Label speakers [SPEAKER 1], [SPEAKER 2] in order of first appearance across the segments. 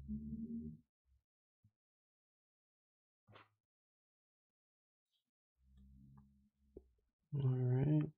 [SPEAKER 1] All right.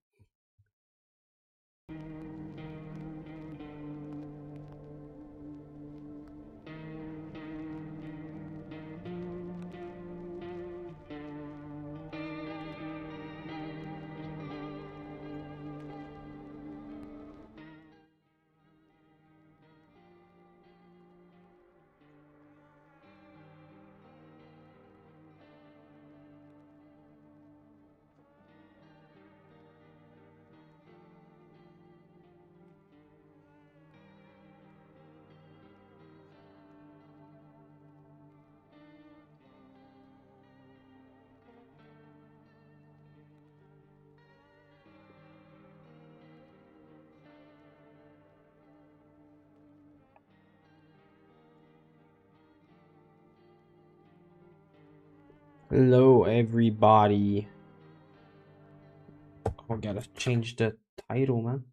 [SPEAKER 1] Hello, everybody. Oh, gotta change the title, man.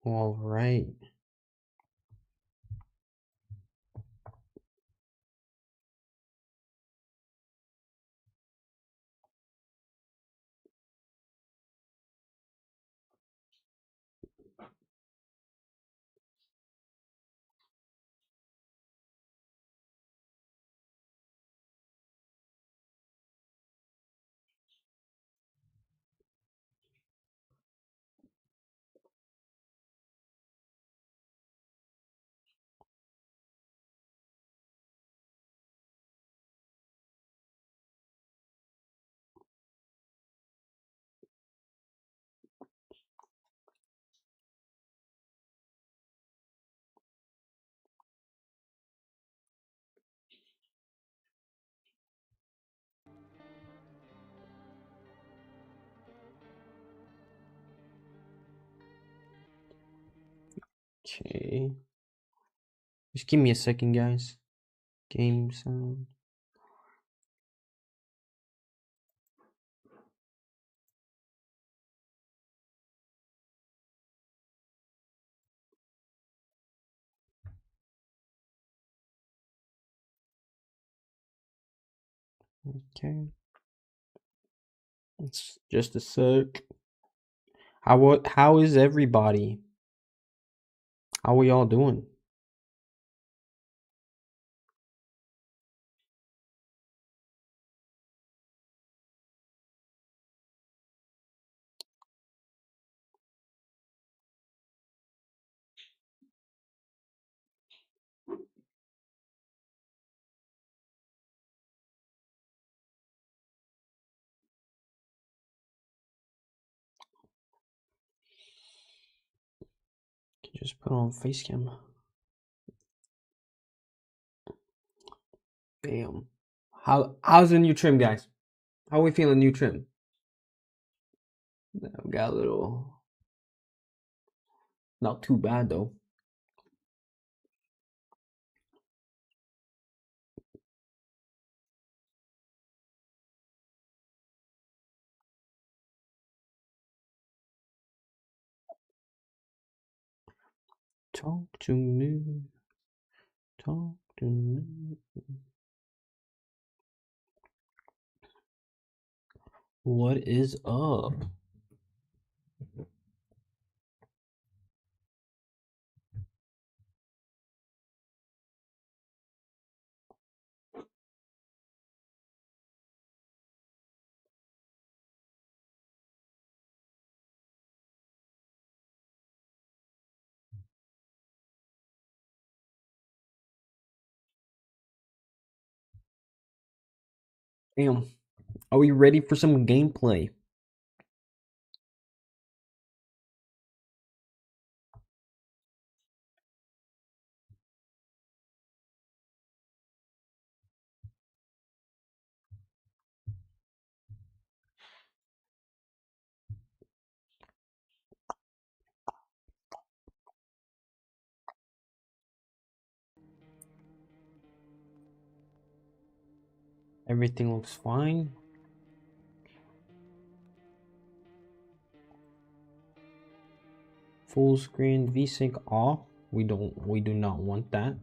[SPEAKER 1] All right. Okay. Just give me a second, guys. Game sound. Okay. It's just a sec. How is everybody? How are y'all doing? Just put on face cam. Damn. How's the new trim, guys? How are we feeling new trim? We got a little, not too bad though. Talk to me. Talk to me. What is up? Damn. Are we ready for some gameplay? Everything looks fine. Full screen VSync off. We do not want that.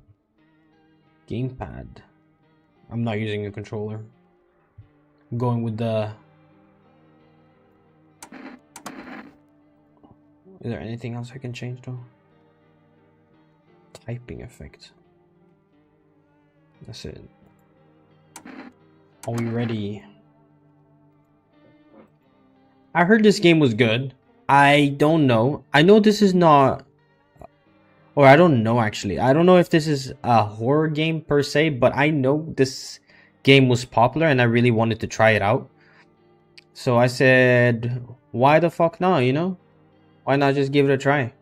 [SPEAKER 1] Gamepad. I'm not using a controller. I'm going with the. Is there anything else I can change though? Typing effect. That's it. Are we ready? I heard this game was good. I don't know. I know this is not, or I don't know actually. I don't know if this is a horror game per se, but I know this game was popular and I really wanted to try it out. So I said, why the fuck not, you know? Why not just give it a try?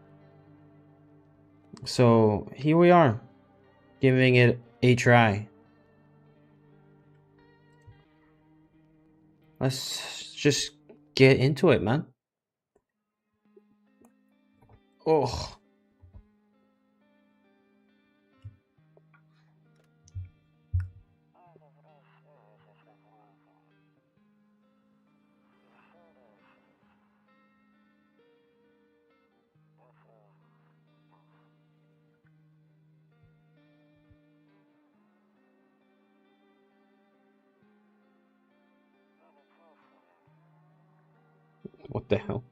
[SPEAKER 1] So here we are, giving it a try. Let's just get into it, man. Oh. What the hell?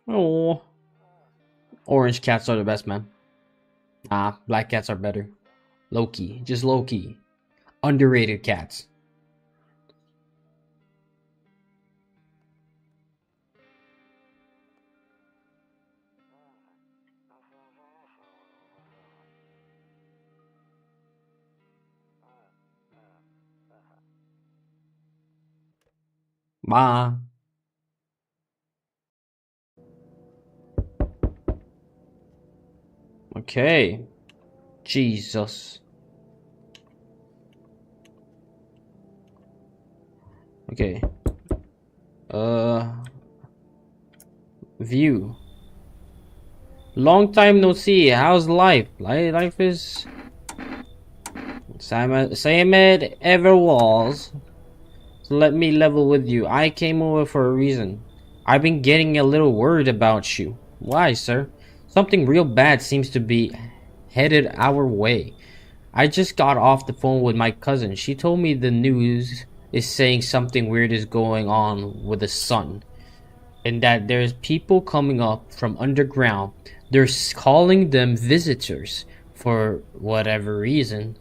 [SPEAKER 1] Oh. Orange cats are the best, man. Nah, black cats are better. Low-key. Just low-key. Underrated cats. Bye. Okay. Jesus. Okay. View. Long time no see. How's life? Life is same it ever was. So let me level with you. I came over for a reason. I've been getting a little worried about you. Why, sir? Something real bad seems to be headed our way. I just got off the phone with my cousin. She told me the news is saying something weird is going on with the sun. And that there's people coming up from underground. They're calling them visitors for whatever reason.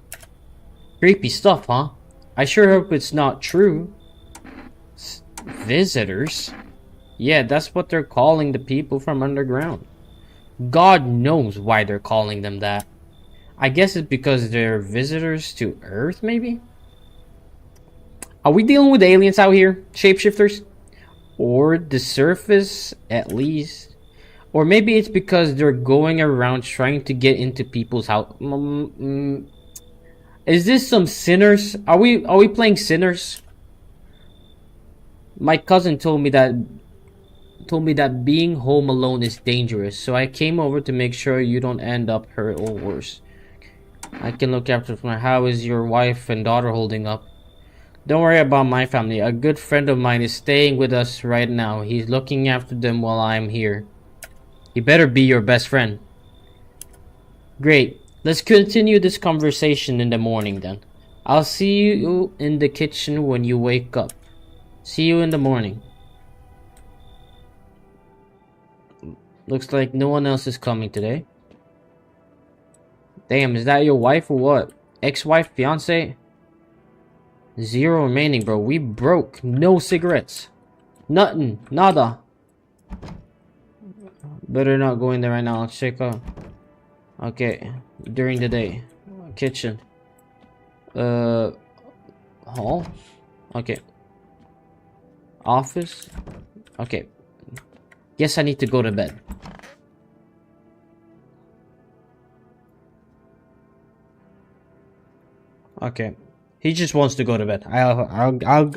[SPEAKER 1] Creepy stuff, huh? I sure hope it's not true. Visitors? Yeah, that's what they're calling the people from underground. God knows why they're calling them that. I guess it's because they're visitors to Earth, maybe? Are we dealing with aliens out here? Shapeshifters? Or the surface, at least? Or maybe it's because they're going around trying to get into people's house. Is this some Sinners? Are we playing Sinners? My cousin told me that being home alone is dangerous, so I came over to make sure you don't end up hurt or worse. I can look after from how is your wife and daughter holding up? Don't worry about my family. A good friend of mine is staying with us right now. He's looking after them while I'm here. He better be your best friend. Great. Let's continue this conversation in the morning then. I'll see you in the kitchen when you wake up. See you in the morning. Looks like no one else is coming today. Damn, is that your wife or what? Ex-wife? Fiance? 0 remaining, bro. We broke. No cigarettes. Nothing. Nada. Better not go in there right now. Let's check out. Okay, during the day. Kitchen. Hall. Okay. Office. Okay. Guess I need to go to bed. Okay. He just wants to go to bed. I'll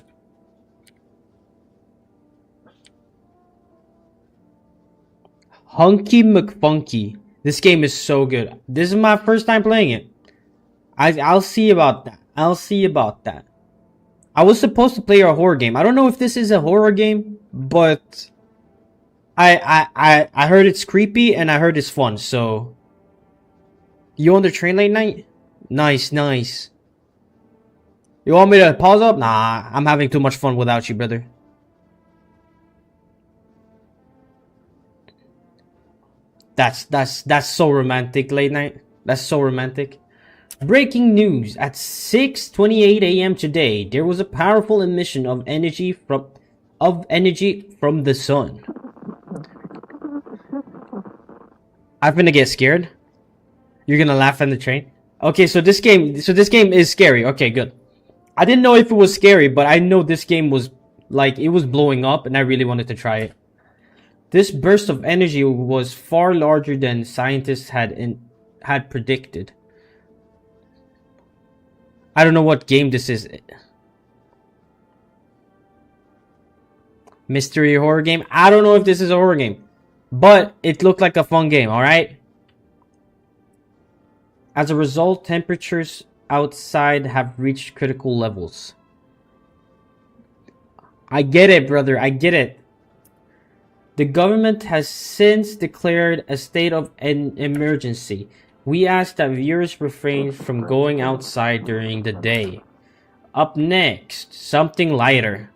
[SPEAKER 1] Hunky McFunky. This game is so good. This is my first time playing it. I'll see about that. I'll see about that. I was supposed to play a horror game. I don't know if this is a horror game, but I heard it's creepy and I heard it's fun. So you on the train late night? Nice, nice. You want me to pause up? Nah, I'm having too much fun without you, brother. That's so romantic, late night. That's so romantic. Breaking news: at 6:28 a.m. today, there was a powerful emission of energy from the sun. I'm gonna get scared. You're gonna laugh on the train. Okay, so this game is scary. Okay, good. I didn't know if it was scary, but I know this game was like it was blowing up, and I really wanted to try it. This burst of energy was far larger than scientists had predicted. I don't know what game this is. Mystery horror game? I don't know if this is a horror game, but it looked like a fun game, alright? As a result, temperatures outside have reached critical levels. I get it, brother. I get it. The government has since declared a state of an emergency. We ask that viewers refrain from going outside during the day. Up next, something lighter.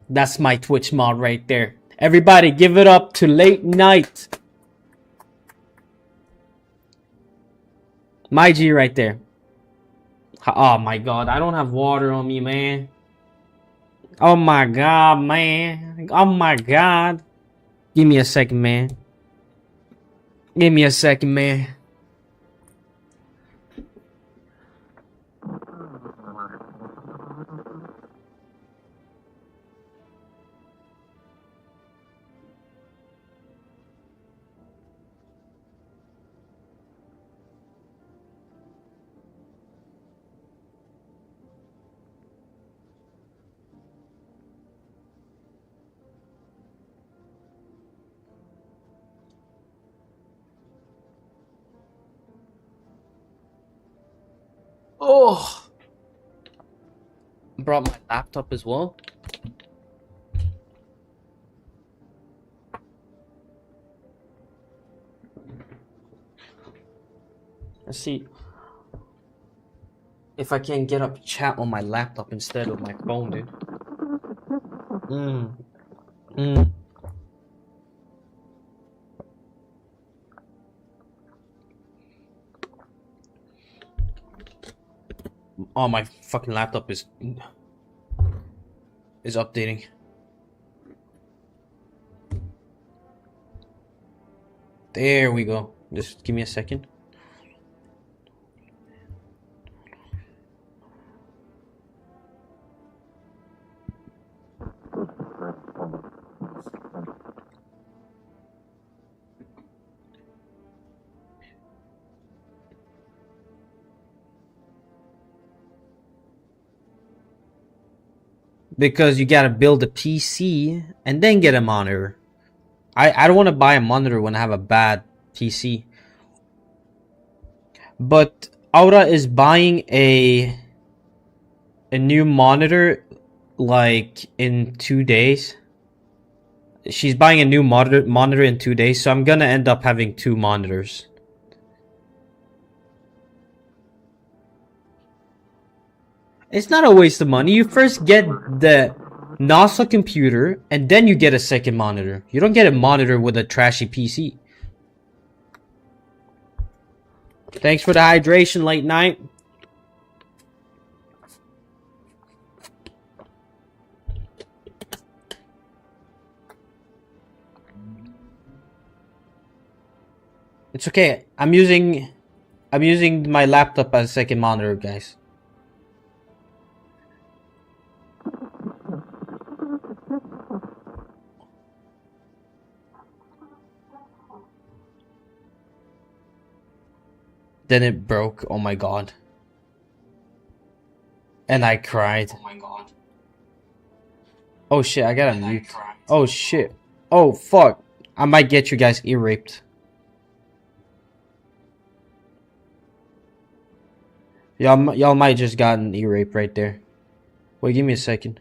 [SPEAKER 1] That's my Twitch mod right there. Everybody give it up to Late Night. My G right there. Oh my god, I don't have water on me, man. Oh my god, man. Oh my god. Give me a second, man. Give me a second, man. Oh, brought my laptop as well. Let's see if I can get up chat on my laptop instead of my phone, dude. Oh, my fucking laptop is updating. There we go. Just give me a second. Because you gotta build a PC and then get a monitor. I don't want to buy a monitor when I have a bad PC. But Aura is buying a new monitor like in 2 days. She's buying a new monitor in 2 days, so I'm gonna end up having 2 monitors. It's not a waste of money. You first get the NASA computer, and then you get a second monitor. You don't get a monitor with a trashy PC. Thanks for the hydration, Late Night. It's okay. I'm using my laptop as a second monitor, guys. Then it broke. Oh my god. And I cried. Oh my god. Oh shit, I gotta mute. Oh shit. Oh fuck. I might get you guys ear raped. Y'all might just got an ear rape right there. Wait, give me a second.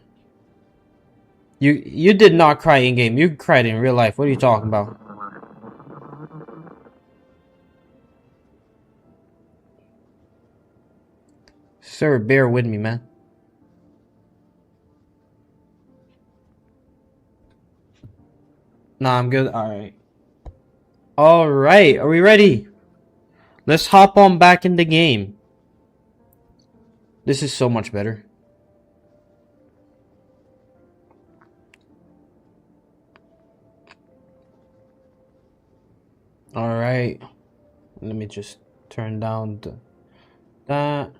[SPEAKER 1] You did not cry in game. You cried in real life. What are you talking about? Sir, bear with me, man. Nah, I'm good. Alright. Alright, are we ready? Let's hop on back in the game. This is so much better. Alright. Let me just turn down that.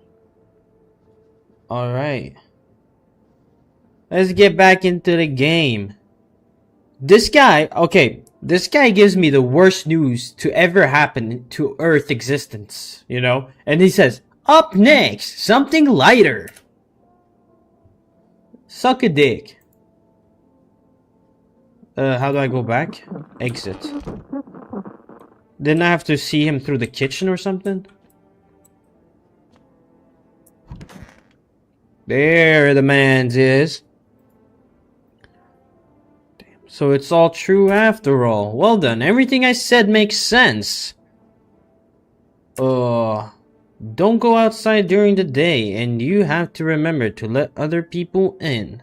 [SPEAKER 1] Alright. Let's get back into the game. This guy gives me the worst news to ever happen to Earth existence, you know? And he says, up next, something lighter. Suck a dick. How do I go back? Exit. Didn't I have to see him through the kitchen or something? There the man's is. Damn, so it's all true after all. Well done, everything I said makes sense. Don't go outside during the day, and you have to remember to let other people in.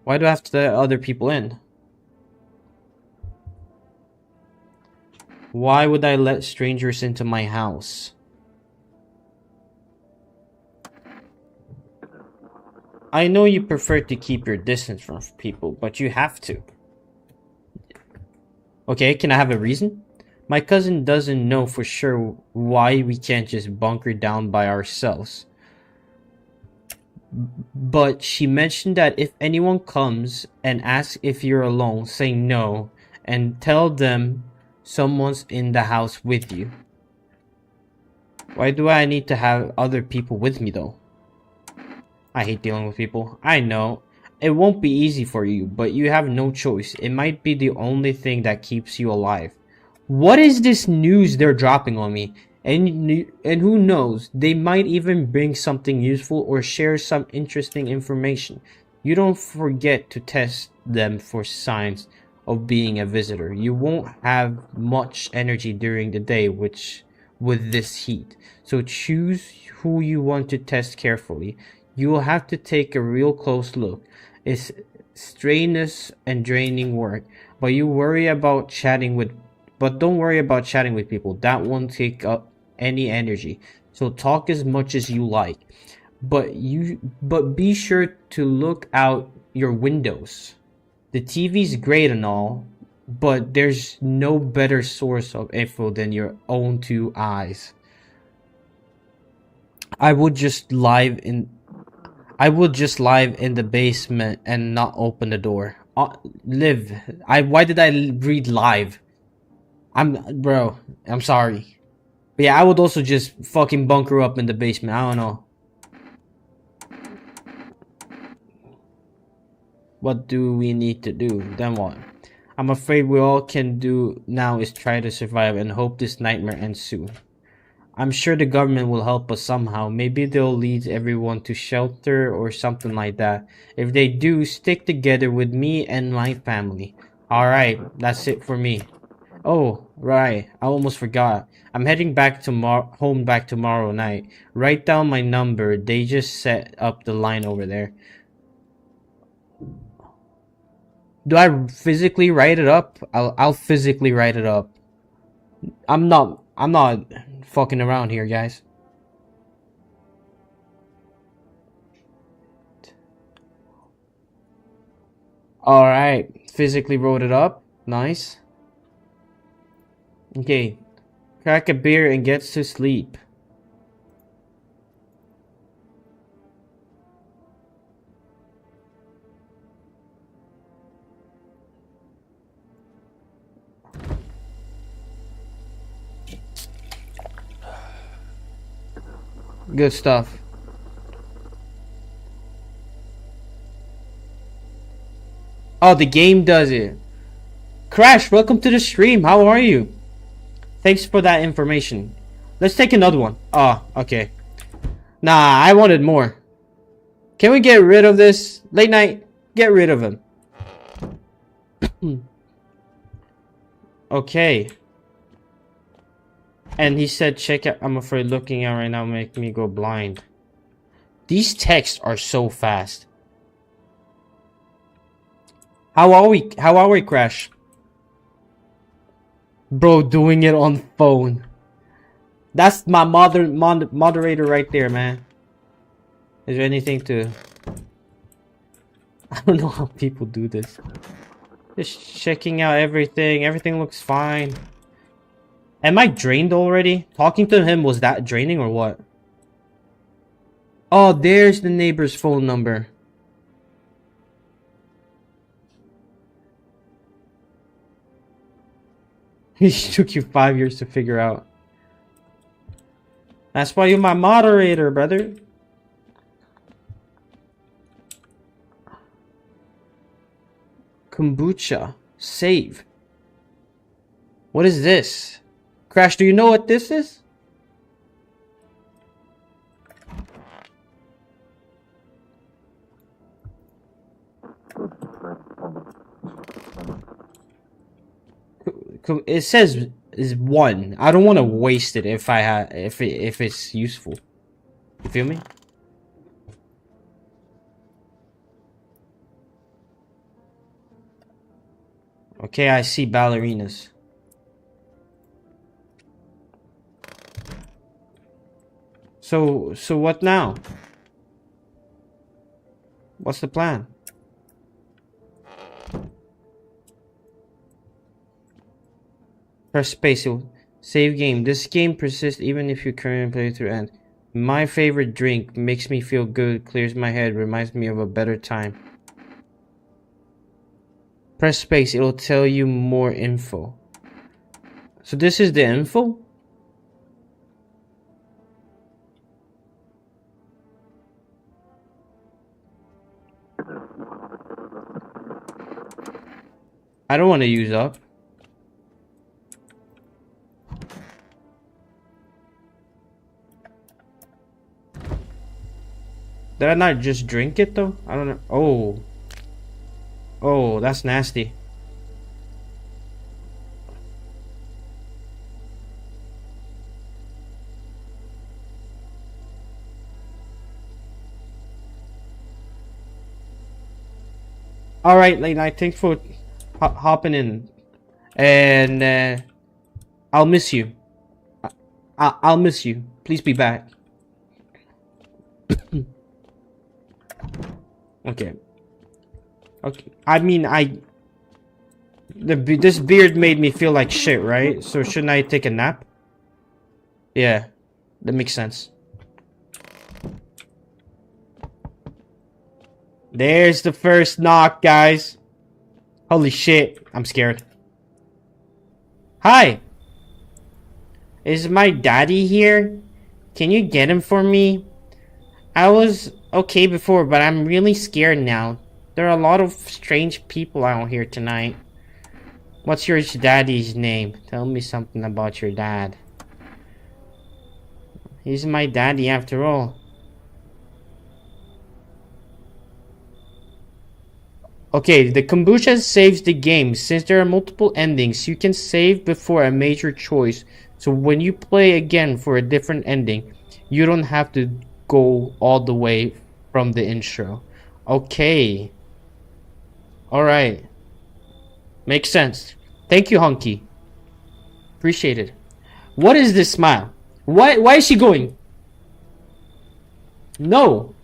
[SPEAKER 1] Why do I have to let other people in? Why would I let strangers into my house? I know you prefer to keep your distance from people, but you have to. Okay, can I have a reason? My cousin doesn't know for sure why we can't just bunker down by ourselves. But she mentioned that if anyone comes and asks if you're alone, say no and tell them someone's in the house with you. Why do I need to have other people with me though? I hate dealing with people. I know. It won't be easy for you, but you have no choice. It might be the only thing that keeps you alive. What is this news they're dropping on me? And who knows, they might even bring something useful or share some interesting information. You don't forget to test them for signs of being a visitor. You won't have much energy during the day with this heat. So choose who you want to test carefully. You will have to take a real close look. It's strenuous and draining work, but don't worry about chatting with people. That won't take up any energy. So talk as much as you like. But be sure to look out your windows. The TV's great and all, but there's no better source of info than your own two eyes. I would just live in the basement and not open the door. Why did I read live? I'm sorry. But yeah, I would also just fucking bunker up in the basement. I don't know. What do we need to do? Then what? I'm afraid we all can do now is try to survive and hope this nightmare ends soon. I'm sure the government will help us somehow. Maybe they'll lead everyone to shelter or something like that. If they do, stick together with me and my family. Alright, that's it for me. Oh, right, I almost forgot. I'm heading back tomorrow night. Write down my number. They just set up the line over there. Do I physically write it up? I'll physically write it up. I'm not fucking around here, guys. Alright, physically wrote it up. Nice. Okay. Crack a beer and gets to sleep. Good stuff. Oh, the game does it. Crash, welcome to the stream. How are you? Thanks for that information. Let's take another one. Oh, okay. Nah, I wanted more. Can we get rid of this? Late night, get rid of him. Okay. And he said, check out. I'm afraid looking at right now make me go blind. These texts are so fast. How are we? How are we, Crash? Bro, doing it on phone. That's my moderator right there, man. Is there anything to... I don't know how people do this. Just checking out everything. Everything looks fine. Am I drained already? Talking to him, was that draining or what? Oh, there's the neighbor's phone number. It took you 5 years to figure out. That's why you're my moderator, brother. Kombucha. Save. What is this? Crash, do you know what this is? It says is 1. I don't want to waste it if if it's useful. You feel me? Okay, I see ballerinas. So what now? What's the plan? Press space. Save game. This game persists even if you currently play through end. My favorite drink makes me feel good, clears my head, reminds me of a better time. Press space. It'll tell you more info. So this is the info? I don't want to use up. Did I not just drink it though? I don't know. Oh. Oh, that's nasty. Alright, late night. Thanks for hopping in. And I'll miss you. I'll miss you. Please be back. Okay. Okay. I mean, this beard made me feel like shit, right? So shouldn't I take a nap? Yeah, that makes sense. There's the first knock, guys. Holy shit, I'm scared. Hi. Is my daddy here? Can you get him for me? I was okay before, but I'm really scared now. There are a lot of strange people out here tonight. What's your daddy's name? Tell me something about your dad. He's my daddy after all. Okay, the kombucha saves the game. Since there are multiple endings, you can save before a major choice. So when you play again for a different ending, you don't have to go all the way from the intro. Okay. Alright. Makes sense. Thank you, Hunky. Appreciate it. What is this smile? Why is she going? No.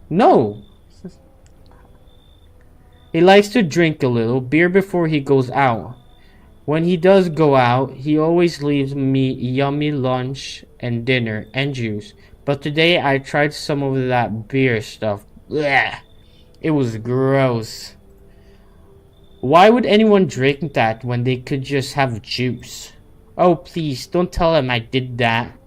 [SPEAKER 1] No. He likes to drink a little beer before he goes out. When he does go out, he always leaves me yummy lunch and dinner and juice. But today I tried some of that beer stuff. Blech. It was gross. Why would anyone drink that when they could just have juice? Oh, please, don't tell him I did that.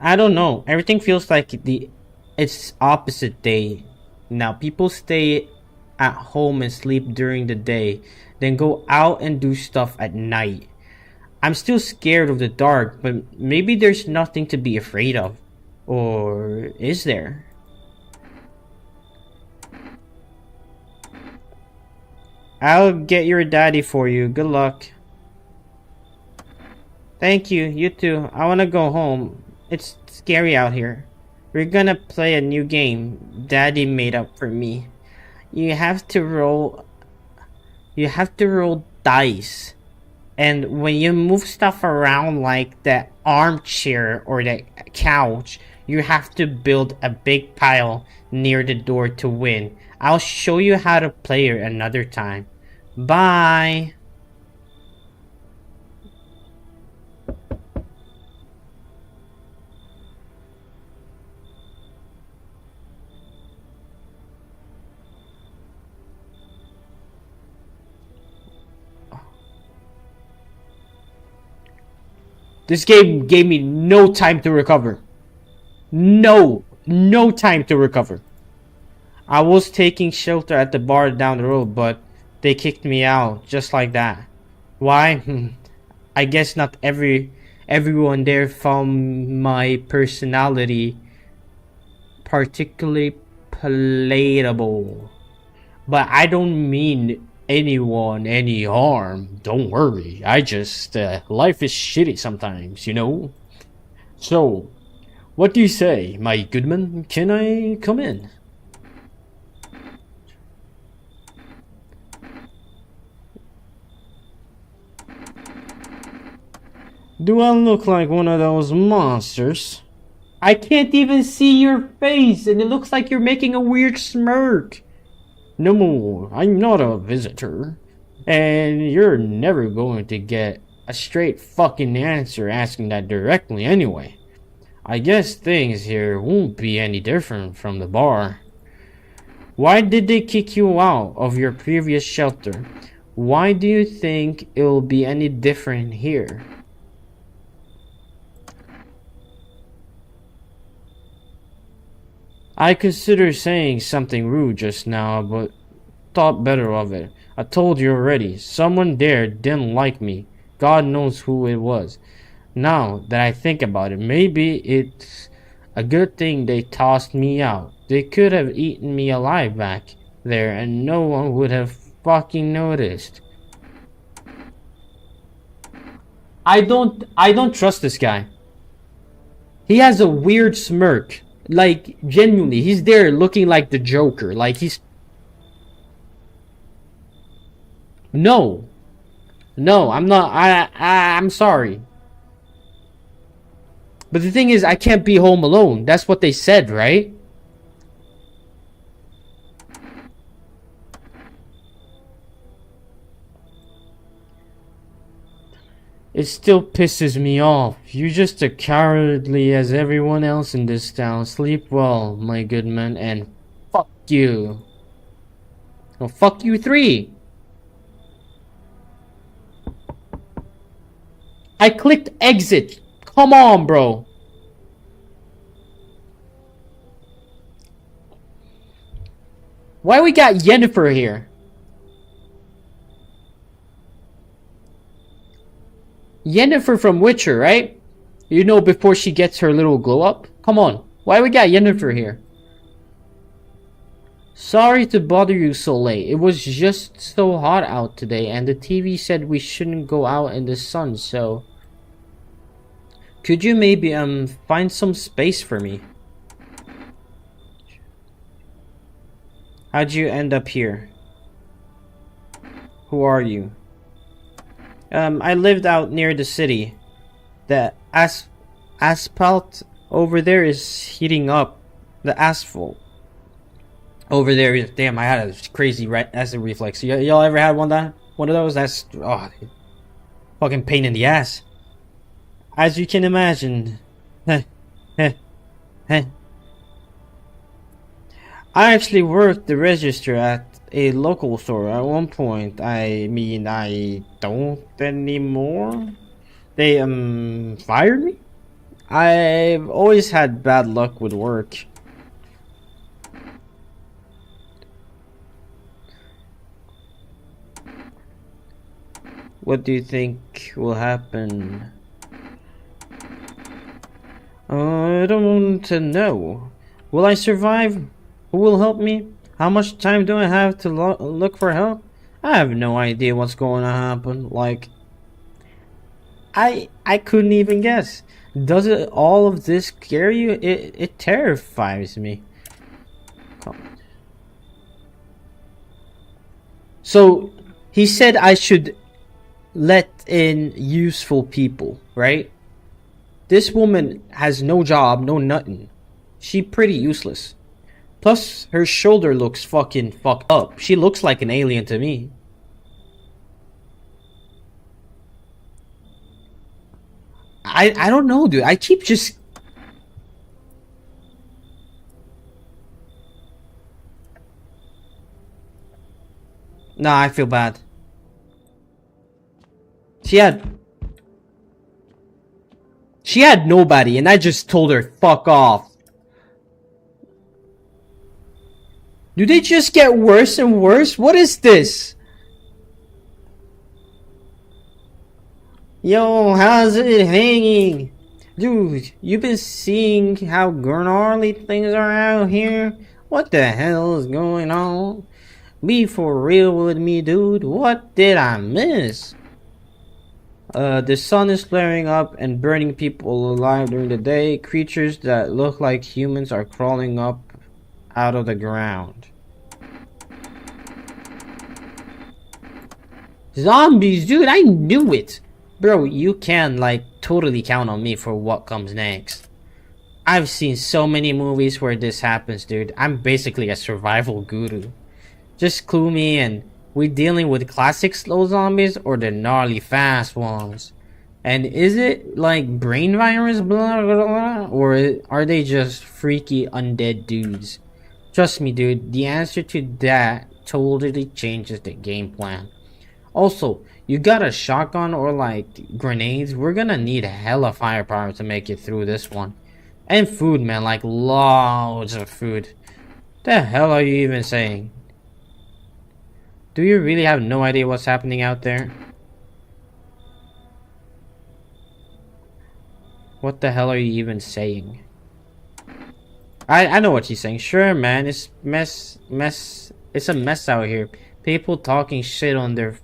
[SPEAKER 1] I don't know. Everything feels like it's opposite day. Now people stay at home and sleep during the day, then go out and do stuff at night. I'm still scared of the dark, but maybe there's nothing to be afraid of. Or is there? I'll get your daddy for you. Good luck. Thank you. You too. I wanna go home. It's scary out here. We're gonna play a new game Daddy made up for me. You have to roll dice. And when you move stuff around like the armchair or the couch, you have to build a big pile near the door to win. I'll show you how to play it another time. Bye. This game gave me no time to recover. No time to recover. I was taking shelter at the bar down the road, but they kicked me out just like that. Why? I guess not everyone there found my personality particularly palatable. But I don't mean anyone any harm. Don't worry. I just life is shitty sometimes, you know. So, what do you say, my goodman? Can I come in? Do I look like one of those monsters? I can't even see your face, and it looks like you're making a weird smirk. No, I'm not a visitor. And you're never going to get a straight fucking answer asking that directly anyway. I guess things here won't be any different from the bar. Why did they kick you out of your previous shelter? Why do you think it'll be any different here? I considered saying something rude just now, but thought better of it. I told you already, someone there didn't like me. God knows who it was. Now that I think about it, maybe it's a good thing they tossed me out. They could have eaten me alive back there and no one would have fucking noticed. I don't trust this guy. He has a weird smirk. Like, genuinely, he's there looking like the Joker. Like, he's... No. No, I'm not... I'm sorry. But the thing is, I can't be home alone. That's what they said, right? It still pisses me off. You're just as cowardly as everyone else in this town. Sleep well, my good man, and fuck you. Oh, fuck you three. I clicked exit. Come on, bro. Why we got Yennefer here? Yennefer from Witcher, right? You know, before she gets her little glow up? Come on. Why we got Yennefer here? Sorry to bother you so late. It was just so hot out today and the TV said we shouldn't go out in the sun, so... Could you maybe find some space for me? How'd you end up here? Who are you? I lived out near the city. The asphalt over there is heating up. The asphalt. Over there. Damn, I had a crazy acid reflex. Y'all ever had one of those? That's fucking pain in the ass. As you can imagine. I actually worked the register at a local store at one point. I mean, I don't anymore. They fired me. I've always had bad luck with work. What do you think will happen? I don't want to know. Will I survive? Who will help me? How much time do I have to look for help? I have no idea what's going to happen. Like, I couldn't even guess. Does it all of this scare you? It terrifies me. So he said I should let in useful people, right? This woman has no job, no nothing. She pretty useless. Plus, her shoulder looks fucking fucked up. She looks like an alien to me. I don't know, dude. I keep just... Nah, I feel bad. She had nobody, and I just told her, fuck off. Do they just get worse and worse? What is this? Yo, how's it hanging? Dude, you been seeing how gnarly things are out here? What the hell is going on? Be for real with me, dude. What did I miss? The sun is flaring up and burning people alive during the day. Creatures that look like humans are crawling up out of the ground. Zombies, dude, I knew it. Bro, you can, like, totally count on me for what comes next. I've seen so many movies where this happens, dude. I'm basically a survival guru. Just clue me in. We dealing with classic slow zombies or the gnarly fast ones? And is it like brain virus blah blah blah, or are they just freaky undead dudes? Trust me, dude, the answer to that totally changes the game plan. Also, you got a shotgun or like grenades? We're gonna need hella firepower to make it through this one. And food, man, like loads of food. The hell are you even saying? Do you really have no idea what's happening out there? What the hell are you even saying? I know what she's saying. Sure, man, it's it's a mess out here. People talking shit on their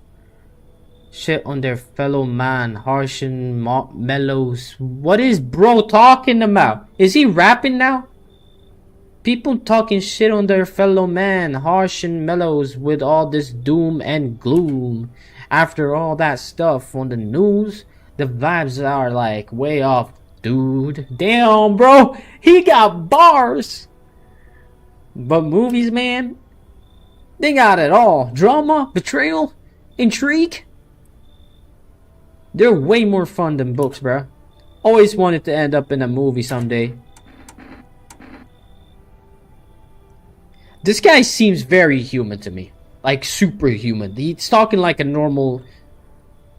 [SPEAKER 1] fellow man, harsh and mellows. What is bro talking about? Is he rapping now? People talking shit on their fellow man, harsh and mellows with all this doom and gloom. After all that stuff on the news, the vibes are like way off, dude. Damn, bro, he got bars. But movies, man, they got it all. Drama, betrayal, intrigue. They're way more fun than books, bro. Always wanted to end up in a movie someday. This guy seems very human to me. Like superhuman. He's talking like a normal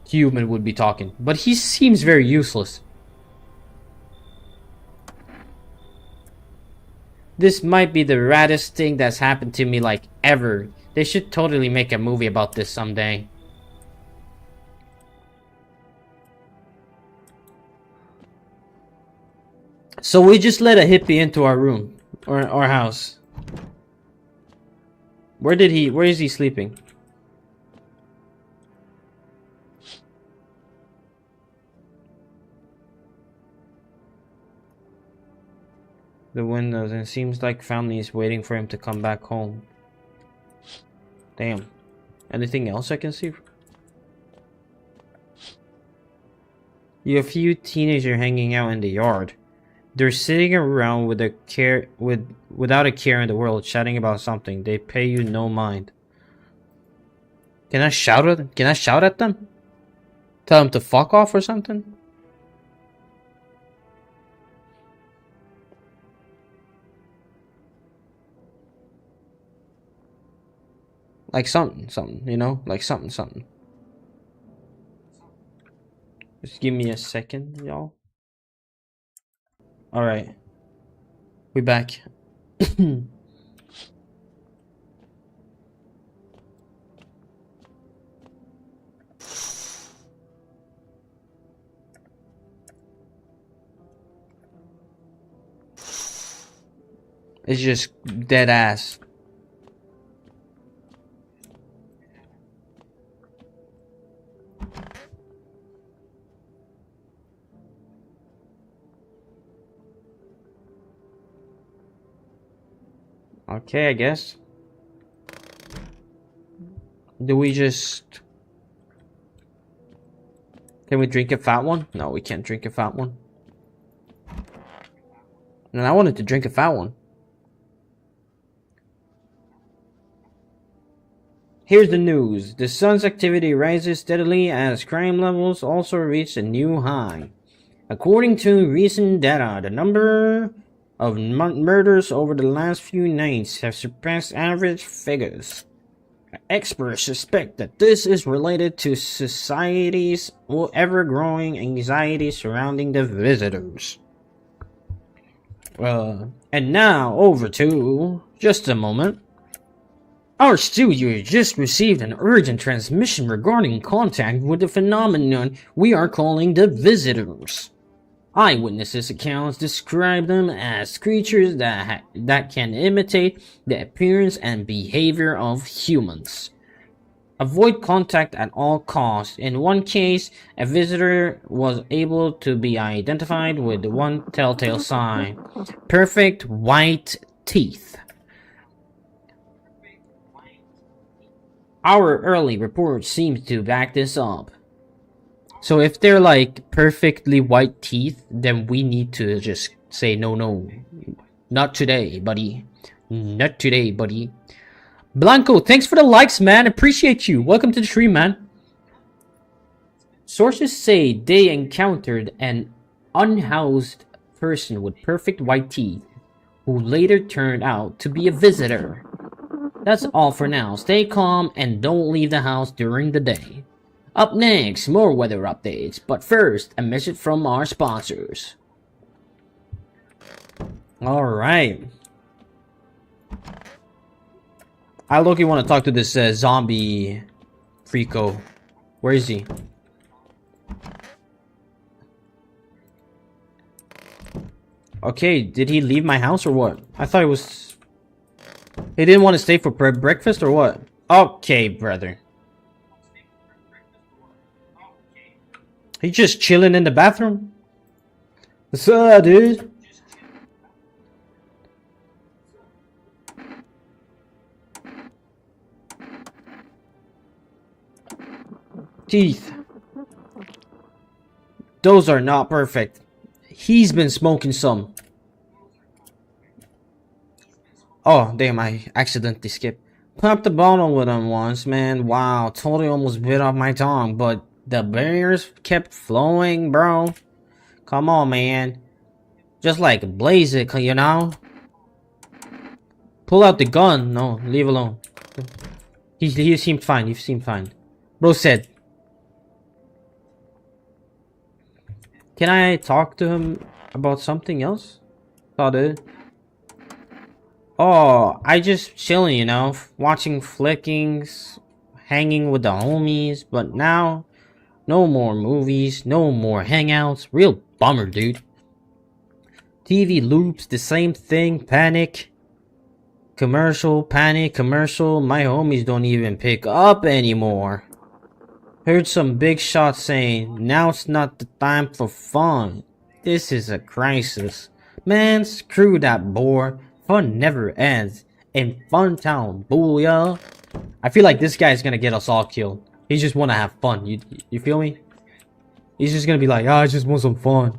[SPEAKER 1] human would be talking. But he seems very useless. This might be the raddest thing that's happened to me like ever. They should totally make a movie about this someday. So we just let a hippie into our room. Or our house. Where is he sleeping? The windows, and it seems like family is waiting for him to come back home. Damn. Anything else I can see? You have a few teenagers hanging out in the yard. They're sitting around with a care without a care in the world, chatting about something. They pay you no mind. Can I shout at them? Can I shout at them? Tell them to fuck off or something? Like something, you know? Like something. Just give me a second, y'all. Alright. We back. It's just dead ass. Okay, I guess. Do we just... Can we drink a fat one? No, we can't drink a fat one. And I wanted to drink a fat one. Here's the news. The sun's activity rises steadily as crime levels also reach a new high. According to recent data, the number of murders over the last few nights have surpassed average figures. Experts suspect that this is related to society's ever-growing anxiety surrounding the visitors. And now over to... Just a moment. Our studio just received an urgent transmission regarding contact with the phenomenon we are calling the visitors. Eyewitnesses' accounts describe them as creatures that can imitate the appearance and behavior of humans. Avoid contact at all costs. In one case, a visitor was able to be identified with one telltale sign: perfect white teeth. Our early report seems to back this up. So if they're like perfectly white teeth, then we need to just say no. Not today, buddy. Not today, buddy. Blanco, thanks for the likes, man. Appreciate you. Welcome to the stream, man. Sources say they encountered an unhoused person with perfect white teeth, who later turned out to be a visitor. That's all for now. Stay calm and don't leave the house during the day. Up next, more weather updates, but first, a message from our sponsors. Alright. I low-key want to talk to this zombie freako. Where is he? Okay, did he leave my house or what? I thought it was... He didn't want to stay for breakfast or what? Okay, brother. He just chilling in the bathroom? What's up, dude? Teeth. Those are not perfect. He's been smoking some. Oh, damn, I accidentally skipped. Popped the bottle with him once, man. Wow, totally almost bit off my tongue, but the beers kept flowing, bro. Come on, man. Just like blaze it, you know? Pull out the gun. No, leave alone. He seemed fine. He seemed fine. Bro said. Can I talk to him about something else? Thought it. Oh, I just chilling, you know, watching flickings, hanging with the homies, but now, no more movies, no more hangouts. Real bummer, dude. TV loops, the same thing, panic. Panic, commercial. My homies don't even pick up anymore. Heard some big shots saying, now's not the time for fun. This is a crisis. Man, screw that bore. Fun never ends. In Fun Town, booyah. I feel like this guy's gonna get us all killed. He just wanna have fun. You feel me? He's just gonna be like, I just want some fun.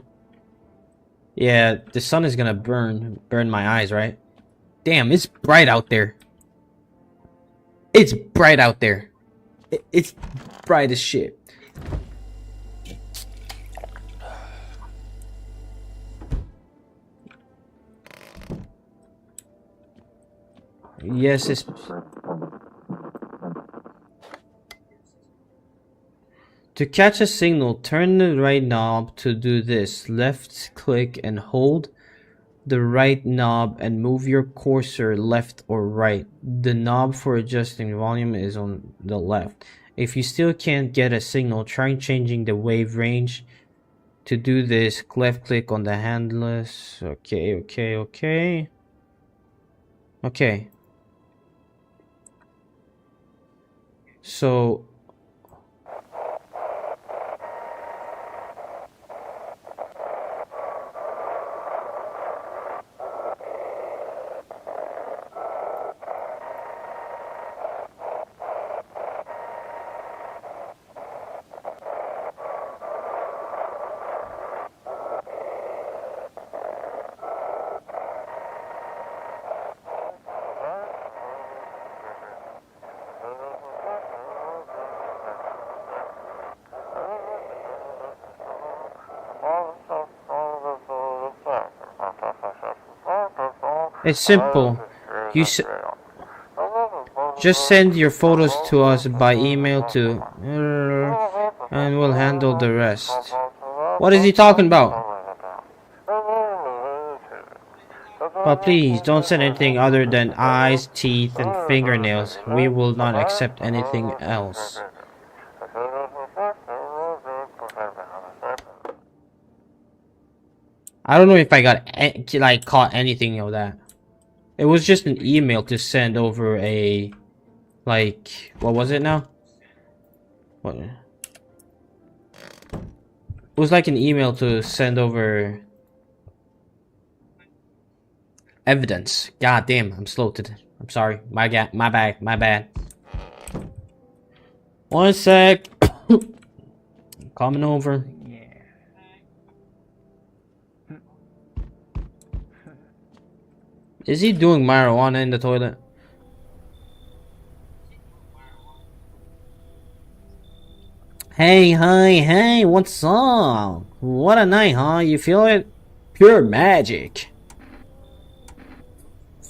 [SPEAKER 1] Yeah, the sun is gonna burn my eyes, right? Damn, it's bright out there. It's bright out there. It's bright as shit. Yes, it's... To catch a signal, turn the right knob to do this. Left click and hold the right knob and move your cursor left or right. The knob for adjusting volume is on the left. If you still can't get a signal, try changing the wave range. To do this, left click on the handless. Okay. So it's simple. Just send your photos to us by email to and we'll handle the rest. What is he talking about? But please, don't send anything other than eyes, teeth, and fingernails. We will not accept anything else. I don't know if I got caught anything of that. It was just an email to send over a what was it now? What? It was like an email to send over evidence. God damn, I'm slow today. I'm sorry. My bad. One sec. Coming over. Is he doing marijuana in the toilet? Hey, what's up? What a night, huh? You feel it? Pure magic.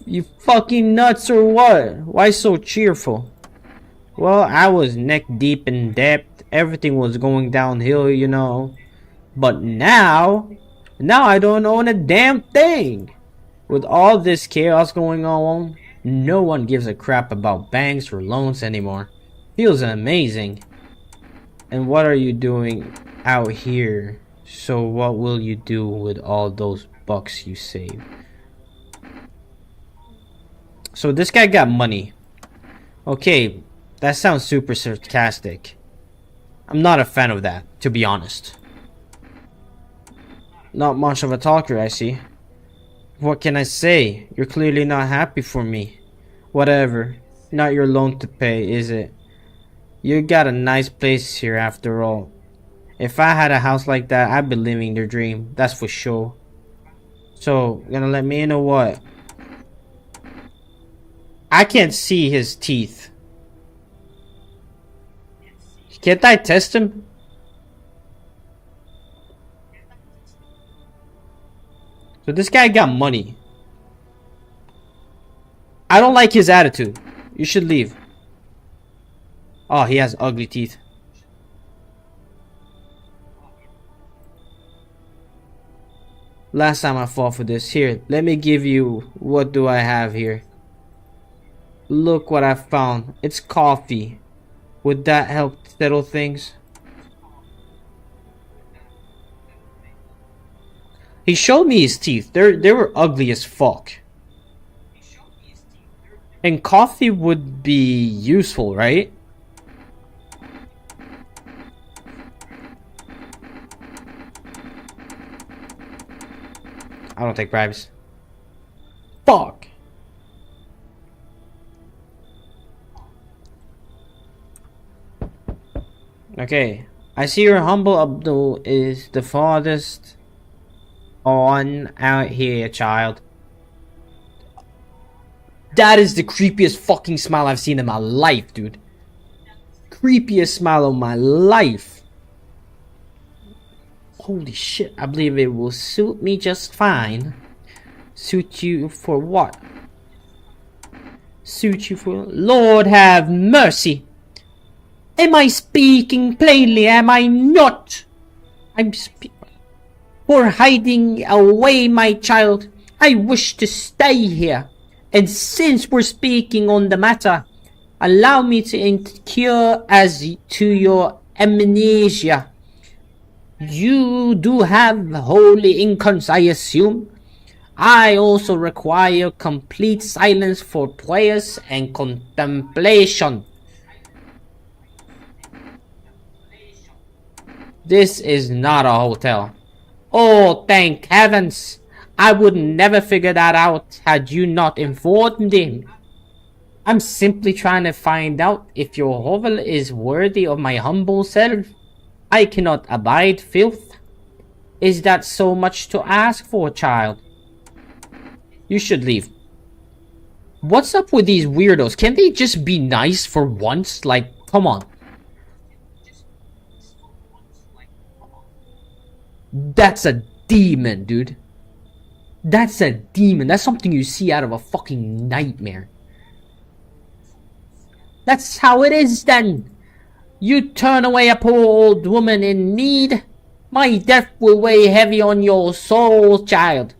[SPEAKER 1] You fucking nuts or what? Why so cheerful? Well, I was neck deep in debt. Everything was going downhill, you know. But now I don't own a damn thing. With all this chaos going on, no one gives a crap about banks or loans anymore. Feels amazing. And what are you doing out here? So what will you do with all those bucks you saved? So this guy got money. Okay, that sounds super sarcastic. I'm not a fan of that, to be honest. Not much of a talker, I see. What can I say? You're clearly not happy for me. Whatever. Not your loan to pay, is it? You got a nice place here after all. If I had a house like that, I'd be living your dream. That's for sure. So, gonna let me in or what? I can't see his teeth. Can't I test him? So this guy got money. I don't like his attitude. You should leave. Oh, he has ugly teeth. Last time I fought for this. Here, let me give you... What do I have here? Look what I found. It's coffee. Would that help settle things? He showed me his teeth. They were ugly as fuck. And coffee would be useful, right? I don't take bribes. Fuck. Okay. I see your humble Abdul is the farthest on out here, child. That is the creepiest fucking smile I've seen in my life, dude. Creepiest smile of my life. Holy shit, I believe it will suit me just fine. Suit you for what? Suit you for... Lord have mercy! Am I speaking plainly? Am I not? I'm for hiding away, my child. I wish to stay here. And since we're speaking on the matter, allow me to inquire as to your amnesia. You do have holy incomes, I assume. I also require complete silence for prayers and contemplation. This is not a hotel. Oh, thank heavens! I would never figure that out had you not informed me. I'm simply trying to find out if your hovel is worthy of my humble self. I cannot abide filth. Is that so much to ask for, child? You should leave. What's up with these weirdos? Can't they just be nice for once? Like, come on. That's a demon, dude. That's a demon. That's something you see out of a fucking nightmare. That's how it is then. You turn away a poor old woman in need. My death will weigh heavy on your soul, child.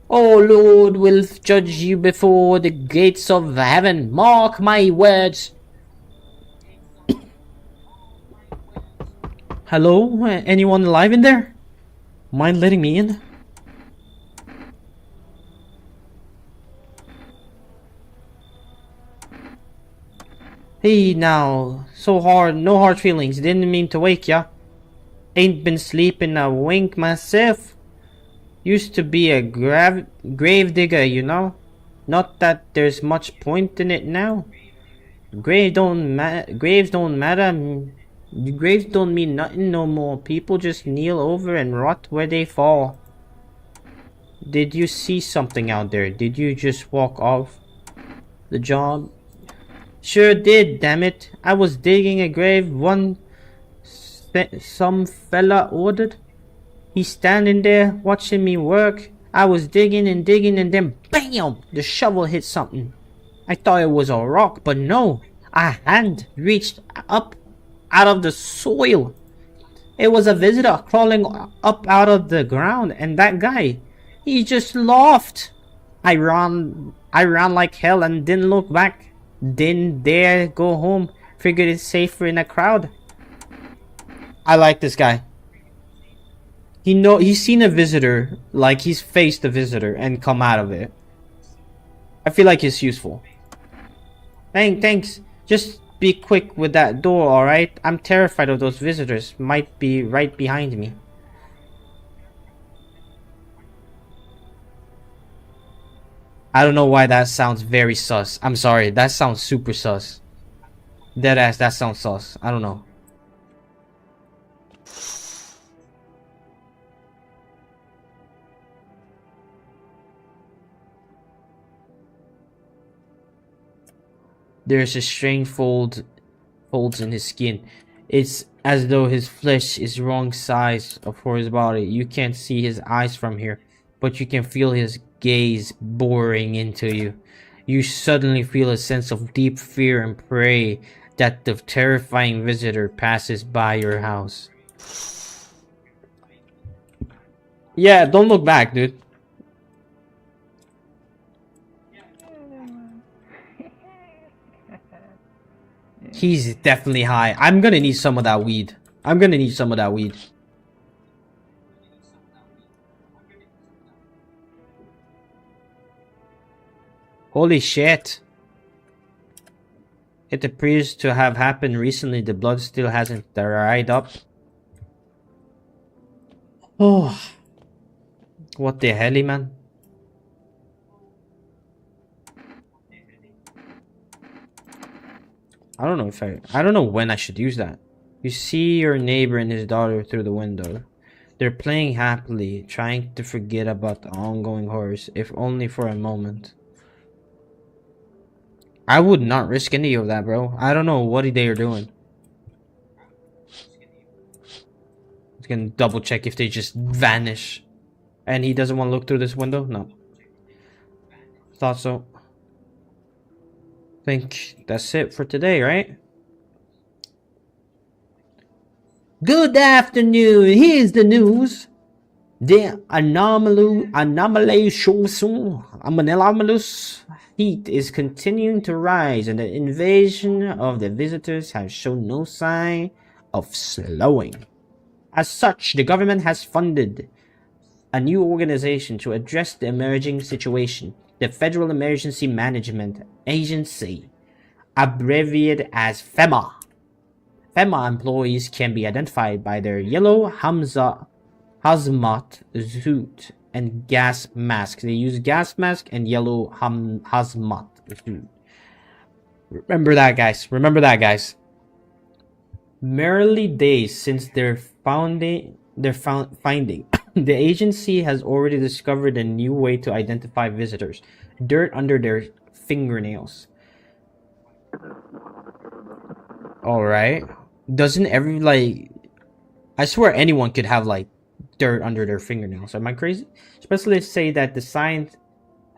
[SPEAKER 1] Oh, Lord will judge you before the gates of heaven. Mark my words. Hello? Anyone alive in there? Mind letting me in? Hey now, so hard, no hard feelings, didn't mean to wake ya. Ain't been sleeping a wink myself. Used to be a grave digger, you know. Not that there's much point in it now. Graves don't matter. Graves don't mean nothing no more. People just kneel over and rot where they fall. Did you see something out there? Did you just walk off the job? Sure did, damn it. I was digging a grave some fella ordered. He's standing there watching me work. I was digging and then BAM! The shovel hit something. I thought it was a rock, but no. A hand reached up out of the soil. It was a visitor crawling up out of the ground, and that guy, he just laughed. I ran like hell and didn't look back. Didn't dare go home. Figured it's safer in a crowd. I like this guy. He's seen a visitor, like he's faced a visitor and come out of it. I feel like it's useful. Thanks. Just be quick with that door, alright? I'm terrified of those visitors. Might be right behind me. I don't know why that sounds very sus. I'm sorry, that sounds super sus. Deadass, that sounds sus. I don't know. There's a strange folds in his skin. It's as though his flesh is wrong size for his body. You can't see his eyes from here, but you can feel his gaze boring into you. You suddenly feel a sense of deep fear and pray that the terrifying visitor passes by your house. Yeah, don't look back, dude. He's definitely high. I'm gonna need some of that weed. Holy shit. It appears to have happened recently. The blood still hasn't dried up. Oh. What the hell, man? I don't know when I should use that. You see your neighbor and his daughter through the window. They're playing happily, trying to forget about the ongoing horrors, if only for a moment. I would not risk any of that, bro. I don't know what they are doing. He's gonna double check if they just vanish. And he doesn't want to look through this window? No. Thought so. Think that's it for today, right? Good afternoon. Here's the news. The anomalous heat is continuing to rise, and the invasion of the visitors has shown no sign of slowing. As such, the government has funded a new organization to address the emerging situation, the Federal Emergency Management Agency, abbreviated as FEMA. FEMA employees can be identified by their yellow hazmat suit and gas mask. They use gas mask and yellow hazmat suit. Remember that, guys. Remember that, guys. Merely days since their finding, the agency has already discovered a new way to identify visitors: dirt under their fingernails. All right. Doesn't I swear anyone could have dirt under their fingernails. Am I crazy? Specialists say that the sign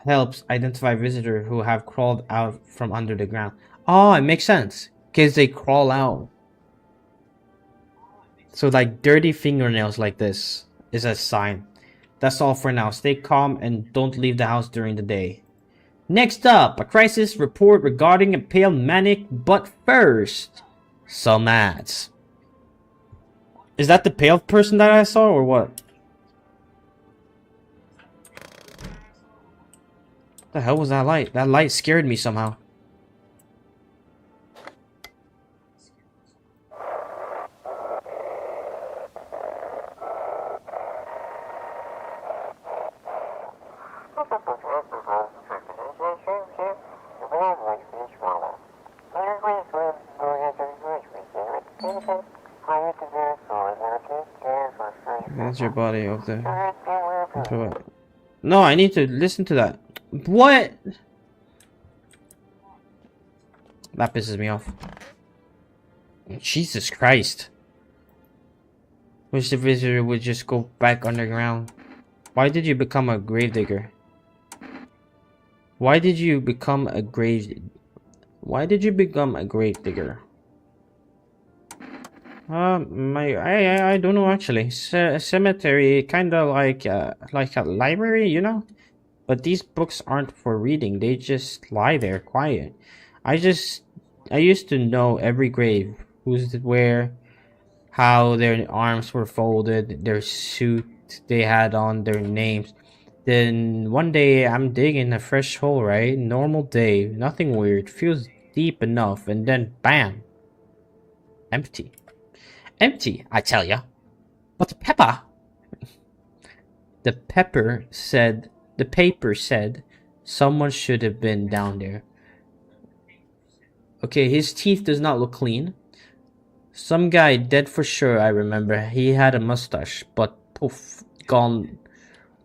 [SPEAKER 1] helps identify visitors who have crawled out from under the ground. Oh, it makes sense because they crawl out. So dirty fingernails like this is a sign. That's all for now. Stay calm and don't leave the house during the day. Next up, a crisis report regarding a pale manic, but first, some ads. Is that the pale person that I saw or what? What the hell was that light? That light scared me somehow. That's your body over there. No, I need to listen to that. What? That pisses me off. Jesus Christ. Wish the visitor would just go back underground. Why did you become a gravedigger? Why did you become a gravedigger? I don't know actually. Cemetery, kind of like a library, you know. But these books aren't for reading. They just lie there quiet. I used to know every grave, who's where, how their arms were folded, their suit they had on, their names. Then one day I'm digging a fresh hole, right? Normal day, nothing weird, feels deep enough, and then bam, empty. Empty, I tell ya. But the paper said someone should have been down there. Okay, his teeth does not look clean. Some guy dead for sure, I remember. He had a mustache, but poof, gone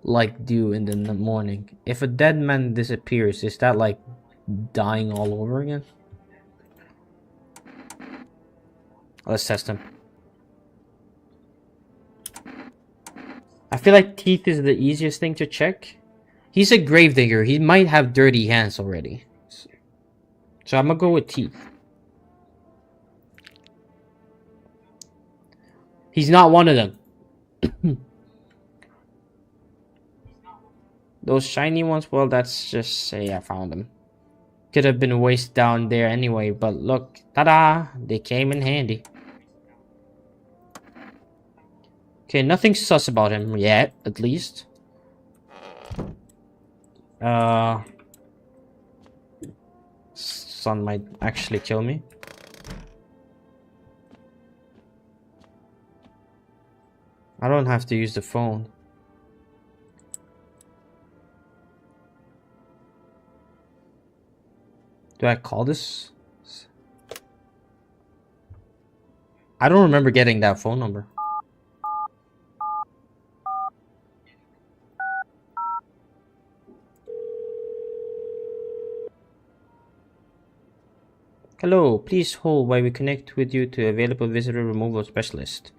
[SPEAKER 1] like dew in the morning. If a dead man disappears, is that like dying all over again? Let's test him. I feel like teeth is the easiest thing to check. He's a gravedigger. He might have dirty hands already. So I'm gonna go with teeth. He's not one of them. Those shiny ones, well, that's just say I found them. Could have been waste down there anyway, but look, ta-da! They came in handy. Okay, nothing sus about him yet, at least. Sun might actually kill me. I don't have to use the phone. Do I call this? I don't remember getting that phone number. Hello, please hold while we connect with you to available visitor removal specialist.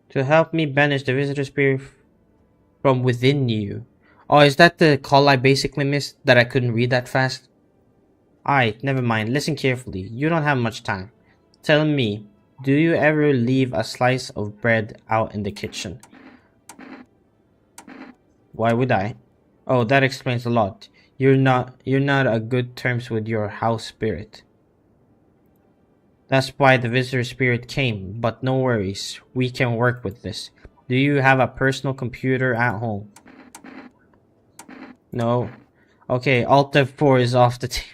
[SPEAKER 1] To help me banish the visitor spirit from within you. Oh, is that the call I basically missed that I couldn't read that fast? Alright, never mind. Listen carefully. You don't have much time. Tell me, do you ever leave a slice of bread out in the kitchen? Why would I? Oh, that explains a lot. You're not a good terms with your house spirit. That's why the visitor spirit came, but no worries. We can work with this. Do you have a personal computer at home? No. Okay, Alt F4 is off the table.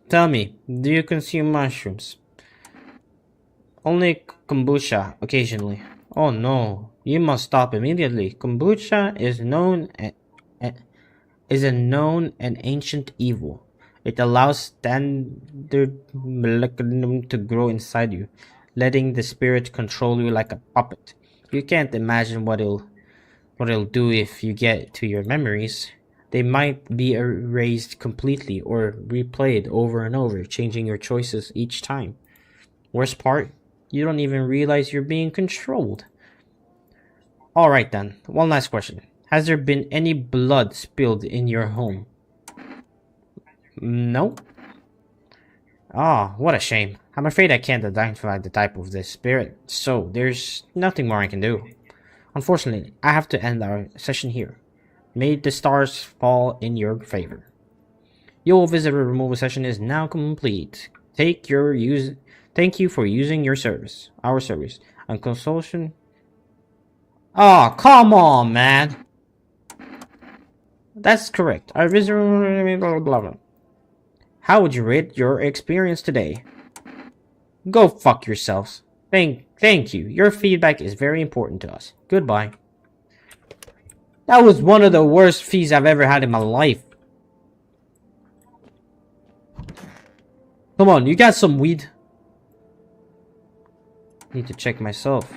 [SPEAKER 1] Tell me, do you consume mushrooms? Only kombucha, occasionally. Oh no, you must stop immediately. Kombucha is a known and ancient evil. It allows standard molecule to grow inside you, letting the spirit control you like a puppet. You can't imagine what it'll do if you get to your memories. They might be erased completely or replayed over and over, changing your choices each time. Worst part, you don't even realize you're being controlled. Alright then, one last question. Has there been any blood spilled in your home? No? Ah, what a shame. I'm afraid I can't identify the type of this spirit, so there's nothing more I can do. Unfortunately, I have to end our session here. May the stars fall in your favor. Your visitor removal session is now complete. Thank you for using our service, and consultation. Oh, come on, man. That's correct. Our visitor. Blah, blah, blah. How would you rate your experience today? Go fuck yourselves. Thank you. Your feedback is very important to us. Goodbye. That was one of the worst fees I've ever had in my life. Come on, you got some weed? Need to check myself.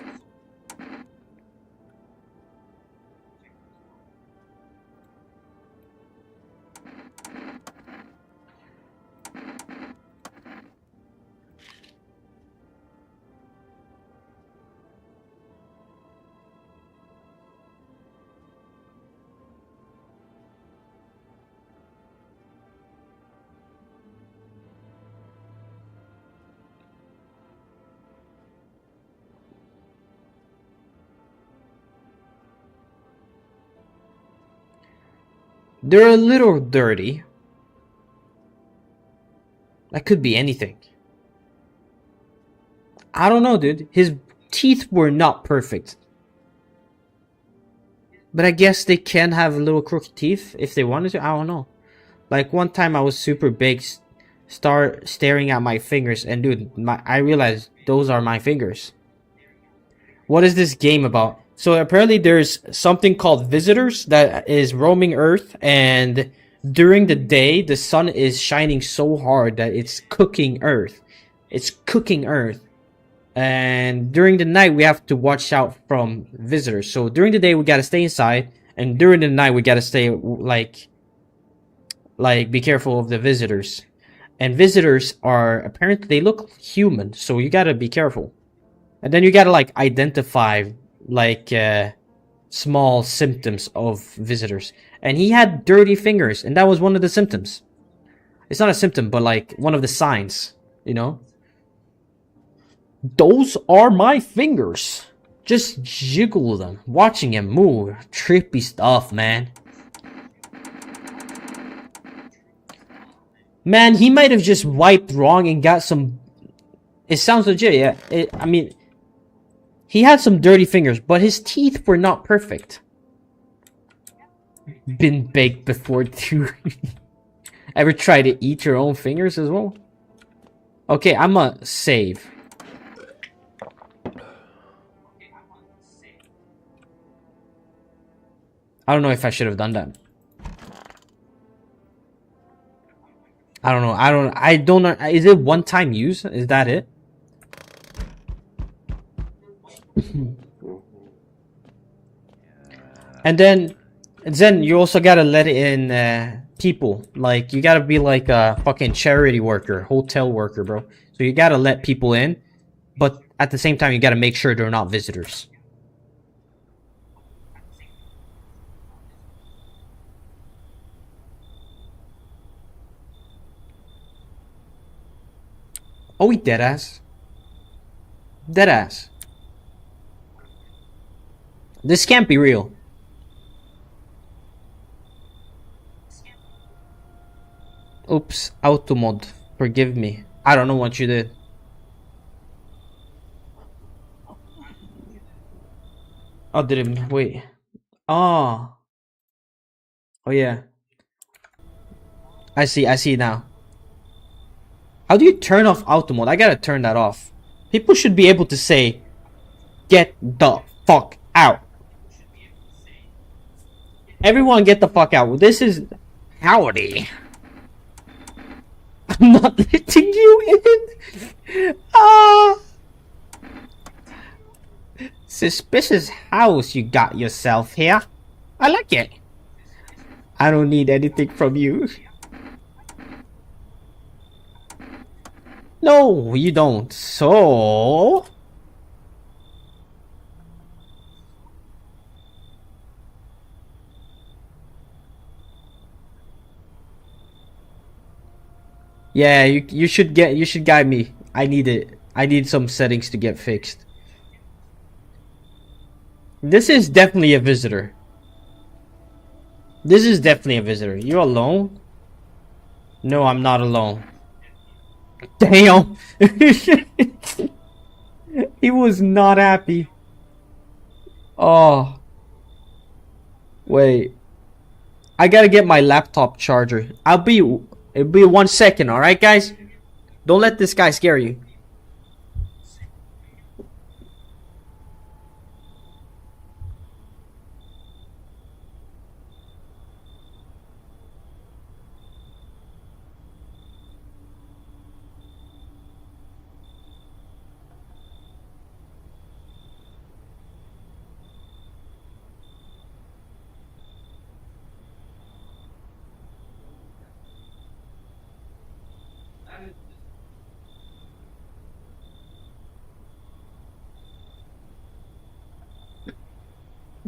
[SPEAKER 1] They're a little dirty. That could be anything. I don't know, dude. His teeth were not perfect. But I guess they can have little crooked teeth if they wanted to. I don't know. Like one time I was super big, start staring at my fingers, and dude, I realized those are my fingers. What is this game about? So apparently there's something called visitors that is roaming Earth, and during the day the sun is shining so hard that it's cooking Earth. It's cooking Earth. And during the night we have to watch out from visitors. So during the day we gotta stay inside, and during the night we gotta stay like be careful of the visitors. And visitors are apparently they look human, so you gotta be careful. And then you gotta like identify like small symptoms of visitors. And he had dirty fingers, and that was one of the symptoms. It's not a symptom, but like one of the signs, you know? Those are my fingers. Just jiggle them. Watching him move. Trippy stuff, man. Man, he might have just wiped wrong and got some... It sounds legit, yeah. I mean... He had some dirty fingers, but his teeth were not perfect. Been baked before, too. Ever try to eat your own fingers as well? Okay, I'm gonna save. I don't know if I should have done that. I don't know. I don't know. Is it one time use? Is that it? And then you also gotta let in people. Like you gotta be like a fucking charity worker, hotel worker, bro. So you gotta let people in, but at the same time you gotta make sure they're not visitors. Oh, he dead ass. Dead ass. This can't be real. Oops, auto mod. Forgive me. I don't know what you did. Oh, did it? Wait. Oh. Oh, yeah. I see now. How do you turn off auto mode? I gotta turn that off. People should be able to say, get the fuck out. Everyone get the fuck out. This is... Howdy. I'm not letting you in. Ah. Suspicious house you got yourself here. I like it. I don't need anything from you. No, you don't. So... Yeah, you should guide me. I need it. I need some settings to get fixed. This is definitely a visitor. This is definitely a visitor. You alone? No, I'm not alone. Damn. He was not happy. Oh. Wait. I gotta get my laptop charger. It'll be 1 second, alright guys? Don't let this guy scare you.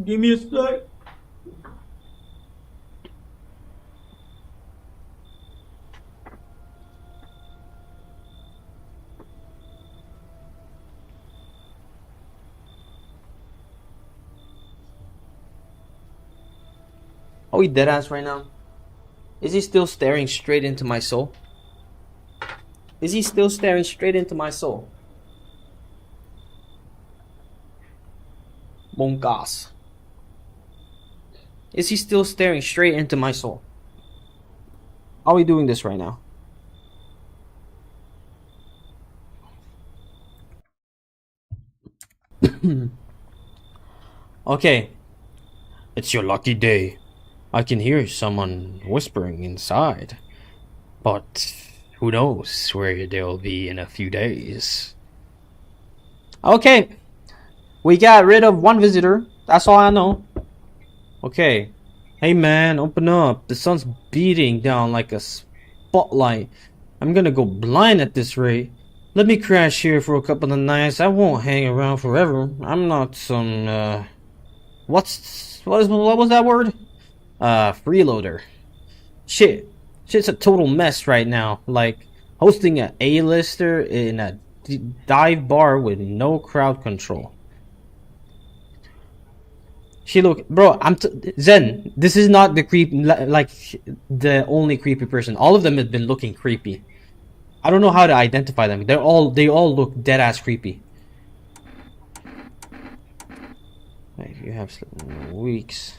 [SPEAKER 1] Give me a sec. Oh, he dead ass right now? Is he still staring straight into my soul? Is he still staring straight into my soul? Mongas. Is he still staring straight into my soul? Are we doing this right now? Okay. It's your lucky day. I can hear someone whispering inside. But who knows where they'll be in a few days. Okay. We got rid of one visitor. That's all I know. Okay. Hey man, open up. The sun's beating down like a spotlight. I'm gonna go blind at this rate. Let me crash here for a couple of nights. I won't hang around forever. I'm not some, what was that word? Freeloader. Shit's a total mess right now. Like, hosting an A-lister in a dive bar with no crowd control. She look, bro. Zen. This is not the the only creepy person. All of them have been looking creepy. I don't know how to identify them. They all look dead ass creepy. You have weeks.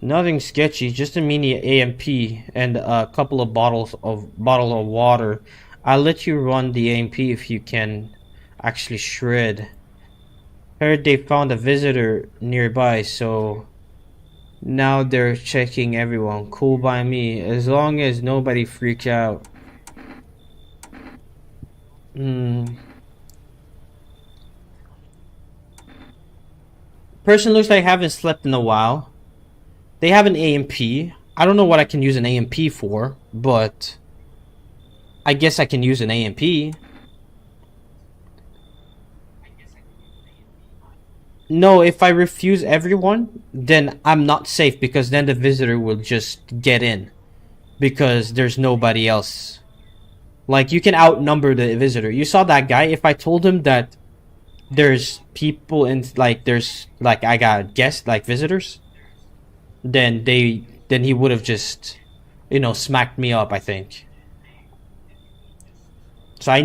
[SPEAKER 1] Nothing sketchy. Just a mini AMP and a couple of bottle of water. I'll let you run the AMP if you can actually shred. Heard they found a visitor nearby, so Now they're checking everyone. Cool by me, as long as nobody freak out. Person looks like haven't slept in a while. They have an AMP. I don't know what I can use an AMP for, but I guess I can use an AMP. No, if I refuse everyone, then I'm not safe because then the visitor will just get in because there's nobody else. Like, you can outnumber the visitor. You saw that guy. If I told him that there's people in, like, there's, like, I got guests, like visitors, then he would have just, you know, smacked me up, I think. So I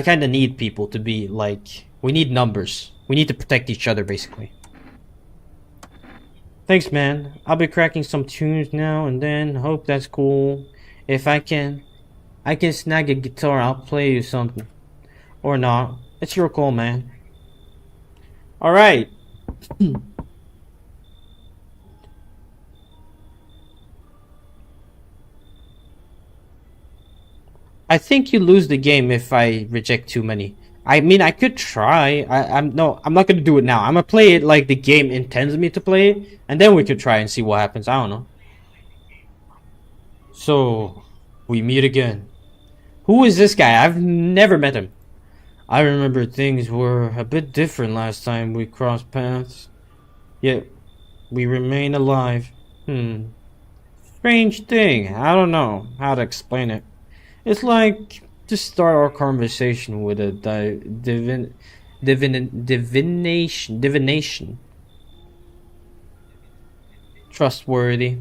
[SPEAKER 1] kind of need people to be like, we need numbers. We need to protect each other, basically. Thanks, man. I'll be cracking some tunes now and then. Hope that's cool. If I can snag a guitar, I'll play you something. Or not. It's your call, man. Alright. I think you lose the game if I reject too many. I mean, I could try. I'm not gonna do it now. I'm gonna play it like the game intends me to play it, and then we could try and see what happens. I don't know. So, we meet again. Who is this guy? I've never met him. I remember things were a bit different last time we crossed paths. Yet, we remain alive. Strange thing. I don't know how to explain it. It's like to start our conversation with a divination. Trustworthy.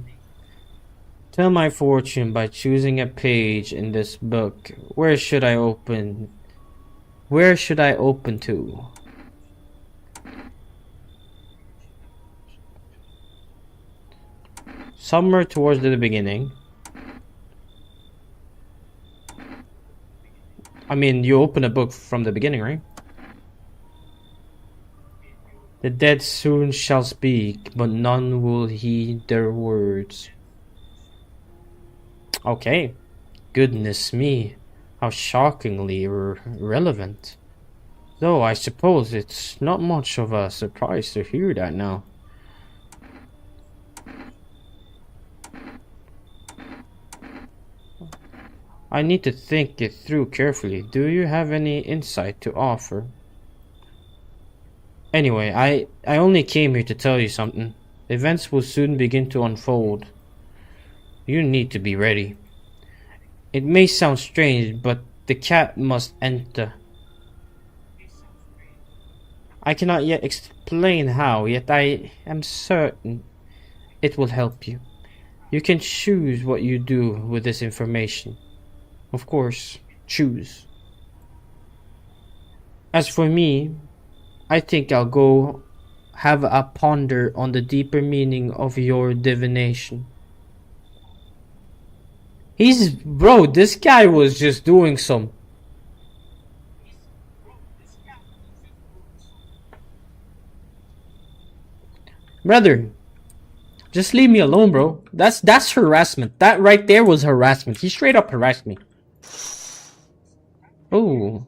[SPEAKER 1] Tell my fortune by choosing a page in this book. Where should I open? Where should I open to? Somewhere towards the beginning. I mean, you open a book from the beginning, right? The dead soon shall speak, but none will heed their words. Okay. Goodness me. How shockingly relevant. Though I suppose it's not much of a surprise to hear that now. I need to think it through carefully. Do you have any insight to offer? Anyway, I only came here to tell you something. Events will soon begin to unfold. You need to be ready. It may sound strange, but the cat must enter. I cannot yet explain how, yet I am certain it will help you. You can choose what you do with this information. Of course, choose. As for me, I think I'll go have a ponder on the deeper meaning of your divination. Bro, this guy was just doing some. Brother, just leave me alone, bro. That's harassment. That right there was harassment. He straight up harassed me. Oh.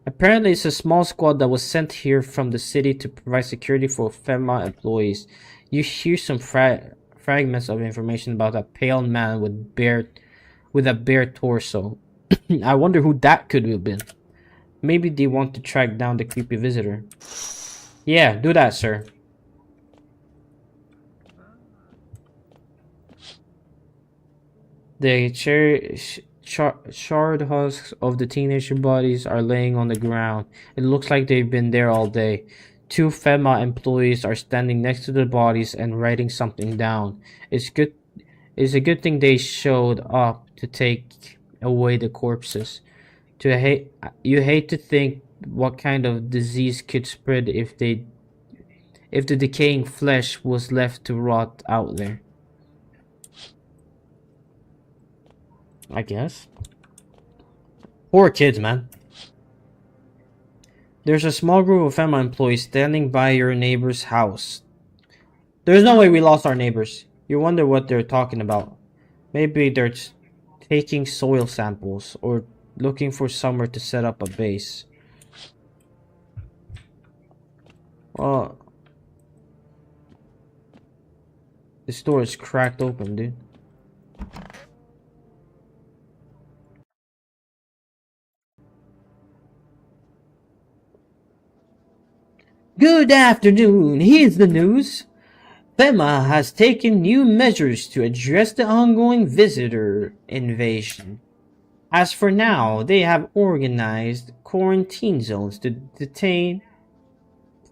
[SPEAKER 1] Apparently, it's a small squad that was sent here from the city to provide security for FEMA employees. You hear some fragments of information about a pale man with a bare torso. I wonder who that could have been. Maybe they want to track down the creepy visitor. Yeah, do that, sir. The charred husks of the teenager bodies are laying on the ground. It looks like they've been there all day. Two FEMA employees are standing next to the bodies and writing something down. It's a good thing they showed up to take away the corpses. You hate to think what kind of disease could spread if the decaying flesh was left to rot out there. I guess. Poor kids, man. There's a small group of FEMA employees standing by your neighbor's house. There's no way we lost our neighbors. You wonder what they're talking about. Maybe they're taking soil samples or looking for somewhere to set up a base. Well, this door is cracked open, dude. Good afternoon. Here's the news. FEMA has taken new measures to address the ongoing visitor invasion. As for now, they have organized quarantine zones to detain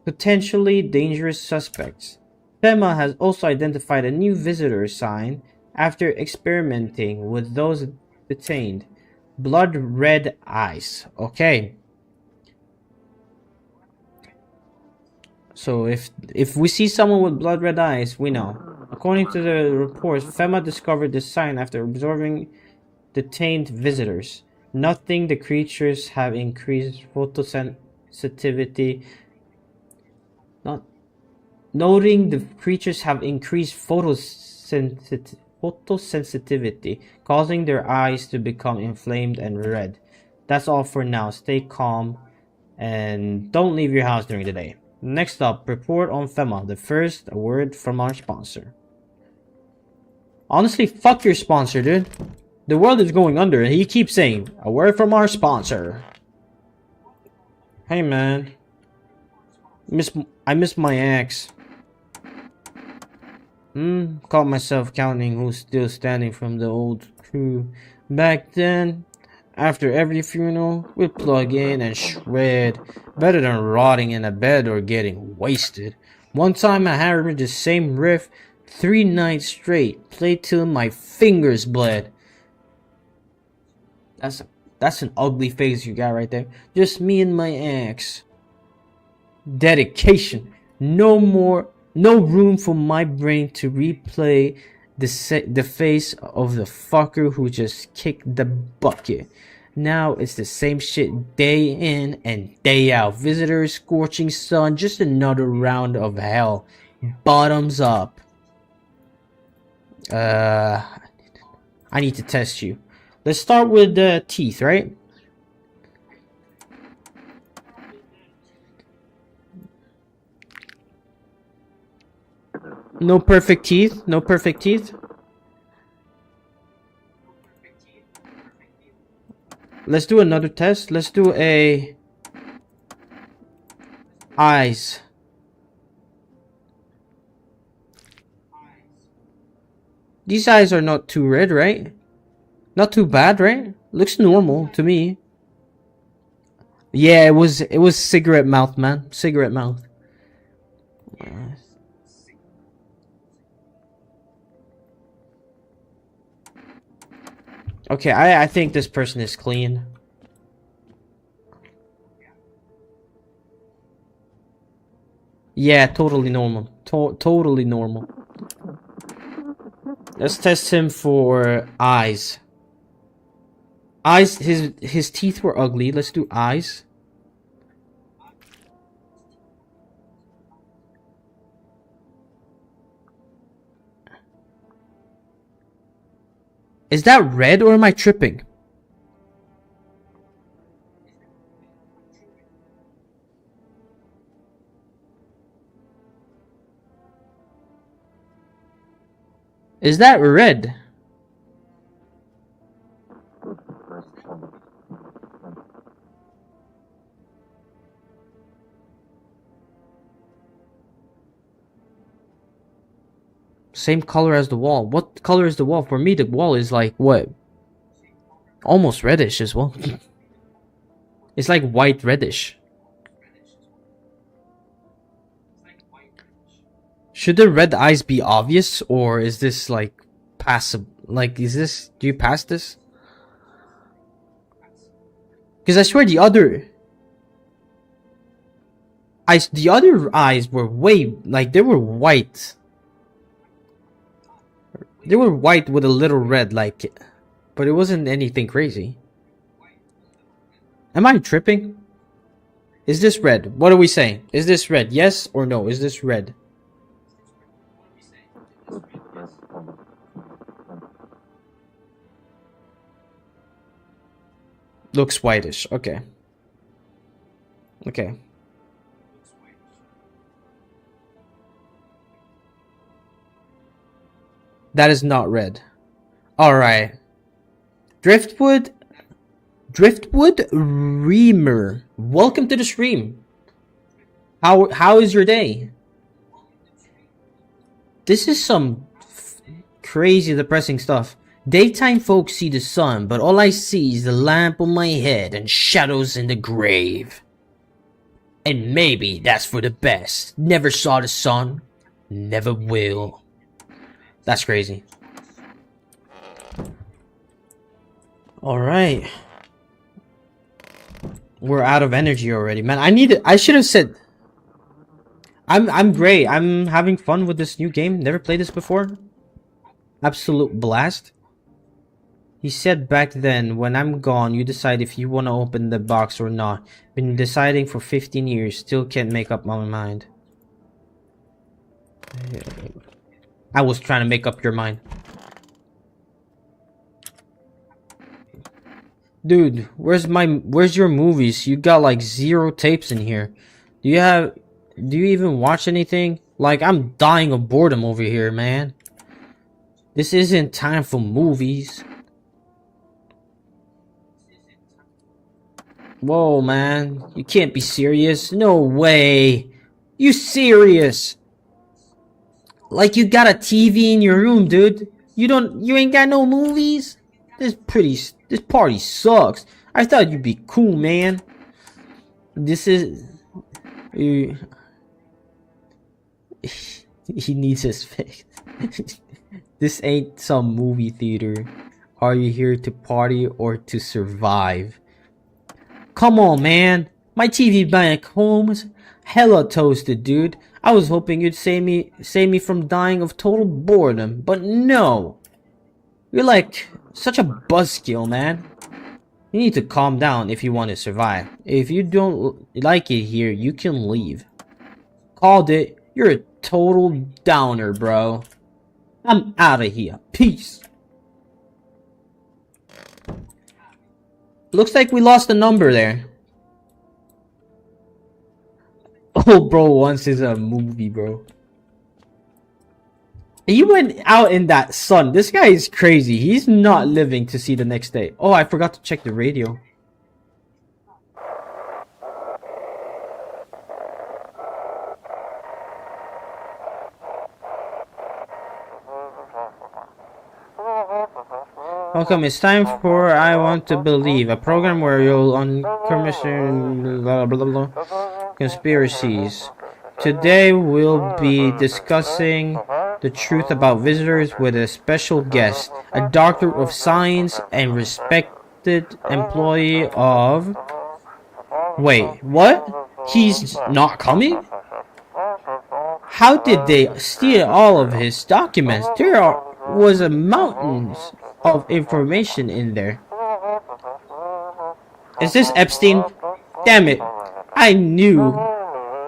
[SPEAKER 1] potentially dangerous suspects. FEMA has also identified a new visitor sign after experimenting with those detained. Blood red eyes. Okay. So if we see someone with blood red eyes, we know. According to the reports, FEMA discovered this sign after observing detained visitors. Noting the creatures have increased photosensitivity. Noting the creatures have increased photosensitivity, causing their eyes to become inflamed and red. That's all for now. Stay calm and don't leave your house during the day. Next up, report on FEMA. The first, a word from our sponsor. Honestly, fuck your sponsor, dude. The world is going under and he keeps saying, a word from our sponsor. Hey man. I miss my ex. Caught myself counting who's still standing from the old crew. Back then, after every funeral, we'd plug in and shred. Better than rotting in a bed or getting wasted. One time I hammered the same riff 3 nights straight. Played till my fingers bled. That's an ugly face you got right there. Just me and my ex. Dedication. No room for my brain to replay the face of the fucker who just kicked the bucket. Now it's the same shit day in and day out. Visitors, scorching sun, just another round of hell. Bottoms up. I need to test you. Let's start with the teeth, right? No perfect teeth. No perfect teeth. Let's do another test. Let's do a eyes. These eyes are not too red, right? Not too bad, right? Looks normal to me. Yeah, it was cigarette mouth, man. Cigarette mouth. Okay, I think this person is clean. Yeah, totally normal. Totally normal. Let's test him for eyes. Eyes, his teeth were ugly. Let's do eyes. Is that red or am I tripping? Is that red? Same color as the wall. What color is the wall? For me, the wall is like, what? Almost reddish as well. It's like white reddish. Should the red eyes be obvious, or is this like passive? Like, is this? Do you pass this? Because I swear the other eyes were way like they were white. They were white with a little red, like, but it wasn't anything crazy. Am I tripping? Is this red? What are we saying? Is this red? Yes or no? Is this red? Looks whitish. Okay. Okay. That is not red. Alright. Driftwood Reamer. Welcome to the stream. How is your day? This is some crazy depressing stuff. Daytime folks see the sun, but all I see is the lamp on my head and shadows in the grave. And maybe that's for the best. Never saw the sun, never will. That's crazy. Alright. We're out of energy already, man. I should have said I'm great. I'm having fun with this new game. Never played this before. Absolute blast. He said back then, when I'm gone, you decide if you want to open the box or not. Been deciding for 15 years, still can't make up my mind. I was trying to make up your mind. Dude, where's your movies? You got like 0 tapes in here. Do you even watch anything? Like, I'm dying of boredom over here, man. This isn't time for movies. Whoa, man. You can't be serious. No way. You serious? Like, you got a TV in your room, dude. You ain't got no movies? This party sucks. I thought you'd be cool, man. This is... he needs his fix. This ain't some movie theater. Are you here to party or to survive? Come on, man. My TV back home's hella toasted, dude. I was hoping you'd save me from dying of total boredom, but no. You're like such a buzzkill, man. You need to calm down if you want to survive. If you don't like it here, you can leave. Called it. You're a total downer, bro. I'm out of here. Peace. Looks like we lost a number there. Oh, bro, once is a movie, bro. He went out in that sun. This guy is crazy. He's not living to see the next day. Oh, I forgot to check the radio. Welcome, it's time for I Want to Believe, a program where you'll uncommission blah blah blah conspiracies. Today we'll be discussing the truth about visitors with a special guest, a doctor of science and respected employee of... Wait, what? He's not coming? How did they steal all of his documents? Was a mountains of information in there. Is this Epstein? Damn it. I knew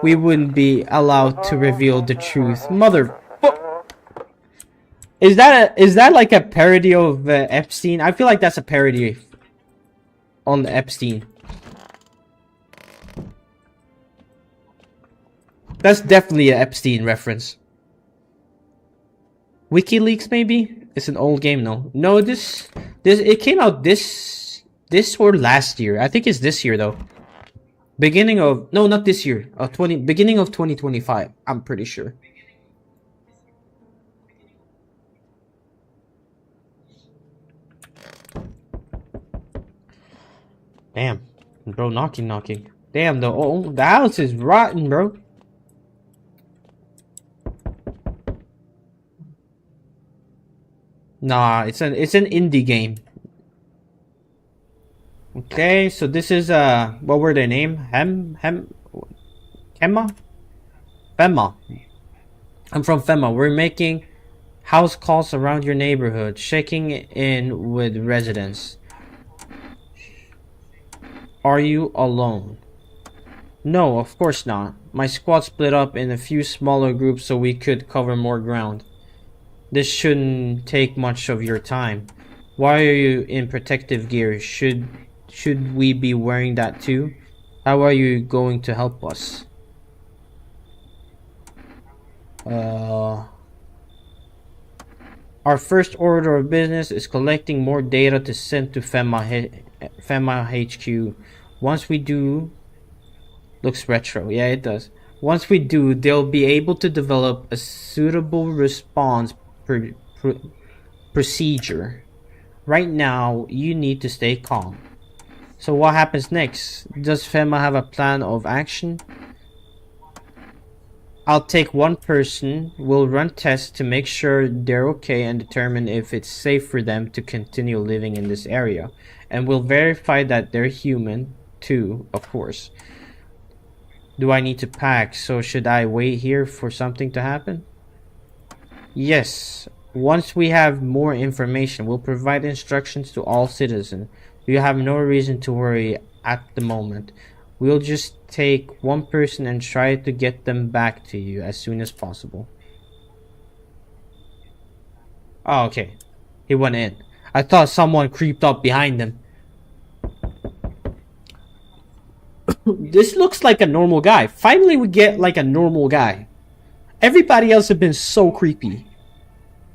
[SPEAKER 1] we wouldn't be allowed to reveal the truth. Is that like a parody of Epstein? I feel like that's a parody on the Epstein. That's definitely an Epstein reference. WikiLeaks, maybe? It's an old game, no. No, it came out this or last year. I think it's this year though. No, not this year. Beginning of 2025. I'm pretty sure. Damn, bro, knocking. Damn, the house is rotten, bro. Nah, it's an indie game. Okay, so this is what were their name? Femma? I'm from Femma. We're making house calls around your neighborhood, checking in with residents. Are you alone? No, of course not. My squad split up in a few smaller groups so we could cover more ground. This shouldn't take much of your time. Why are you in protective gear? Should we be wearing that too? How are you going to help us? Our first order of business is collecting more data to send to FEMA HQ. Once we do, looks retro. Yeah, it does. Once we do, they'll be able to develop a suitable response procedure. Right now, you need to stay calm. So what happens next? Does FEMA have a plan of action? I'll take one person, we'll run tests to make sure they're okay and determine if it's safe for them to continue living in this area. And we'll verify that they're human, too, of course. Do I need to pack, so should I wait here for something to happen? Yes. Once we have more information, we'll provide instructions to all citizens. You have no reason to worry at the moment. We'll just take one person and try to get them back to you as soon as possible. Oh, okay. He went in. I thought someone creeped up behind him. This looks like a normal guy. Finally, we get like a normal guy. Everybody else have been so creepy.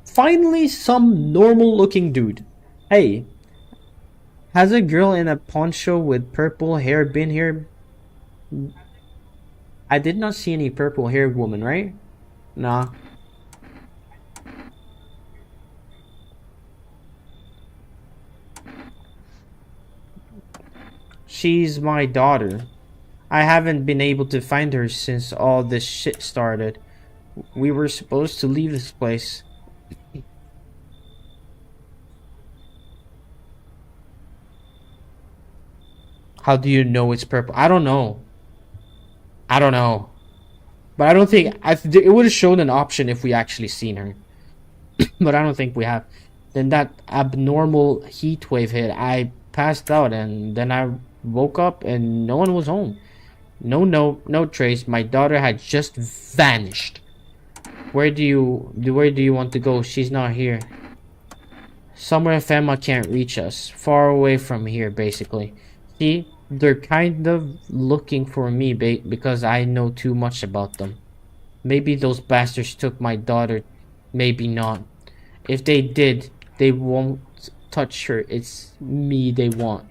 [SPEAKER 1] Finally, some normal looking dude. Hey, has a girl in a poncho with purple hair been here? I did not see any purple haired woman, right? Nah. She's my daughter. I haven't been able to find her since all this shit started. We were supposed to leave this place. How do you know it's purple? I don't know. I don't know. But I don't think... it would have shown an option if we actually seen her. But I don't think we have. Then that abnormal heat wave hit. I passed out and then I woke up and no one was home. No trace. My daughter had just vanished. Where do you want to go? She's not here. Somewhere FEMA can't reach us. Far away from here, basically. See? They're kind of looking for me because I know too much about them. Maybe those bastards took my daughter. Maybe not. If they did, they won't touch her. It's me they want.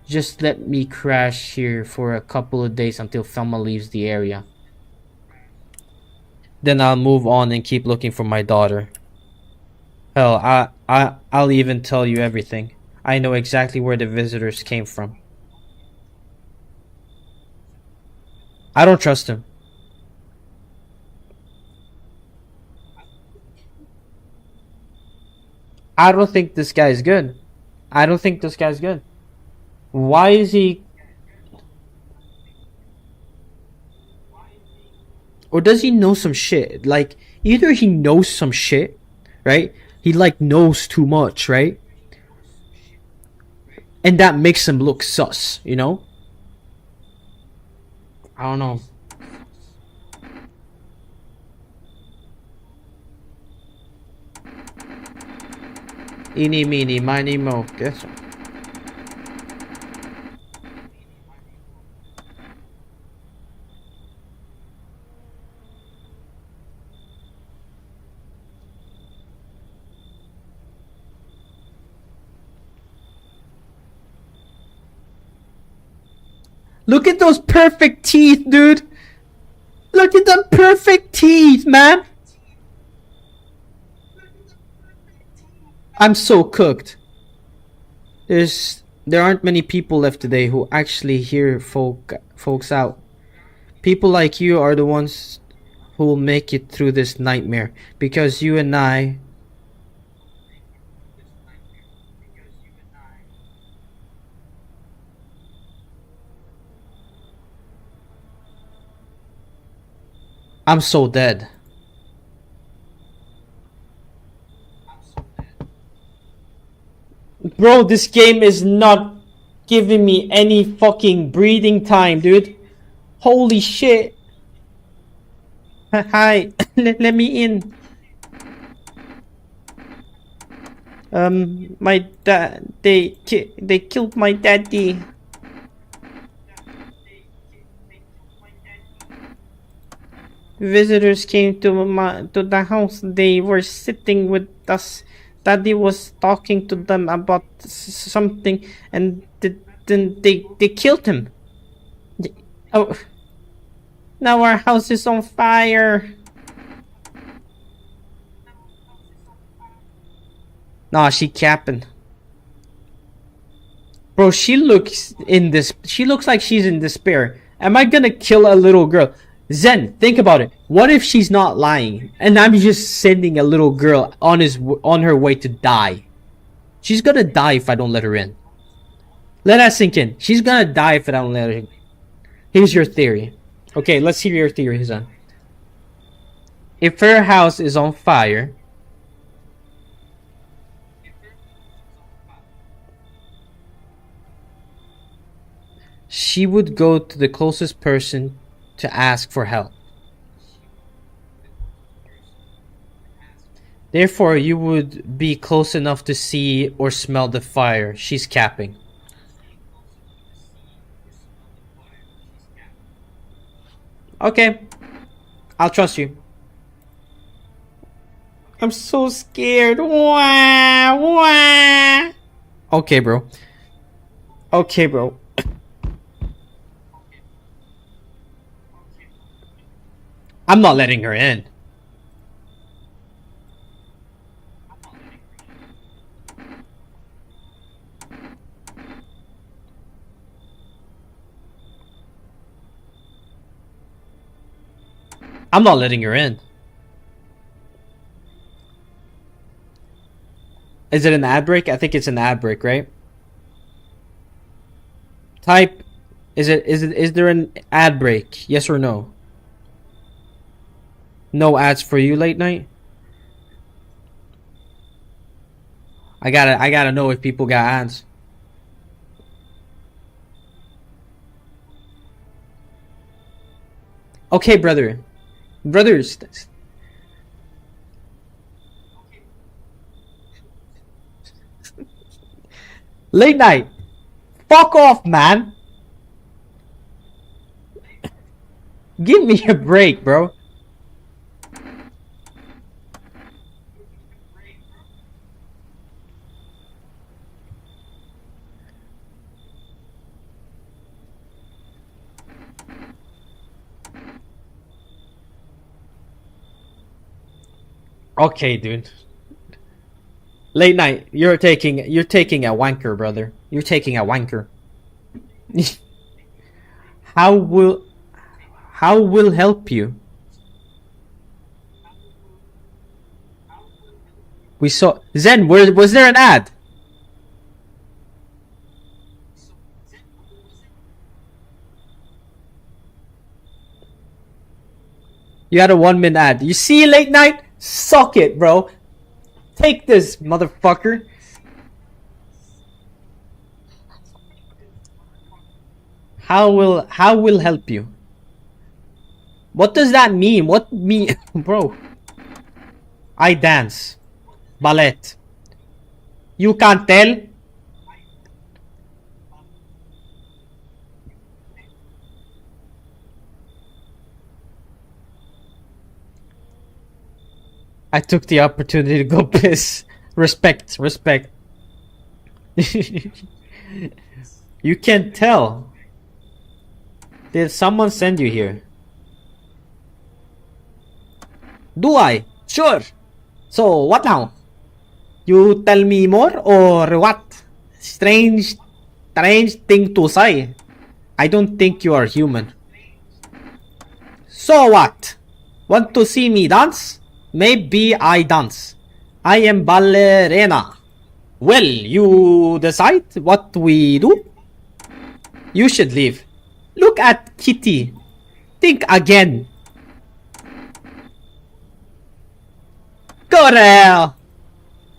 [SPEAKER 1] Just let me crash here for a couple of days until FEMA leaves the area. Then I'll move on and keep looking for my daughter. Hell, I'll even tell you everything. I know exactly where the visitors came from. I don't trust him. I don't think this guy's good. I don't think this guy's good. Why is he... Or does he know some shit? Like, either he knows some shit, right? He, like, knows too much, right? And that makes him look sus, you know? I don't know. Eeny, meeny, miny, mo. Guess. Look at those perfect teeth, dude. Look at them perfect teeth, man. I'm so cooked. There aren't many people left today who actually hear folks out. People like you are the ones who will make it through this nightmare because you and I'm so dead. Bro, this game is not giving me any fucking breathing time, dude. Holy shit. Hi, let me in. My dad, they killed my daddy. Visitors came to the house. They were sitting with us. Daddy was talking to them about something, and then they killed him. Oh, now our house is on fire. Nah, she capping. Bro, she looks in this. She looks like she's in despair. Am I gonna kill a little girl? Zen, think about it. What if she's not lying, and I'm just sending a little girl on her way to die? She's gonna die if I don't let her in. Let that sink in. She's gonna die if I don't let her in. Here's your theory. Okay, let's hear your theory, Zen. If her house is on fire, she would go to the closest person to ask for help. Therefore, you would be close enough to see or smell the fire. She's capping. Okay, I'll trust you. I'm so scared. Wah, wah. Okay, bro. Okay, bro. I'm not letting her in. I'm not letting her in. Is it an ad break? I think it's an ad break, right? Type. Is there an ad break? Yes or no? No ads for you late night? I gotta know if people got ads. Okay, brother. Brothers. Late night. Fuck off, man. Give me a break, bro. Okay, dude. Late night. You're taking a wanker, brother. You're taking a wanker. how will how will help you? We saw Zen. Where was there an ad? You had a 1 minute ad. You see, late night. Suck it, bro. Take this, motherfucker. How will help you? What does that mean? What mean, bro? I dance, ballet. You can't tell. I took the opportunity to go piss. Respect, respect. You can't tell. Did someone send you here? Do I? Sure. So, what now? You tell me more or what? Strange thing to say. I don't think you are human. So what? Want to see me dance? Maybe I dance. I am ballerina. Well, you decide what we do? You should leave. Look at Kitty. Think again. Corel!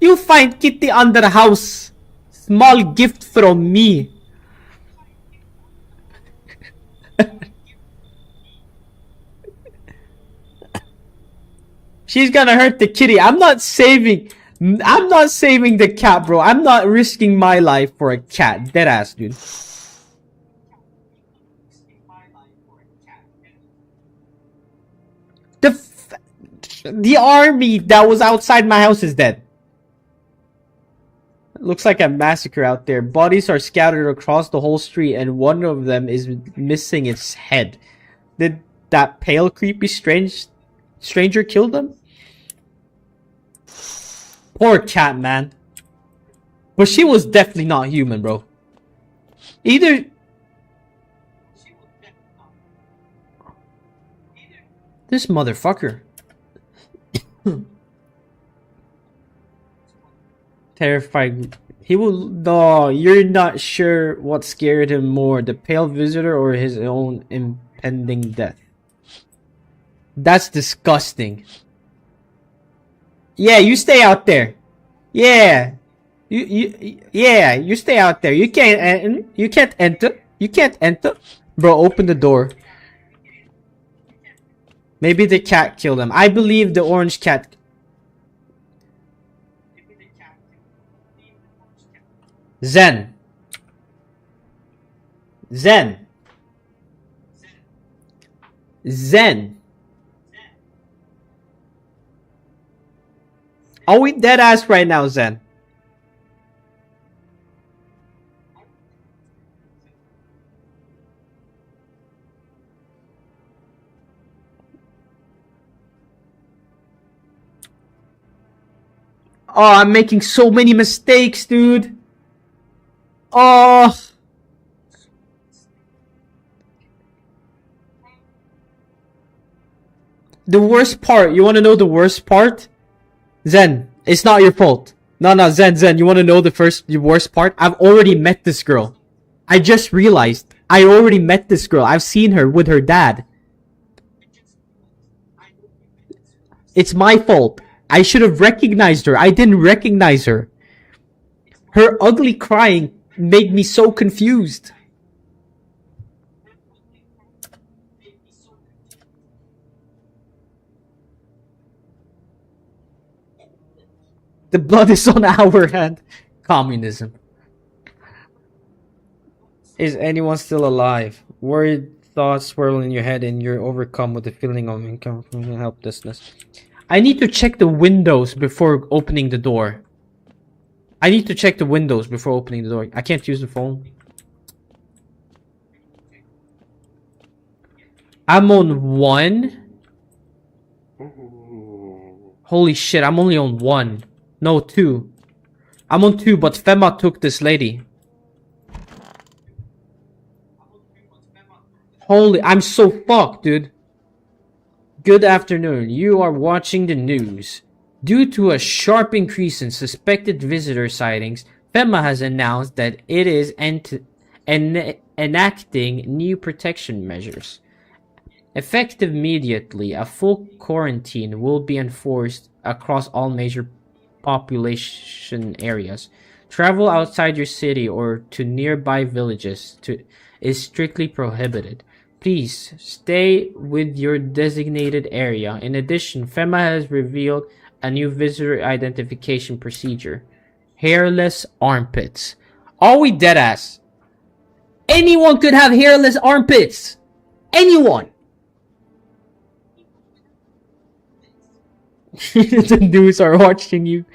[SPEAKER 1] You find Kitty under the house. Small gift from me. She's gonna hurt the kitty. I'm not saving the cat, bro. I'm not risking my life for a cat. Deadass, dude. The army that was outside my house is dead. Looks like a massacre out there. Bodies are scattered across the whole street, and one of them is missing its head. Did that pale, creepy, stranger kill them? Poor cat, man. But she was definitely not human, bro. Either... This motherfucker. Terrified. He will. No, you're not sure what scared him more, the pale visitor or his own impending death. That's disgusting. Yeah, you stay out there. Yeah, you stay out there. You can't enter. You can't enter, bro. Open the door. Maybe the cat killed him. I believe the orange cat. Zen. Are we dead ass right now, Zen? Oh, I'm making so many mistakes, dude. Oh. The worst part, you want to know the worst part? Zen, it's not your fault. No, Zen, you want to know the worst part? I've already met this girl. I just realized I already met this girl. I've seen her with her dad. It's my fault. I should have recognized her. I didn't recognize her. Her ugly crying made me so confused. The blood is on our hand. Communism. Is anyone still alive? Worried thoughts swirl in your head and you're overcome with the feeling of incomprehensible helplessness. I need to check the windows before opening the door. I need to check the windows before opening the door. I can't use the phone. I'm on 1. Holy shit, I'm only on 1. No, 2. I'm on 2, but Fema took this lady. Holy, I'm so fucked, dude. Good afternoon. You are watching the news. Due to a sharp increase in suspected visitor sightings, FEMA has announced that it is enacting new protection measures. Effective immediately, a full quarantine will be enforced across all major population areas. Travel outside your city or to nearby villages is strictly prohibited. Please stay with your designated area. In addition, FEMA has revealed a new visitor identification procedure. Hairless armpits. Are we deadass? Anyone could have hairless armpits. Anyone. The news are watching you.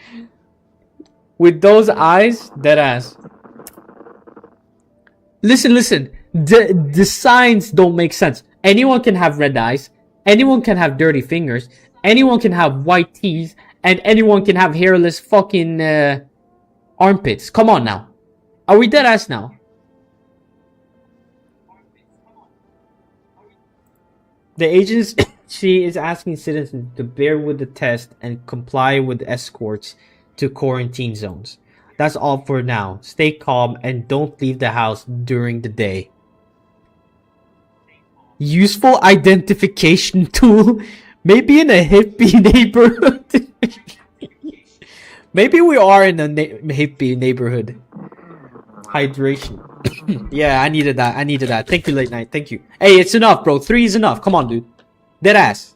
[SPEAKER 1] With those eyes, deadass. Listen. The signs don't make sense. Anyone can have red eyes. Anyone can have dirty fingers. Anyone can have white teeth. And anyone can have hairless fucking armpits. Come on now. Are we dead ass now? The agency is asking citizens to bear with the test and comply with escorts to quarantine zones. That's all for now. Stay calm and don't leave the house during the day. Useful identification tool. Maybe in a hippie neighborhood. Maybe we are in a hippie neighborhood. Hydration. Yeah, I needed that. Thank you, late night. Thank you. Hey, it's enough, bro. 3 is enough. Come on, dude. Dead ass.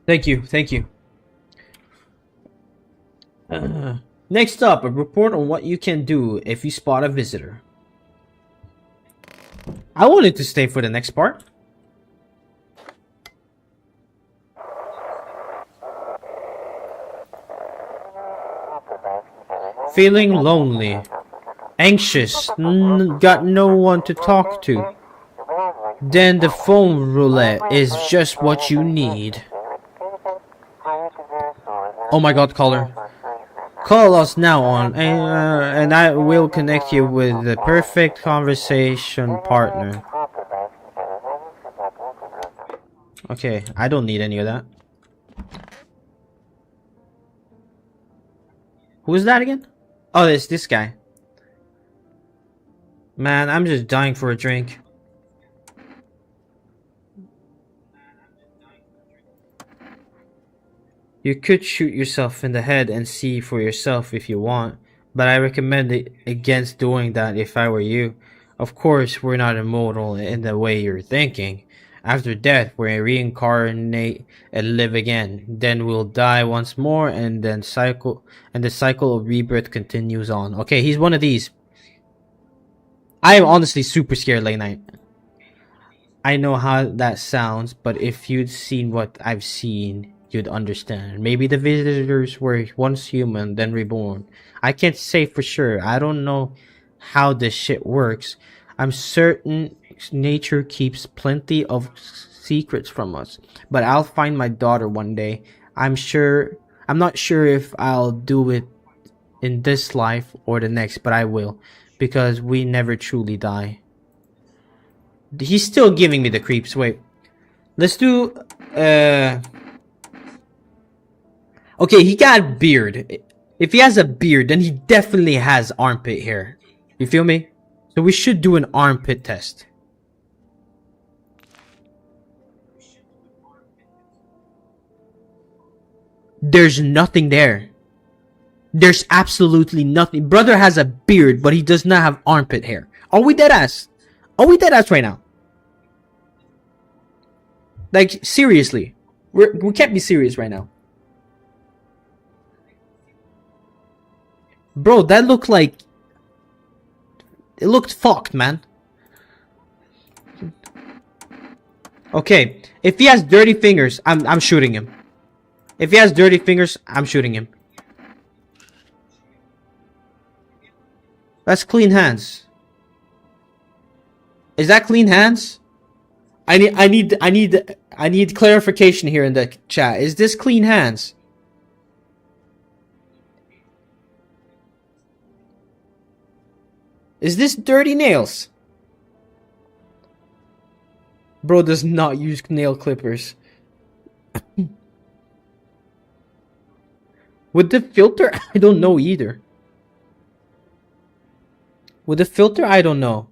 [SPEAKER 1] Thank you, thank you. Next up, a report on what you can do if you spot a visitor. I wanted to stay for the next part. Feeling lonely, anxious, got no one to talk to. Then the phone roulette is just what you need. Oh my god, caller. Call us now and I will connect you with the perfect conversation partner. Okay, I don't need any of that. Who is that again? Oh, it's this guy. Man, I'm just dying for a drink. You could shoot yourself in the head and see for yourself if you want, but I recommend against doing that if I were you. Of course, we're not immortal in the way you're thinking. After death, we reincarnate and live again. Then we'll die once more, and then the cycle of rebirth continues on. Okay, he's one of these. I am honestly super scared late night. I know how that sounds, but if you'd seen what I've seen, you'd understand. Maybe the visitors were once human, then reborn. I can't say for sure. I don't know how this shit works. I'm certain nature keeps plenty of secrets from us. But I'll find my daughter one day. I'm not sure if I'll do it in this life or the next, but I will. Because we never truly die. He's still giving me the creeps. Wait. Let's do... Okay, he got a beard. If he has a beard, then he definitely has armpit hair. You feel me? So we should do an armpit test. There's nothing there. There's absolutely nothing. Brother has a beard, but he does not have armpit hair. Are we dead ass? Are we dead ass right now? Like, seriously. We can't be serious right now. Bro, that looked like... It looked fucked, man. Okay, if he has dirty fingers, I'm shooting him. If he has dirty fingers, I'm shooting him. That's clean hands. Is that clean hands? I need clarification here in the chat. Is this clean hands? Is this dirty nails? Bro does not use nail clippers. With the filter, I don't know either. With the filter, I don't know.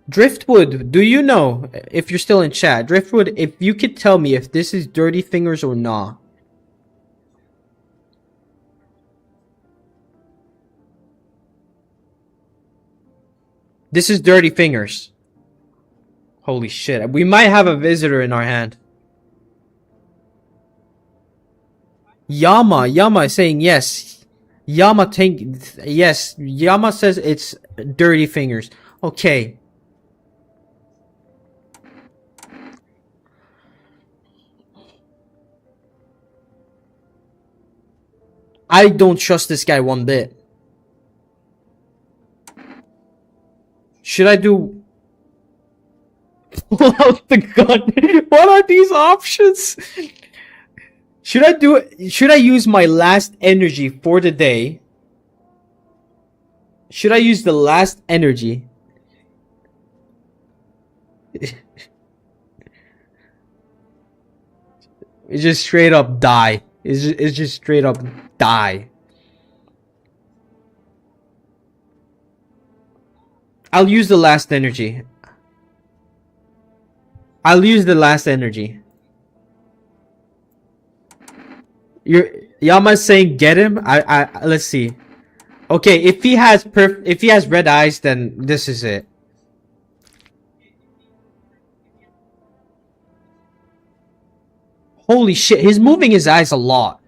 [SPEAKER 1] Driftwood, do you know, if you're still in chat, Driftwood, if you could tell me if this is dirty fingers or not. This is dirty fingers. Holy shit. We might have a visitor in our hand. Yama is saying yes. Yes. Yama says it's dirty fingers. Okay. I don't trust this guy one bit. Should I do... Pull out the gun? What are these options? Should I use my last energy for the day? Should I use the last energy? It's just straight up die. It's just straight up die. I'll use the last energy. I'll use the last energy. Yama's saying get him. Let's see. Okay, if he has red eyes, then this is it. Holy shit, he's moving his eyes a lot.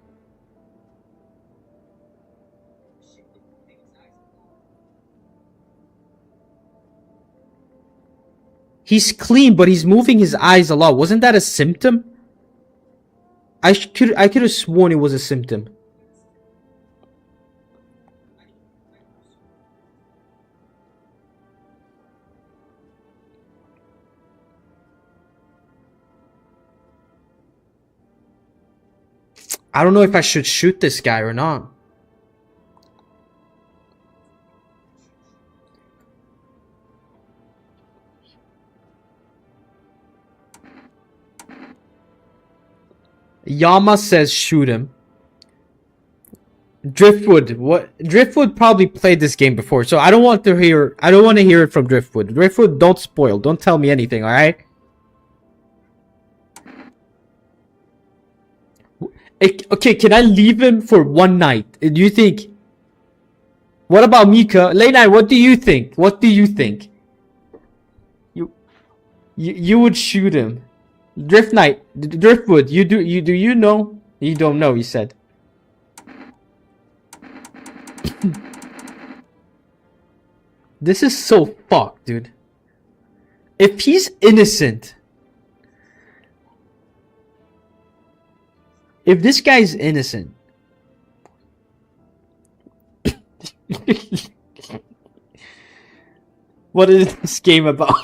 [SPEAKER 1] He's clean, but he's moving his eyes a lot. Wasn't that a symptom? I could have sworn it was a symptom. I don't know if I should shoot this guy or not. Yama says shoot him. Driftwood, what? Driftwood probably played this game before, so I don't want to hear. I don't want to hear it from Driftwood. Driftwood, don't spoil. Don't tell me anything. All right. Okay, can I leave him for one night? Do you think? What about Mika? Late what do you think? What do you think? You would shoot him. Driftwood, do you know? You don't know, he said. This is so fucked, dude. If he's innocent, if this guy's innocent, what is this game about?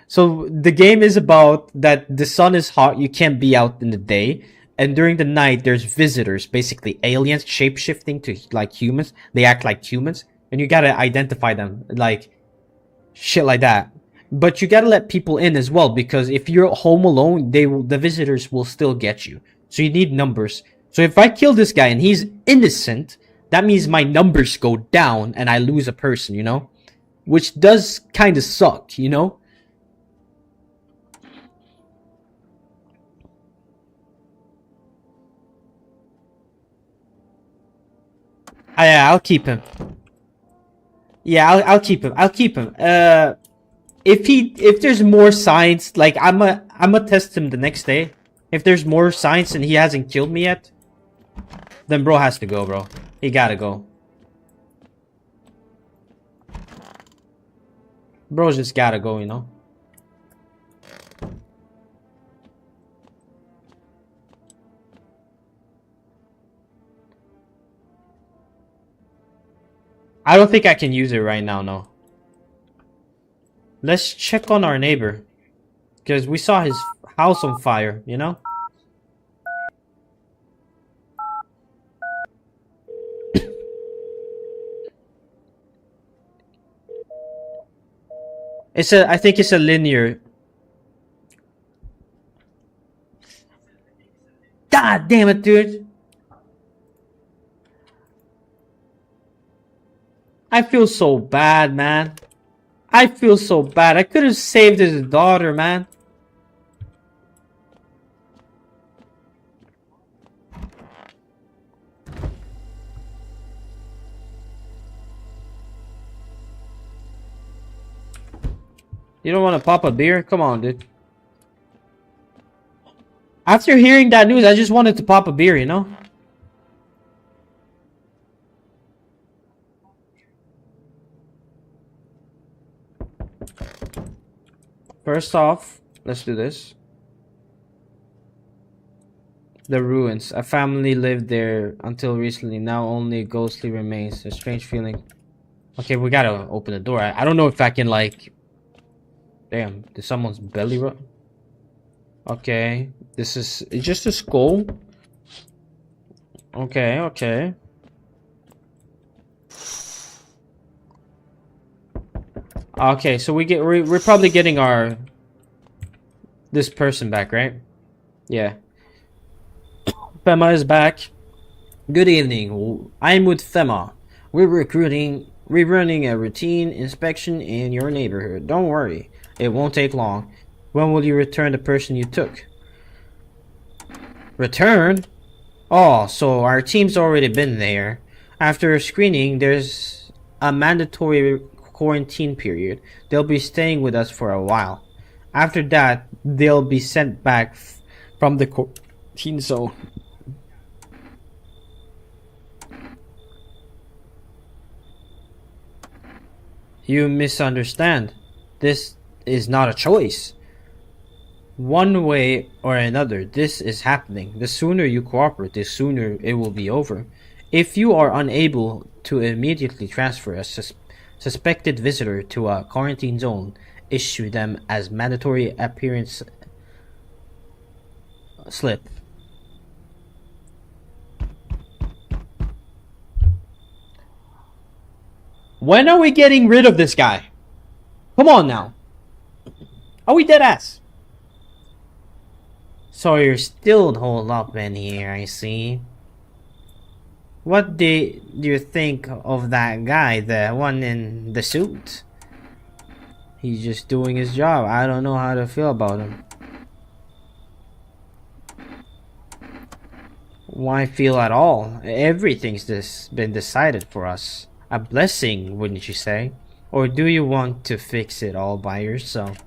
[SPEAKER 1] So the game is about that the sun is hot, you can't be out in the day, and during the night there's visitors, basically aliens shape-shifting to like humans. They act like humans, and you gotta identify them, like shit like that. But you gotta let people in as well, because if you're home alone, the visitors will still get you. So you need numbers. So if I kill this guy and he's innocent, that means my numbers go down and I lose a person, you know? Which does kind of suck, you know? Yeah, I'll keep him. Yeah, I'll keep him. I'll keep him. If there's more signs, like I'ma test him the next day. If there's more signs and he hasn't killed me yet, then bro has to go, bro. He gotta go. Bro's just gotta go, you know. I don't think I can use it right now, no. Let's check on our neighbor. Because we saw his house on fire, you know? I think it's a linear. God damn it, dude. I feel so bad, man. I feel so bad. I could have saved his daughter, man. You don't want to pop a beer? Come on, dude. After hearing that news, I just wanted to pop a beer, you know? First off, let's do this. The ruins. A family lived there until recently. Now only ghostly remains. A strange feeling. Okay, we gotta open the door. I don't know if I can, like... Damn, did someone's belly rub? Okay, this is... It's just a skull? Okay, okay. Okay, so we're probably getting this person back, right? Yeah. Fema is back. Good evening. I'm with Fema. We're running a routine inspection in your neighborhood. Don't worry, it won't take long. When will you return the person you took? Return? Oh, so our team's already been there. After screening, there's a mandatory quarantine period. They'll be staying with us for a while. After that, they'll be sent back from the quarantine zone. You misunderstand. This is not a choice. One way or another, this is happening. The sooner you cooperate, the sooner it will be over. If you are unable to immediately transfer a suspected visitor to a quarantine zone, issue them as mandatory appearance slip. When are we getting rid of this guy? Come on now. Are we dead ass? So you're still holed up in here, I see. What do you think of that guy, the one in the suit? He's just doing his job. I don't know how to feel about him. Why feel at all? Everything's been decided for us. A blessing, wouldn't you say? Or do you want to fix it all by yourself?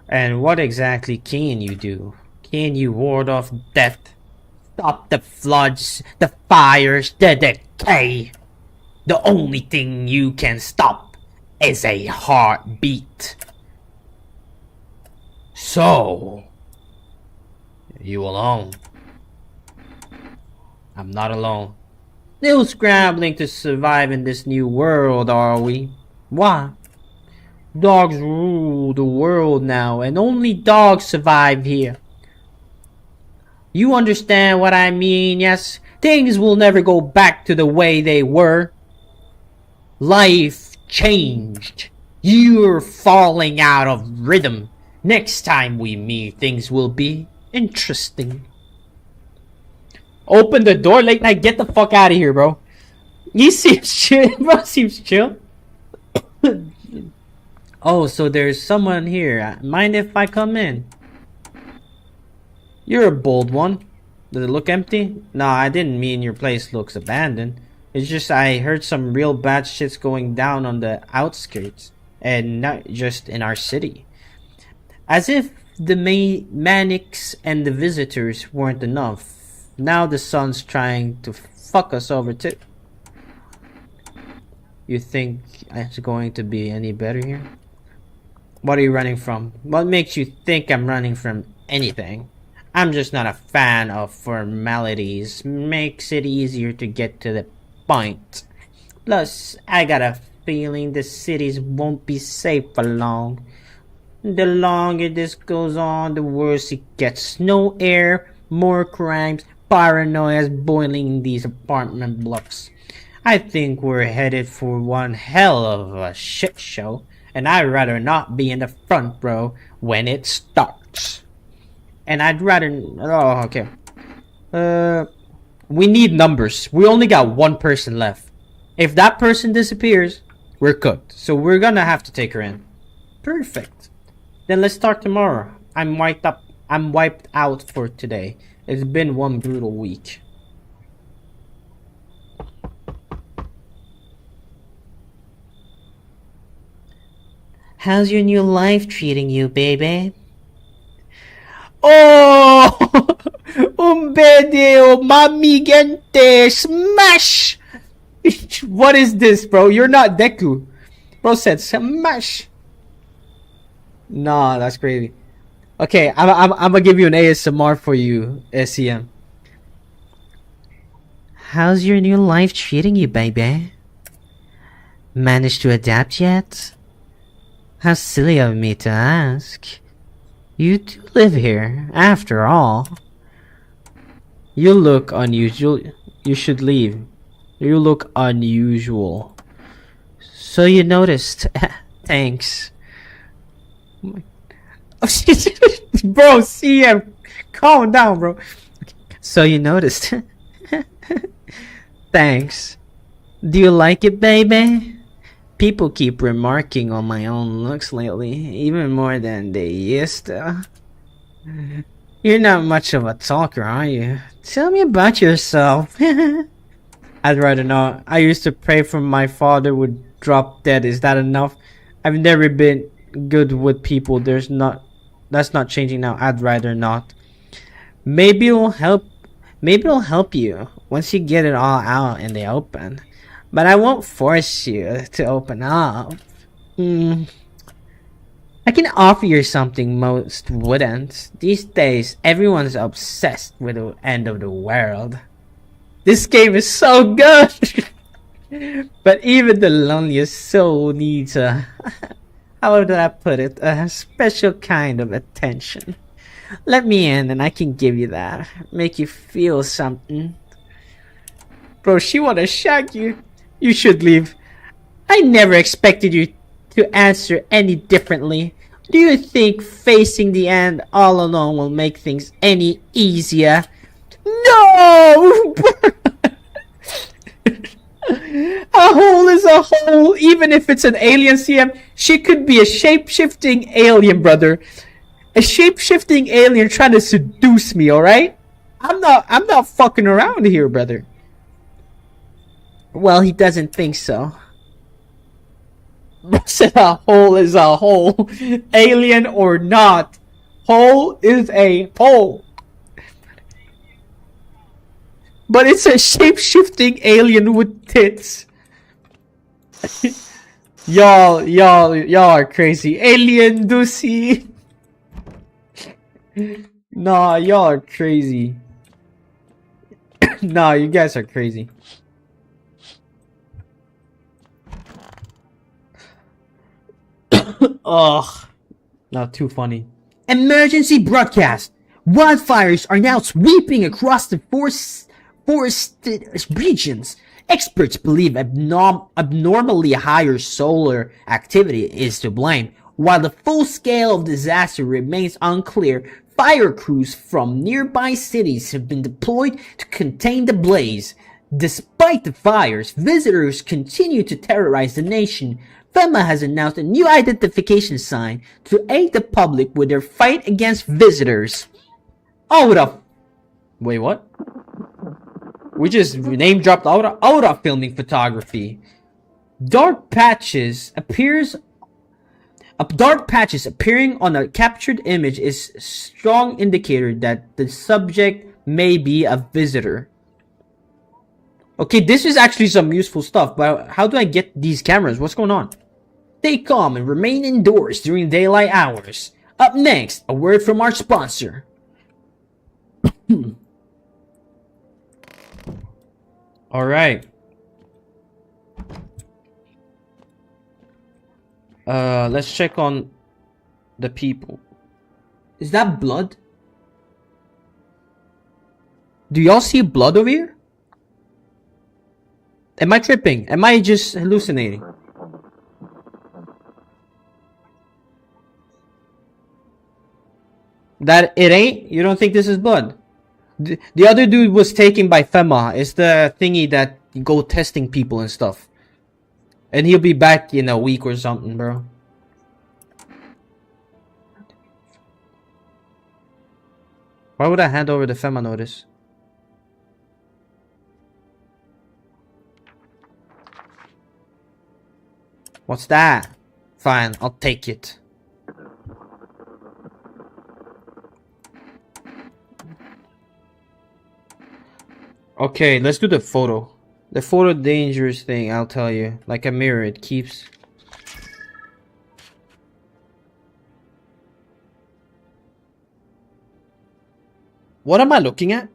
[SPEAKER 1] And what exactly can you do? Can you ward off death? Stop the floods, the fires, the decay? The only thing you can stop is a heartbeat. So, you alone? I'm not alone. Still scrambling to survive in this new world, are we? Why? Dogs rule the world now, and only dogs survive here. You understand what I mean, yes? Things will never go back to the way they were. Life changed. You're falling out of rhythm. Next time we meet, things will be interesting. Open the door, late night. Get the fuck out of here, bro. He seems chill. Bro seems chill. Oh, so there's someone here. Mind if I come in? You're a bold one. Does it look empty? No, I didn't mean your place looks abandoned. It's just I heard some real bad shit's going down on the outskirts. And not just in our city. As if the manics and the visitors weren't enough. Now the sun's trying to fuck us over too. You think it's going to be any better here? What are you running from? What makes you think I'm running from anything? I'm just not a fan of formalities. Makes it easier to get to the point. Plus, I got a feeling the cities won't be safe for long. The longer this goes on, the worse it gets. No air, more crimes, paranoia boiling in these apartment blocks. I think we're headed for one hell of a shit show, and I'd rather not be in the front row when it starts. And I'd rather... Oh, okay. We need numbers. We only got one person left. If that person disappears, we're cooked. So we're gonna have to take her in. Perfect. Then let's start tomorrow. I'm wiped out for today. It's been one brutal week. How's your new life treating you, baby? Oh! Umbedeo, mami gente, smash! What is this, bro? You're not Deku. Bro said smash. Nah, that's crazy. Okay, I'm gonna give you an ASMR for you, SCM. How's your new life treating you, baby? Managed to adapt yet? How silly of me to ask. You do live here, after all. You look unusual. You should leave. You look unusual. So you noticed. Thanks. Bro, CM, calm down, bro. So you noticed. Thanks. Do you like it, baby? People keep remarking on my own looks lately, even more than they used to. You're not much of a talker, are you? Tell me about yourself. I'd rather not. I used to pray for my father would drop dead. Is that enough? I've never been good with people. That's not changing now. I'd rather not. Maybe it'll help. Maybe it'll help you once you get it all out in the open. But I won't force you to open up. I can offer you something most wouldn't. These days, everyone's obsessed with the end of the world. This game is so good! But even the loneliest soul needs a... how would I put it? A special kind of attention. Let me in and I can give you that. Make you feel something. Bro, she wanna shag you. You should leave. I never expected you to answer any differently. Do you think facing the end all alone will make things any easier? No! A hole is a hole, even if it's an alien CM. She could be a shape-shifting alien, brother. A shape-shifting alien trying to seduce me, alright? I'm not fucking around here, brother. Well, he doesn't think so. I said a hole is a hole. Alien or not. Hole is a hole. But it's a shape-shifting alien with tits. Y'all are crazy. Alien Ducey. Nah, y'all are crazy. Nah, you guys are crazy. Ugh. Not too funny. Emergency broadcast! Wildfires are now sweeping across the forested regions. Experts believe abnormally higher solar activity is to blame. While the full scale of disaster remains unclear, fire crews from nearby cities have been deployed to contain the blaze. Despite the fires, visitors continue to terrorize the nation. FEMA has announced a new identification sign to aid the public with their fight against visitors. Oh, the... Wait, what? We just name dropped Aura filming photography. Dark patches appearing on a captured image is a strong indicator that the subject may be a visitor. Okay, this is actually some useful stuff, but how do I get these cameras? What's going on? Stay calm and remain indoors during daylight hours. Up next, a word from our sponsor. Alright. Let's check on the people. Is that blood? Do y'all see blood over here? Am I tripping? Am I just hallucinating? That it ain't? You don't think this is blood? The other dude was taken by FEMA. It's the thingy that go testing people and stuff. And he'll be back in a week or something, bro. Why would I hand over the FEMA notice? What's that? Fine, I'll take it. Okay, let's do the photo. The photo dangerous thing, I'll tell you. Like a mirror, it keeps... What am I looking at?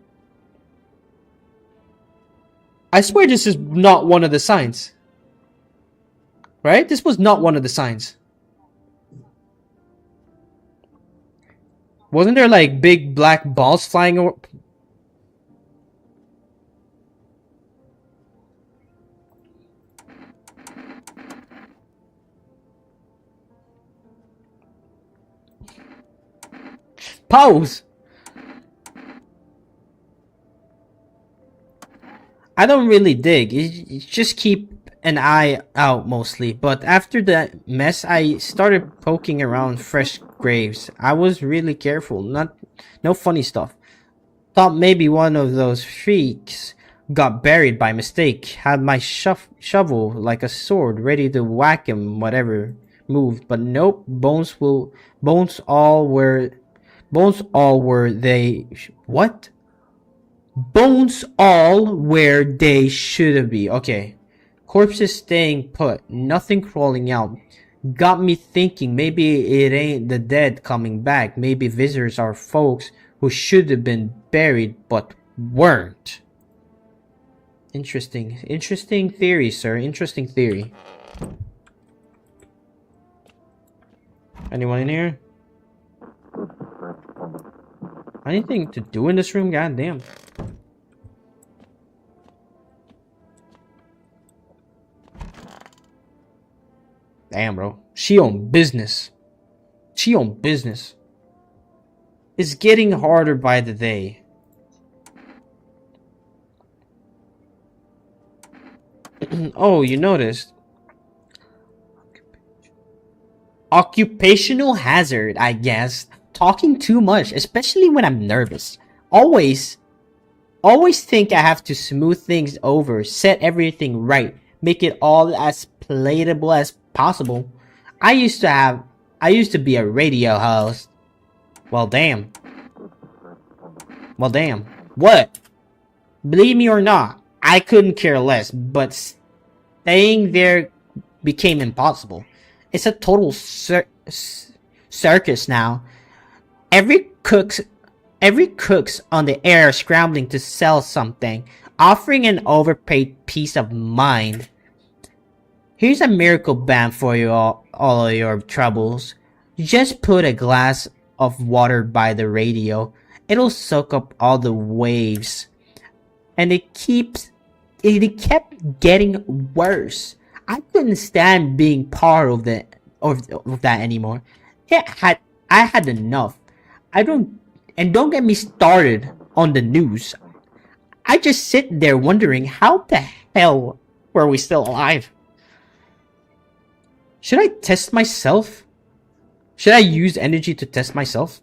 [SPEAKER 1] I swear this is not one of the signs. Right? This was not one of the signs. Wasn't there like big black balls flying over? Pause! I don't really dig. You just keep an eye out mostly. But after that mess, I started poking around fresh graves. I was really careful. No funny stuff. Thought maybe one of those freaks got buried by mistake. Had my shovel like a sword ready to whack him whatever moved, but nope. Bones all were they what? Bones all where they should be. Okay. Corpses staying put, nothing crawling out. Got me thinking maybe it ain't the dead coming back. Maybe visitors are folks who should have been buried but weren't. Interesting. Interesting theory, sir. Interesting theory. Anyone in here? Anything to do in this room? God damn. Damn, bro. She on business. She on business. It's getting harder by the day. Oh, you noticed. Occupational hazard, I guess. Talking too much, especially when I'm nervous. Always think I have to smooth things over, set everything right, make it all as palatable as possible. I used to be a radio host. Well, damn. What? Believe me or not, I couldn't care less, but staying there became impossible. It's a total circus now. Every cook's on the air scrambling to sell something, offering an overpaid peace of mind. Here's a miracle balm for you all of your troubles. Just put a glass of water by the radio. It'll soak up all the waves. And it kept getting worse. I couldn't stand being part of that anymore. I had enough. Don't get me started on the news. I just sit there wondering how the hell were we still alive? Should I test myself? Should I use energy to test myself?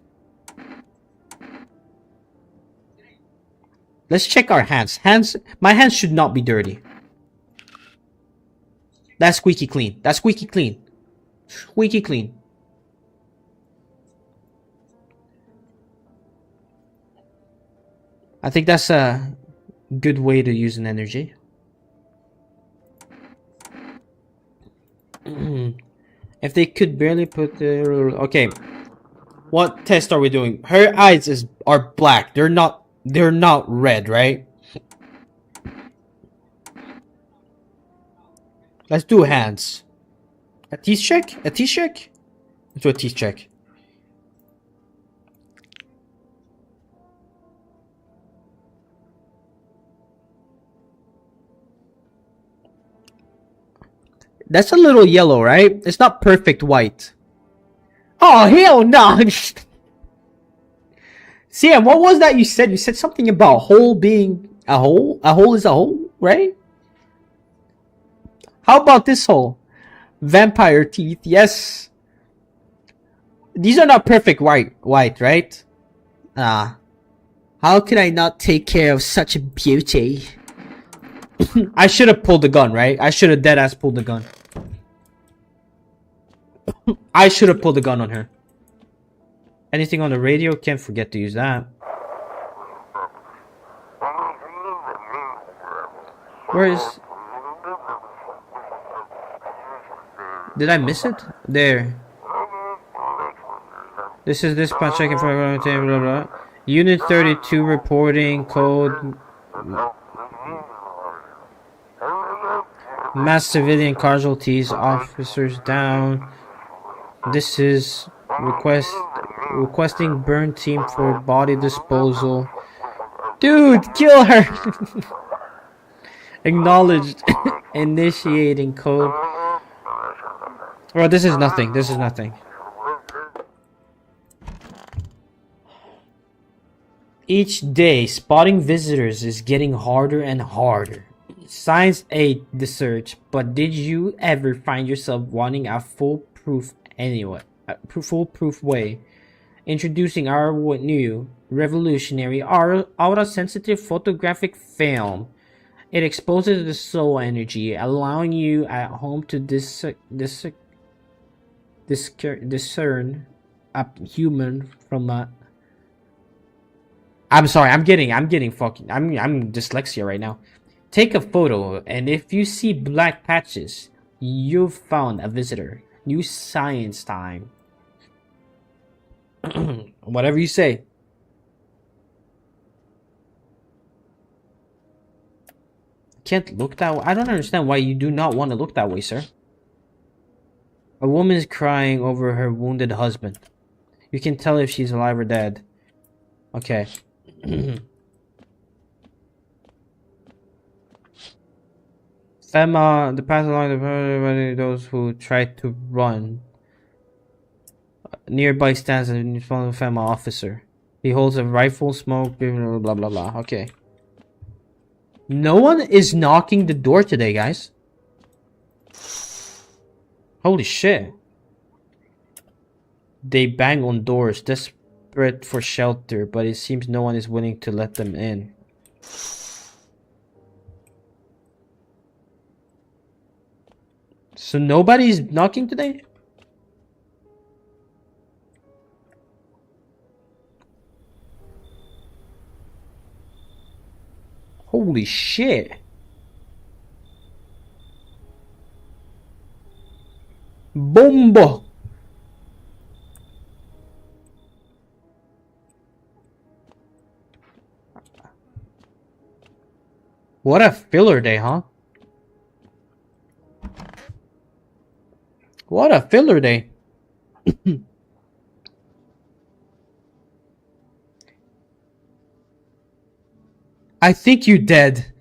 [SPEAKER 1] Let's check our hands. My hands should not be dirty. That's squeaky clean. Squeaky clean. I think that's a good way to use an energy. If they could barely put their... Okay. What test are we doing? Her eyes are black. They're not red, right? Let's do hands. A teeth check? Let's do a teeth check. That's a little yellow, right? It's not perfect white. Oh, hell no! Sam, what was that you said? You said something about hole being a hole? A hole is a hole, right? How about this hole? Vampire teeth, yes. These are not perfect white, right? How could I not take care of such a beauty? I should have pulled the gun, right? I should have deadass pulled the gun. I should have pulled the gun on her. Anything on the radio? Can't forget to use that. Where is... Did I miss it? There. This is dispatch checking for blah, blah, blah. Unit 32 reporting code. Mass civilian casualties, officers down. This is requesting burn team for body disposal. Dude, kill her. Acknowledged. Initiating code. Well, this is nothing. Each day, spotting visitors is getting harder and harder. Science aid the search, but did you ever find yourself wanting a foolproof way? Introducing our new revolutionary aura-sensitive photographic film. It exposes the soul energy, allowing you at home to discern a human from a. I'm sorry. I'm getting fucking. I'm dyslexia right now. Take a photo, and if you see black patches, you've found a visitor. New science time. Whatever you say. Can't look that way. I don't understand why you do not want to look that way, sir. A woman is crying over her wounded husband. You can tell if she's alive or dead. Okay. Fema, the path along the those who tried to run. Nearby stands a Fema officer. He holds a rifle, smoke, blah blah blah blah. Okay. No one is knocking the door today, guys. Holy shit. They bang on doors, desperate for shelter, but it seems no one is willing to let them in. So nobody's knocking today? Holy shit. Bomba. What a filler day, huh? What a filler day. I think you're dead.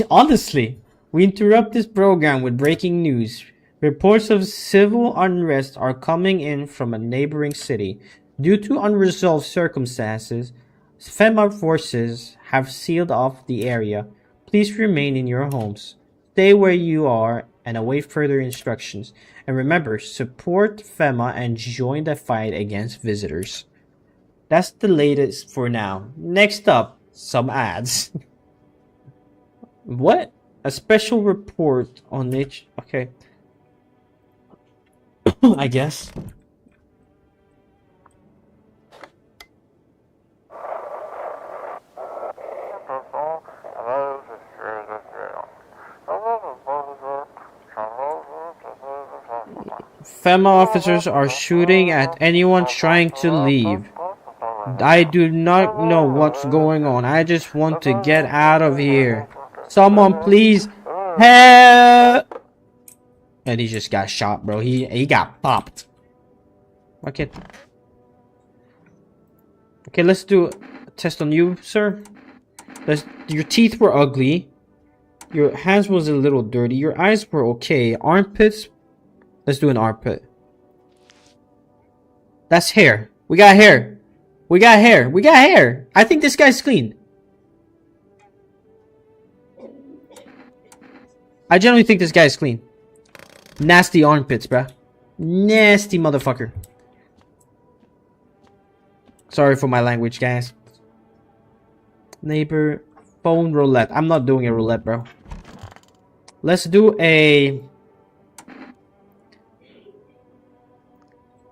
[SPEAKER 1] Honestly, we interrupt this program with breaking news. Reports of civil unrest are coming in from a neighboring city. Due to unresolved circumstances, FEMA forces have sealed off the area. Please remain in your homes. Stay where you are and await further instructions. And remember, support FEMA and join the fight against visitors. That's the latest for now. Next up, some ads. What? A special report on it. Okay. I guess. FEMA officers are shooting at anyone trying to leave. I do not know what's going on. I just want to get out of here. Someone please help! And he just got shot, bro. He got popped. Okay. Okay, let's do a test on you, sir. Your teeth were ugly. Your hands was a little dirty. Your eyes were okay. Armpits. Let's do an armpit. That's hair. We got hair. We got hair. We got hair. I think this guy's clean. I generally think this guy's clean. Nasty armpits, bruh. Nasty motherfucker. Sorry for my language, guys. Neighbor. Phone roulette. I'm not doing a roulette, bro. Let's do a...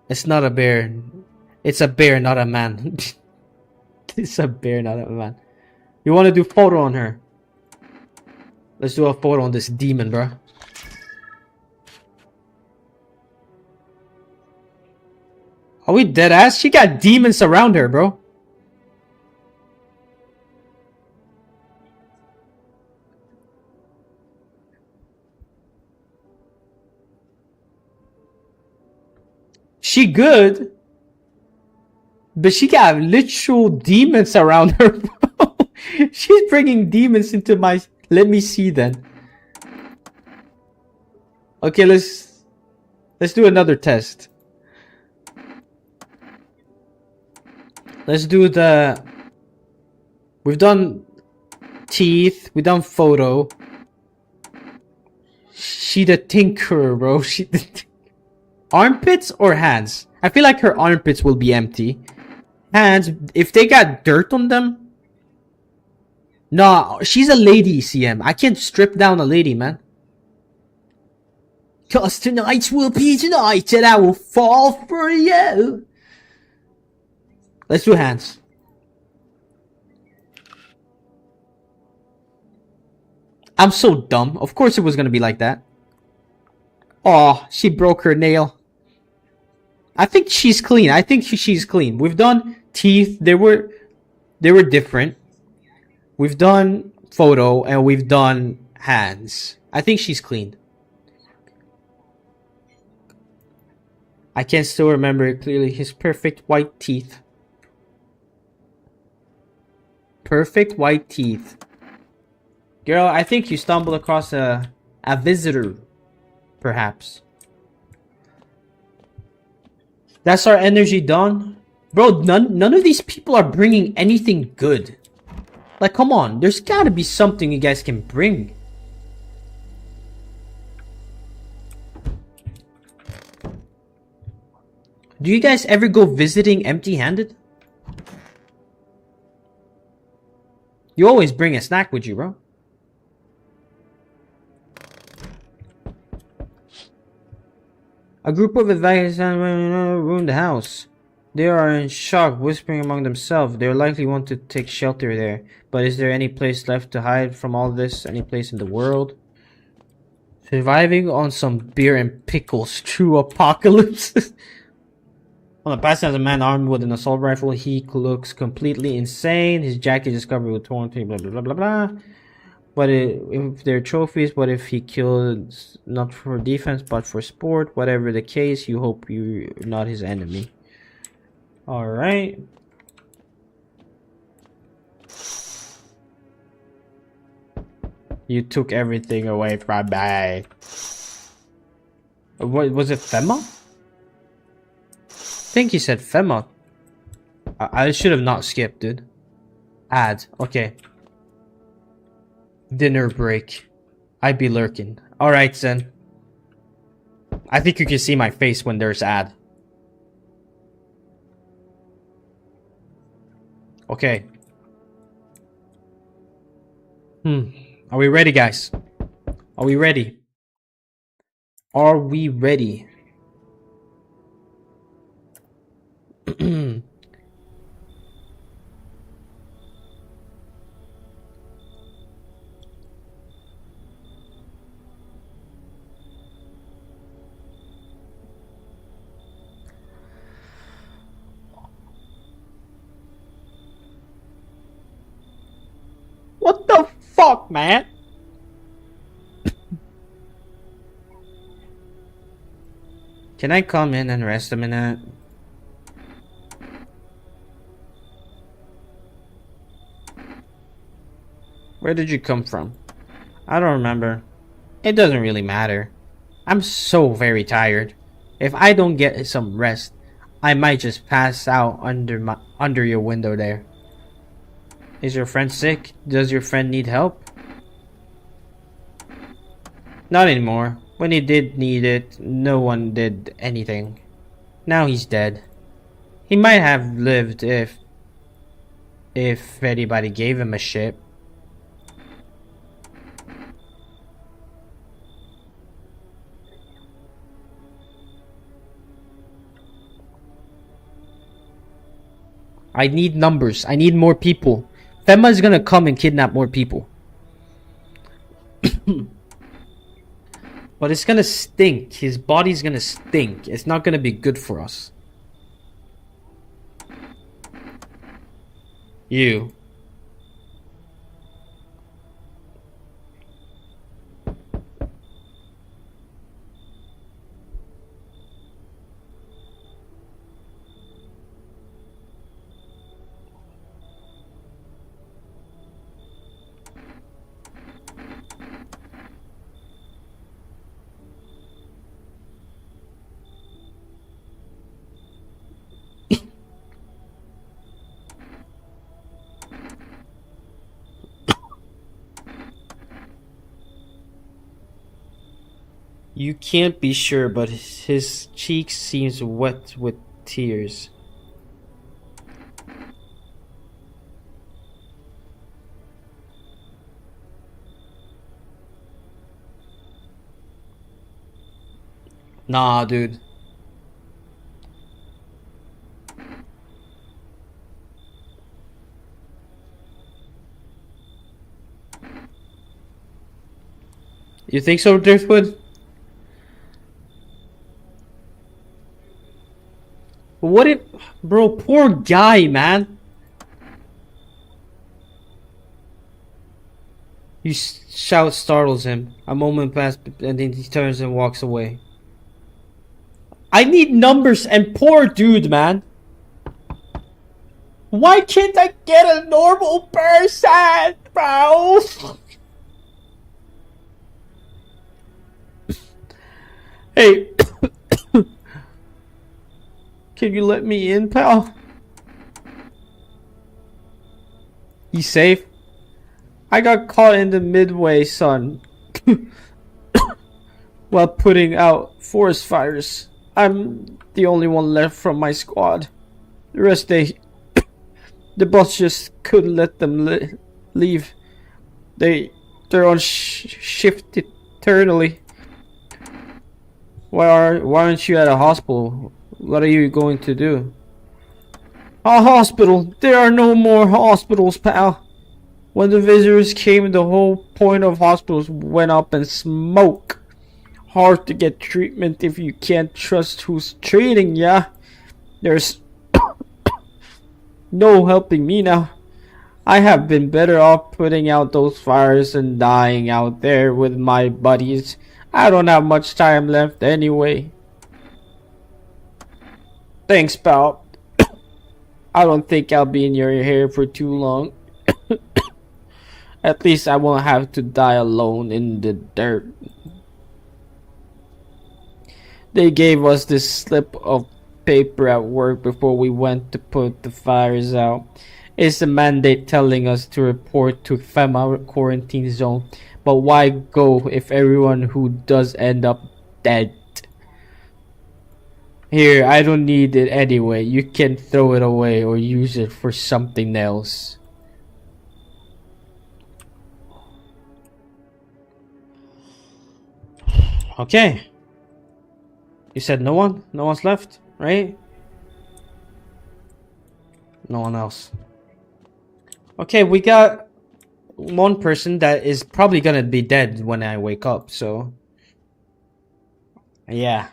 [SPEAKER 1] It's not a bear. It's a bear, not a man. It's a bear, not a man. You want to do photo on her? Let's do a photo on this demon, bro. Are we dead ass? She got demons around her, bro. She good. But she got literal demons around her, bro. She's bringing demons into my... Let me see then. Okay, let's do another test. Let's do the... We've done teeth. We've done photo. She the tinkerer, bro. She the... Armpits or hands? I feel like her armpits will be empty. Hands, if they got dirt on them, No, she's a lady, CM. I can't strip down a lady, man. Cause tonight will be tonight and I will fall for you. Let's do hands. I'm so dumb. Of course it was gonna be like that. Oh, she broke her nail. I think she's clean. I think she's clean. We've done teeth. They were different. We've done photo and we've done hands. I think she's clean. I can still remember it clearly. His perfect white teeth. Perfect white teeth. Girl, I think you stumbled across a visitor. Perhaps. That's our energy done. Bro, none of these people are bringing anything good. Like, come on. There's gotta be something you guys can bring. Do you guys ever go visiting empty-handed? You always bring a snack with you, bro. A group of advisors ruined the house. They are in shock, whispering among themselves. They likely want to take shelter there. But is there any place left to hide from all this? Any place in the world? Surviving on some beer and pickles. True apocalypse. On the past as a man armed with an assault rifle, he looks completely insane. His jacket is covered with torn tape, blah, blah, blah, blah, blah. But if they're trophies, what if he killed not for defense, but for sport? Whatever the case, you hope you're not his enemy. Alright. You took everything away from me. What was it, Fema? I think he said Fema. I should have not skipped, dude. Ad. Okay. Dinner break. I'd be lurking. Alright, Zen. I think you can see my face when there's ad. Okay. Are we ready, guys? Are we ready? Are we ready? What the fuck, man? Can I come in and rest a minute? Where did you come from? I don't remember. It doesn't really matter. I'm so very tired. If I don't get some rest, I might just pass out under your window there. Is your friend sick? Does your friend need help? Not anymore. When he did need it, no one did anything. Now he's dead. He might have lived if anybody gave him a shit. I need numbers. I need more people. Fema is gonna come and kidnap more people. But it's gonna stink. His body's gonna stink. It's not gonna be good for us. You. You can't be sure, but his cheeks seems wet with tears. Nah, dude. You think so, Driftwood? What if... Bro, poor guy, man. You shout startles him. A moment passes and then he turns and walks away. I need numbers and poor dude, man. Why can't I get a normal person, bro? Hey. Can you let me in, pal? You safe? I got caught in the Midway sun while putting out forest fires. I'm the only one left from my squad. The rest the boss just couldn't let them leave. They're on shift eternally. Why aren't you at a hospital? What are you going to do? A hospital? There are no more hospitals, pal. When the visitors came, the whole point of hospitals went up in smoke. Hard to get treatment if you can't trust who's treating ya. There's no helping me now. I have been better off putting out those fires and dying out there with my buddies. I don't have much time left anyway. Thanks, pal. I don't think I'll be in your hair for too long. At least I won't have to die alone in the dirt. They gave us this slip of paper at work before we went to put the fires out. It's a mandate telling us to report to FEMA quarantine zone. But why go if everyone who does end up dead? Here, I don't need it anyway. You can throw it away or use it for something else. Okay. You said no one? No one's left, right? No one else. Okay, we got one person that is probably gonna be dead when I wake up, so... yeah.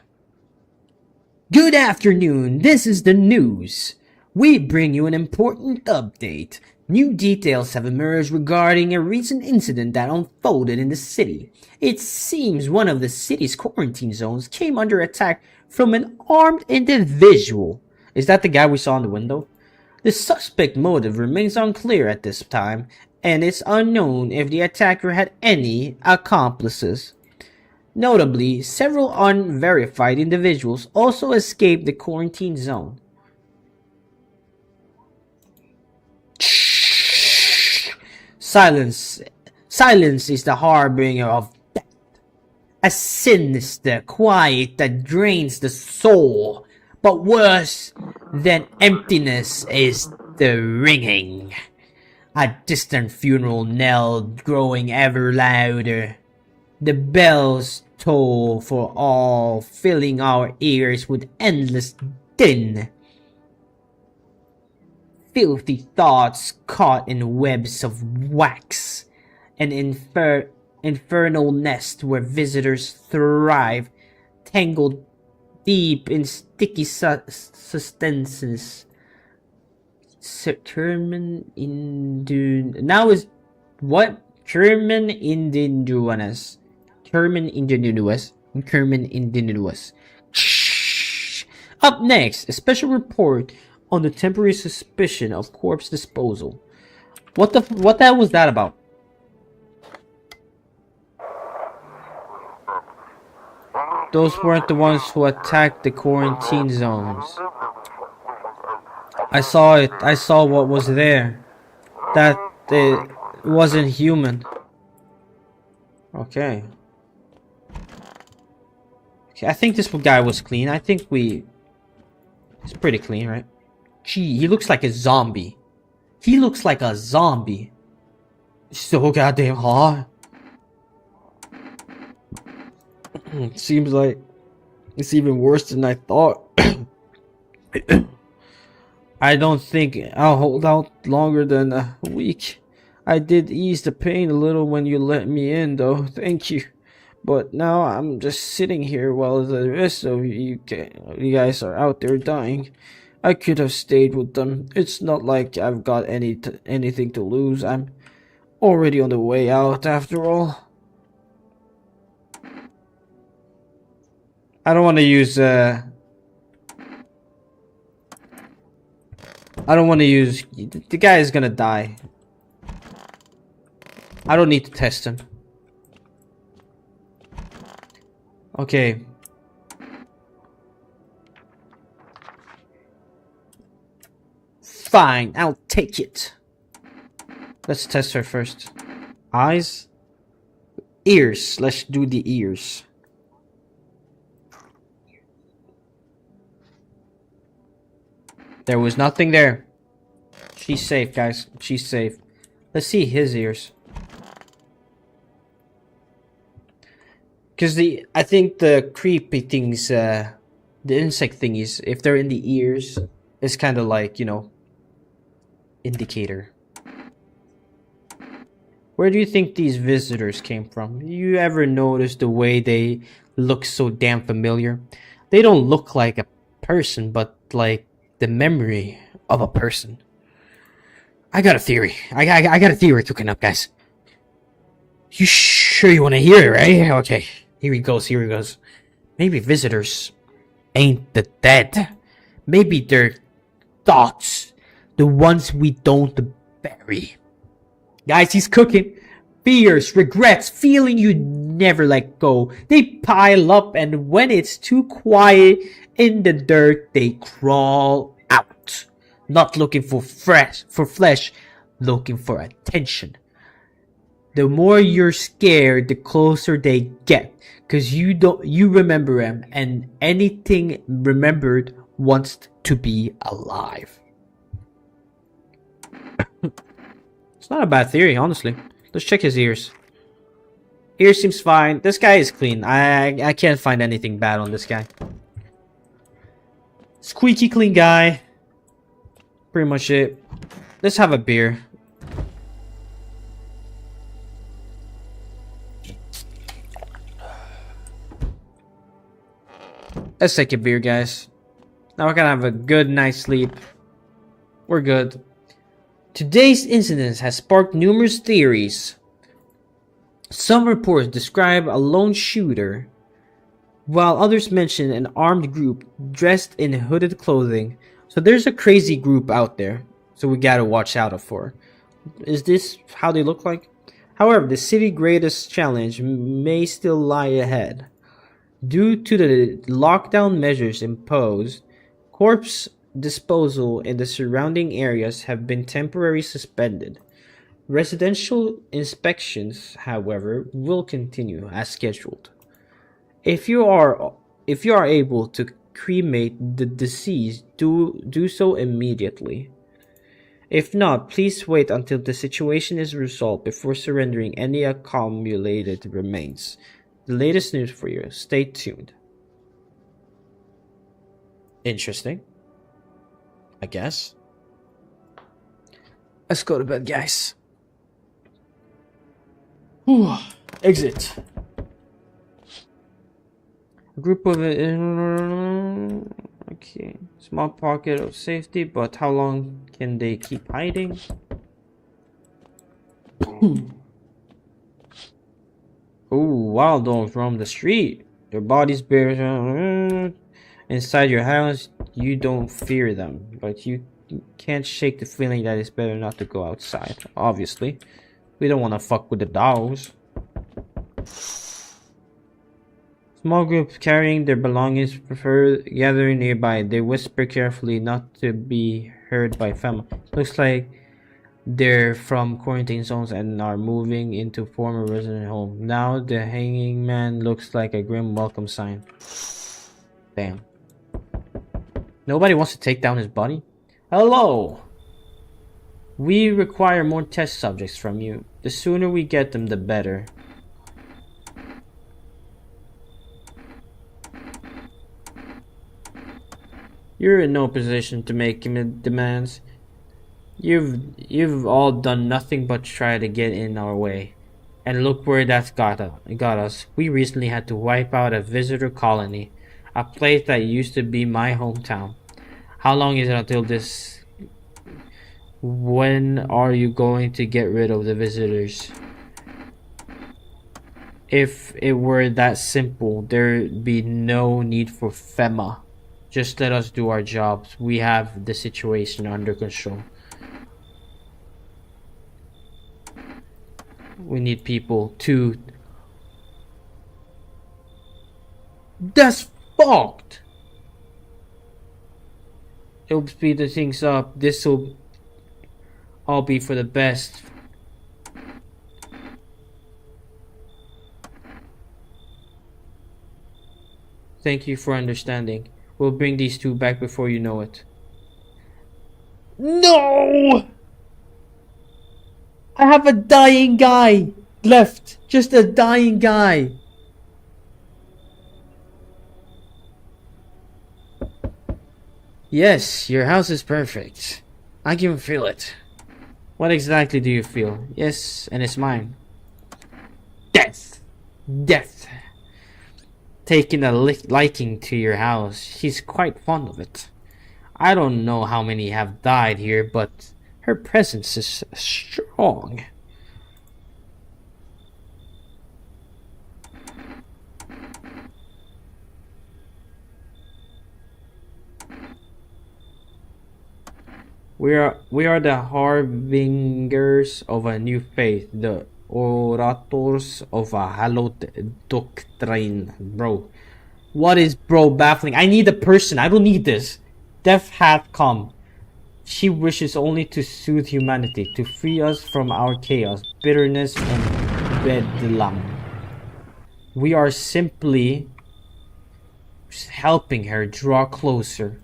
[SPEAKER 2] Good afternoon, this is the news. We bring you an important update. New details have emerged regarding a recent incident that unfolded in the city. It seems one of the city's quarantine zones came under attack from an armed individual.
[SPEAKER 1] Is that the guy we saw in the window?
[SPEAKER 2] The suspect motive remains unclear at this time, and it's unknown if the attacker had any accomplices. Notably, several unverified individuals also escaped the quarantine zone. Silence. Silence is the harbinger of death. A sinister quiet that drains the soul. But worse than emptiness is the ringing. A distant funeral knell growing ever louder. The bells toll for all, filling our ears with endless din. Filthy thoughts caught in webs of wax. An infernal nest where visitors thrive, tangled deep in sticky substances. Termin Indun... Now is... what? Termin Indinuous. Termin Indinuous. Termin Indinuous. Up next, a special report on the temporary suspicion of corpse disposal. What the hell was that about?
[SPEAKER 1] Those weren't the ones who attacked the quarantine zones. I saw it. I saw what was there. That it wasn't human. Okay. Okay, I think this guy was clean. I think he's pretty clean, right? Gee, he looks like a zombie. He looks like a zombie. So goddamn hot. Seems like It's even worse than I thought. I don't think I'll hold out longer than a week. I did ease the pain a little when you let me in, though. Thank you. But now I'm just sitting here while the rest of you guys are out there dying. I could have stayed with them. It's not like I've got anything to lose. I'm already on the way out, after all. I don't want to use, I don't want to use... The guy is gonna die. I don't need to test him. Okay. Fine, I'll take it. Let's test her first. Eyes? Ears. Let's do the ears. There was nothing there. She's safe, guys. She's safe. Let's see his ears. Because I think the creepy things, the insect thingies, if they're in the ears, it's kind of like, you know, indicator. Where do you think these visitors came from? You ever notice the way they look so damn familiar? They don't look like a person, but like the memory of a person. I got a theory. I got a theory cooking up, guys. You sure you want to hear it, right? Okay. Here he goes, here he goes. Maybe visitors ain't the dead. Maybe they're thoughts. The ones we don't bury. Guys, he's cooking. Fears, regrets, feeling you never let go. They pile up, and when it's too quiet in the dirt, they crawl out. Not looking for flesh, looking for attention. The more you're scared, the closer they get. Cause you remember them, and anything remembered wants to be alive. It's not a bad theory, honestly. Let's check his ears. Ears seems fine. This guy is clean. I can't find anything bad on this guy. Squeaky clean guy. Pretty much it. Let's have a beer. Let's take a beer, guys. Now we're gonna have a good night's sleep. We're good. Today's incident has sparked numerous theories. Some reports describe a lone shooter, while others mention an armed group dressed in hooded clothing. So there's a crazy group out there, so we gotta watch out for. Is this how they look like? However, the city's greatest challenge may still lie ahead. Due to the lockdown measures imposed, corpse disposal in the surrounding areas have been temporarily suspended. Residential inspections, however, will continue as scheduled. If you are able to cremate the deceased, do so immediately. If not, please wait until the situation is resolved before surrendering any accumulated remains. The latest news for you. Stay tuned. Interesting. I guess. Let's go to bed, guys. Whew. Exit. A group of okay. Small pocket of safety, but how long can they keep hiding? Oh, wild dogs roam the street. Their bodies buried inside your house. You don't fear them, but you can't shake the feeling that it's better not to go outside. Obviously, we don't want to fuck with the dogs. Small groups carrying their belongings prefer gathering nearby. They whisper carefully not to be heard by family. Looks like they're from quarantine zones and are moving into former resident home. Now the hanging man looks like a grim welcome sign. Damn. Nobody wants to take down his body? Hello! We require more test subjects from you. The sooner we get them, the better. You're in no position to make demands. You've all done nothing but try to get in our way. And look where that's got us. We recently had to wipe out a visitor colony, a place that used to be my hometown. How long is it until this? When are you going to get rid of the visitors? If it were that simple, there'd be no need for FEMA. Just let us do our jobs. We have the situation under control. We need people to... That's fucked! It'll speed the things up. This'll all be for the best. Thank you for understanding. We'll bring these two back before you know it. No! I have a dying guy left. Just a dying guy. Yes, your house is perfect. I can feel it. What exactly do you feel? Yes, and it's mine. Death. Death. Taking a liking to your house. He's quite fond of it. I don't know how many have died here, but her presence is strong. We are the harbingers of a new faith, the orators of a hallowed doctrine, bro. What is bro baffling? I need a person. I don't need this. Death hath come. She wishes only to soothe humanity, to free us from our chaos, bitterness, and bedlam. We are simply helping her draw closer.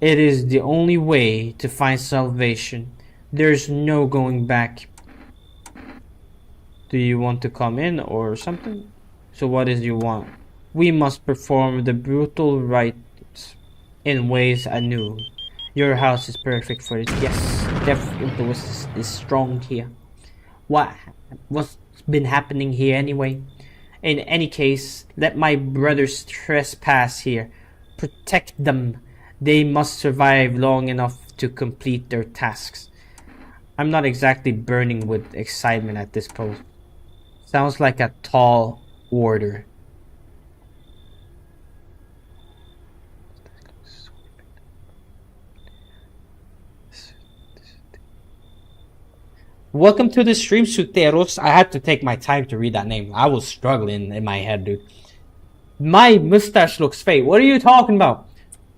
[SPEAKER 1] It is the only way to find salvation. There's no going back. Do you want to come in or something? So what is you want? We must perform the brutal rites in ways anew. Your house is perfect for it. Yes, death influence is strong here. What's been happening here anyway? In any case, let my brothers trespass here. Protect them. They must survive long enough to complete their tasks. I'm not exactly burning with excitement at this post. Sounds like a tall order. Welcome to the stream, Suteros. I had to take my time to read that name. I was struggling in my head, dude. My mustache looks fake. What are you talking about?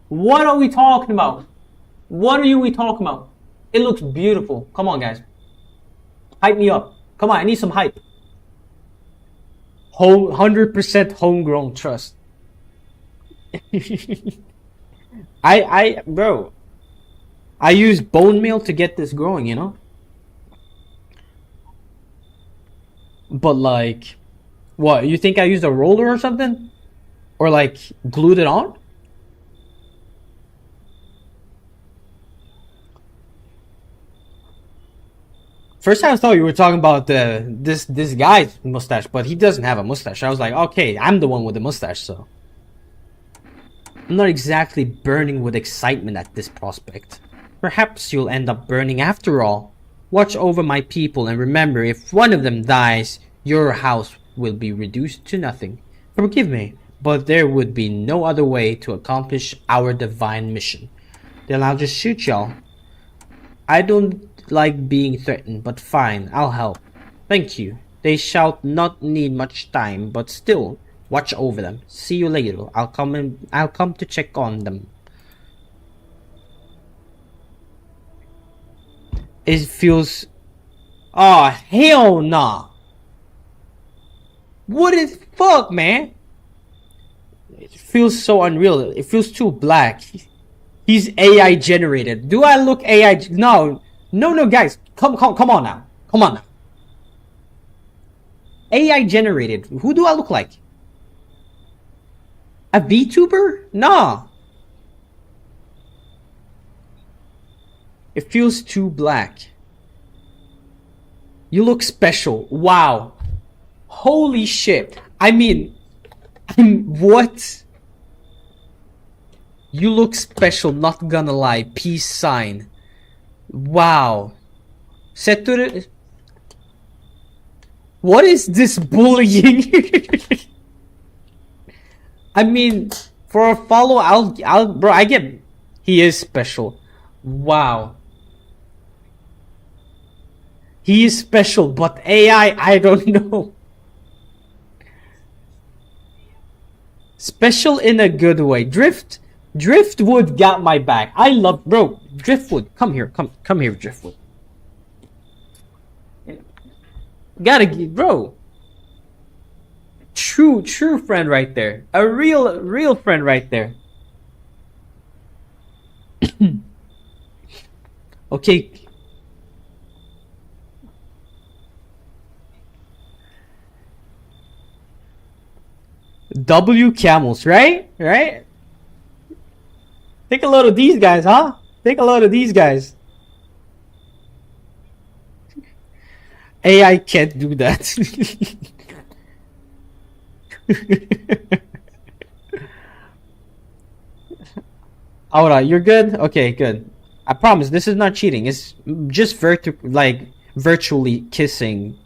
[SPEAKER 1] What are we talking about? What are we talking about? It looks beautiful. Come on, guys. Hype me up. Come on, I need some hype. 100% homegrown trust. Bro. I use bone meal to get this growing, you know? But like, what? You think I used a roller or something? Or like glued it on? First I thought you were talking about this guy's mustache, but he doesn't have a mustache. I was like, okay, I'm the one with the mustache, so. I'm not exactly burning with excitement at this prospect. Perhaps you'll end up burning after all. Watch over my people and remember, if one of them dies, your house will be reduced to nothing. Forgive me, but there would be no other way to accomplish our divine mission. Then I'll just shoot y'all. I don't like being threatened, but fine, I'll help. Thank you. They shall not need much time, but still, watch over them. See you later. I'll come to check on them. It feels... Oh, hell nah. What is... Fuck, man. It feels so unreal. It feels too black. He's AI generated. Do I look AI? No. No, guys. Come on now. Come on now. AI generated. Who do I look like? A VTuber? Nah. It feels too black. You look special. Wow. Holy shit. I mean, what? You look special, not gonna lie. Peace sign. Wow. Set to the... What is this bullying? I mean, for a follow, bro, I get... He is special. Wow. He is special, but AI, I don't know. Special in a good way. Driftwood got my back. I love, bro. Driftwood, come here, come here, Driftwood. Gotta give, bro. True friend right there. A real friend right there. Okay. W camels, right? Right? Take a load of these guys, huh? Take a load of these guys. AI can't do that. Alright, you're good? Okay, good. I promise this is not cheating. It's just virtually kissing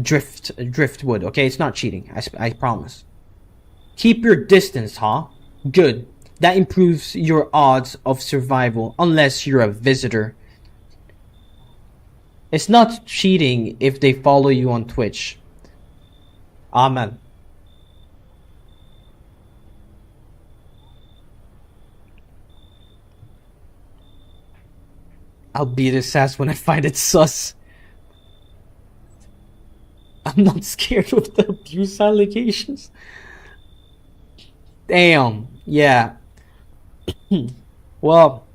[SPEAKER 1] driftwood. Okay, it's not cheating. I promise. Keep your distance, huh? Good. That improves your odds of survival unless you're a visitor. It's not cheating if they follow you on Twitch. Amen. I'll beat his ass when I find it sus. I'm not scared of the abuse allegations. Damn. Yeah. Well.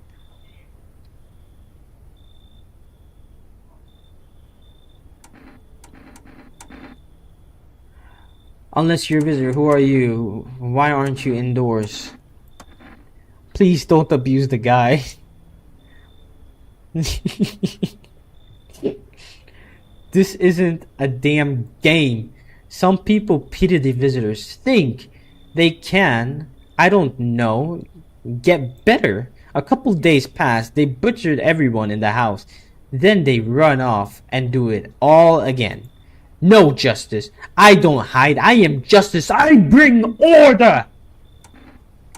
[SPEAKER 1] Unless you're a visitor, who are you? Why aren't you indoors? Please don't abuse the guy. This isn't a damn game. Some people pity the visitors, think they can, I don't know, get better. A couple days pass, they butchered everyone in the house. Then they run off and do it all again. No justice. I don't hide. I am justice. I bring order.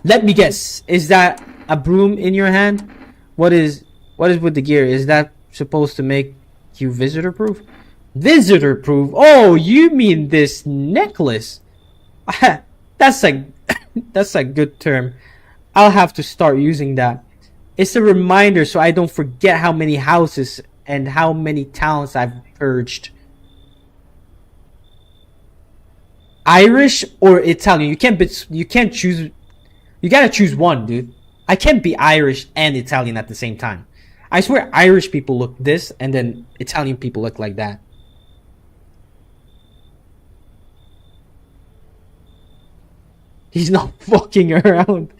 [SPEAKER 1] Let me guess. Is that a broom in your hand? What is with the gear? Is that supposed to make you visitor proof? Visitor proof? Oh, you mean this necklace? That's a good term. I'll have to start using that. It's a reminder so I don't forget how many houses and how many towns I've purged. Irish or Italian? You can't choose. You gotta choose one, dude. I can't be Irish and Italian at the same time. I swear Irish people look this and then Italian people look like that. He's not fucking around.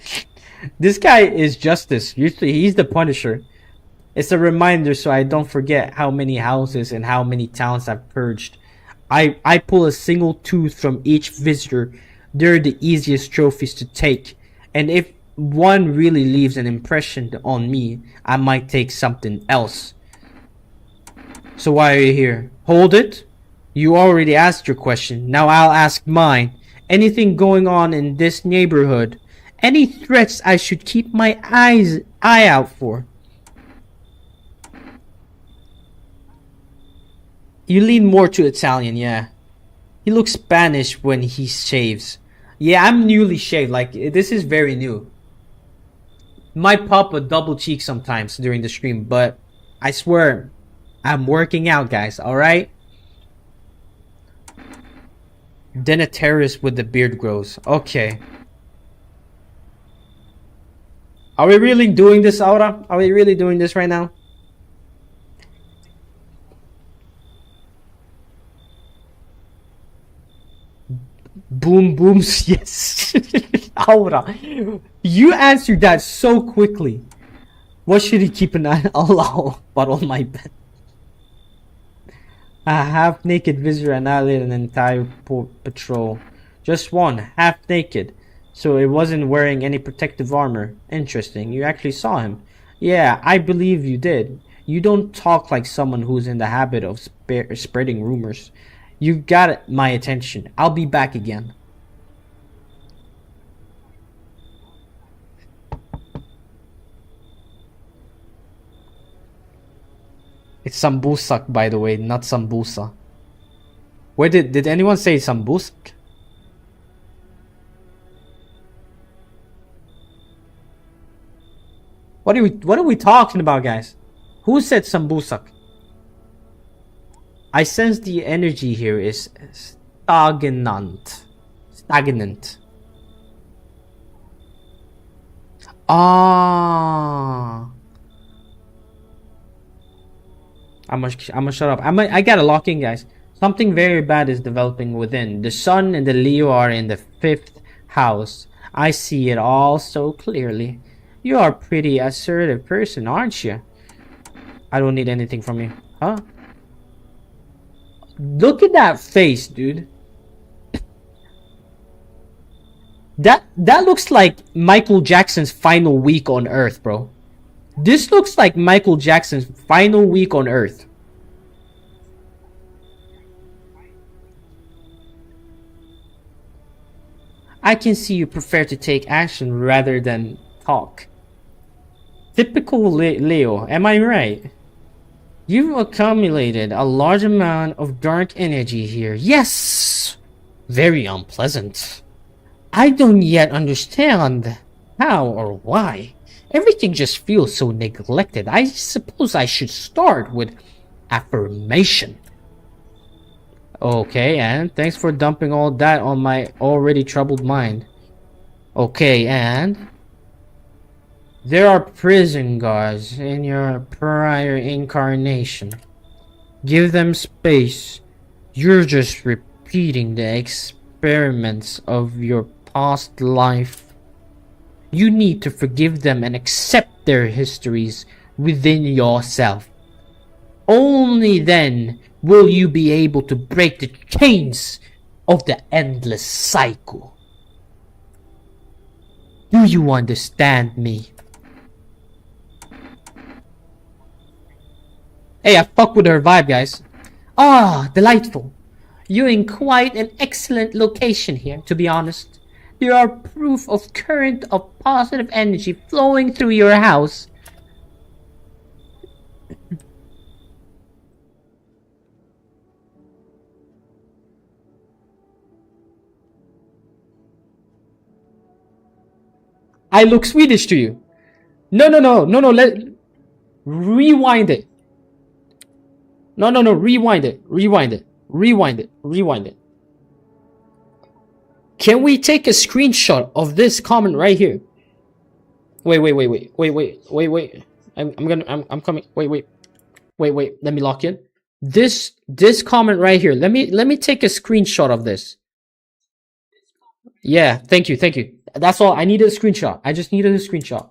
[SPEAKER 1] This guy is justice. Usually he's the Punisher. It's a reminder so I don't forget how many houses and how many towns I've purged. I pull a single tooth from each visitor. They're the easiest trophies to take. And if one really leaves an impression on me, I might take something else. So why are you here? Hold it. You already asked your question. Now I'll ask mine. Anything going on in this neighborhood? Any threats I should keep my eye out for? You lean more to Italian, yeah. He looks Spanish when he shaves. Yeah, I'm newly shaved. Like, this is very new. Might pop a double cheek sometimes during the stream, but I swear, I'm working out, guys, alright? Then a terrorist with the beard grows. Okay. Are we really doing this, Aura? Are we really doing this right now? Boom booms, yes. Aura, you answered that so quickly. What should he keep an eye Allah but on my bed? A half-naked visitor annihilated an entire patrol. Just one, half-naked. So it wasn't wearing any protective armor. Interesting, you actually saw him. Yeah, I believe you did. You don't talk like someone who's in the habit of spreading rumors. You got my attention. I'll be back again. It's sambusak, by the way, not sambusa. Where did anyone say sambusak? What are we talking about, guys? Who said sambusak? I sense the energy here is stagnant. Stagnant. Ah. I'm gonna shut up. I gotta lock in, guys. Something very bad is developing within. The sun and the Leo are in the 5th house. I see it all so clearly. You are a pretty assertive person, aren't you? I don't need anything from you. Huh? Look at that face, dude. That looks like Michael Jackson's final week on Earth, bro. This looks like Michael Jackson's final week on Earth. I can see you prefer to take action rather than talk. Typical Leo, am I right? You've accumulated a large amount of dark energy here. Yes! Very unpleasant. I don't yet understand how or why. Everything just feels so neglected. I suppose I should start with affirmation. Okay, and thanks for dumping all that on my already troubled mind. Okay, and there are prison guards in your prior incarnation. Give them space. You're just repeating the experiments of your past life. You need to forgive them and accept their histories within yourself. Only then will you be able to break the chains of the endless cycle. Do you understand me? Hey, I fuck with her vibe, guys. Ah, delightful. You're in quite an excellent location here, to be honest. There are proof of current of positive energy flowing through your house. I look Swedish to you. No, rewind it. No, rewind it. Can we take a screenshot of this comment right here? Wait. I'm coming. Wait. Let me lock in. This comment right here. Let me take a screenshot of this. Yeah, thank you. That's all. I needed a screenshot. I just needed a screenshot.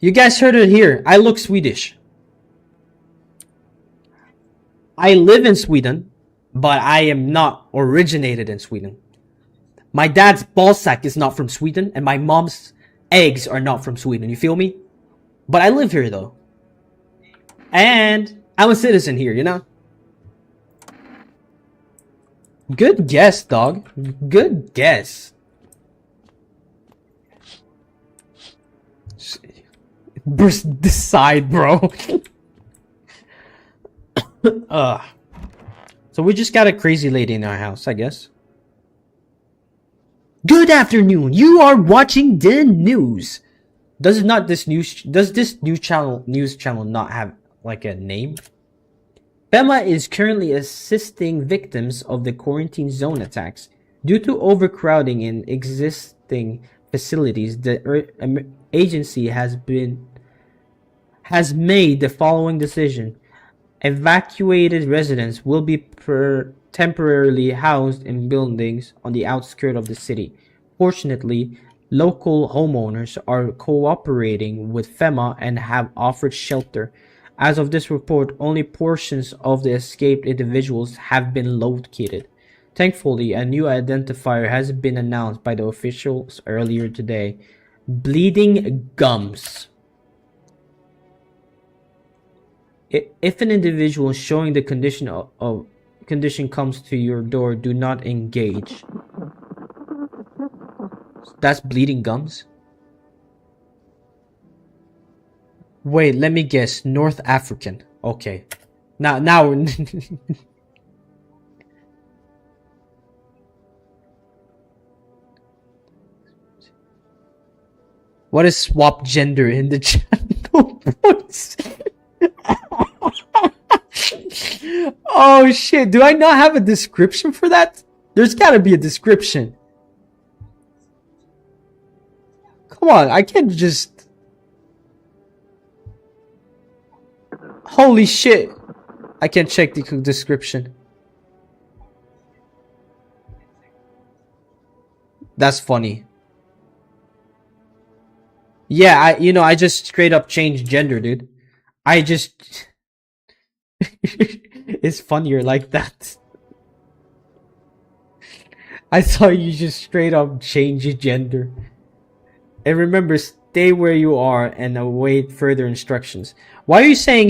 [SPEAKER 1] You guys heard it here. I look Swedish. I live in Sweden, but I am not originated in Sweden. My dad's ballsack is not from Sweden, and my mom's eggs are not from Sweden. You feel me? But I live here, though. And I'm a citizen here, you know? Good guess, dog. Good guess. Burst this side, bro. So we just got a crazy lady in our house, I guess. Good afternoon. You are watching the news. Does this news channel not have like a name? Bema is currently assisting victims of the quarantine zone attacks. Due to overcrowding in existing facilities, the agency has made the following decision. Evacuated residents will be temporarily housed in buildings on the outskirts of the city. Fortunately,
[SPEAKER 2] Local homeowners are cooperating with FEMA and have offered shelter. As of this report, only portions of the escaped individuals have been located. Thankfully, a new identifier has been announced by the officials earlier today. Bleeding gums. If an individual showing the condition comes to your door, do not engage. That's bleeding gums? Wait, let me guess. North African. Okay. Now what is swap gender in the channel? Oh shit, do I not have a description for that? There's gotta be a description. Come on, I can't just... Holy shit. I can't check the description. That's funny. Yeah, I just straight up changed gender, dude. I just... It's funnier like that. I thought you just straight up change your gender. And remember, stay where you are and await further instructions. Why are you saying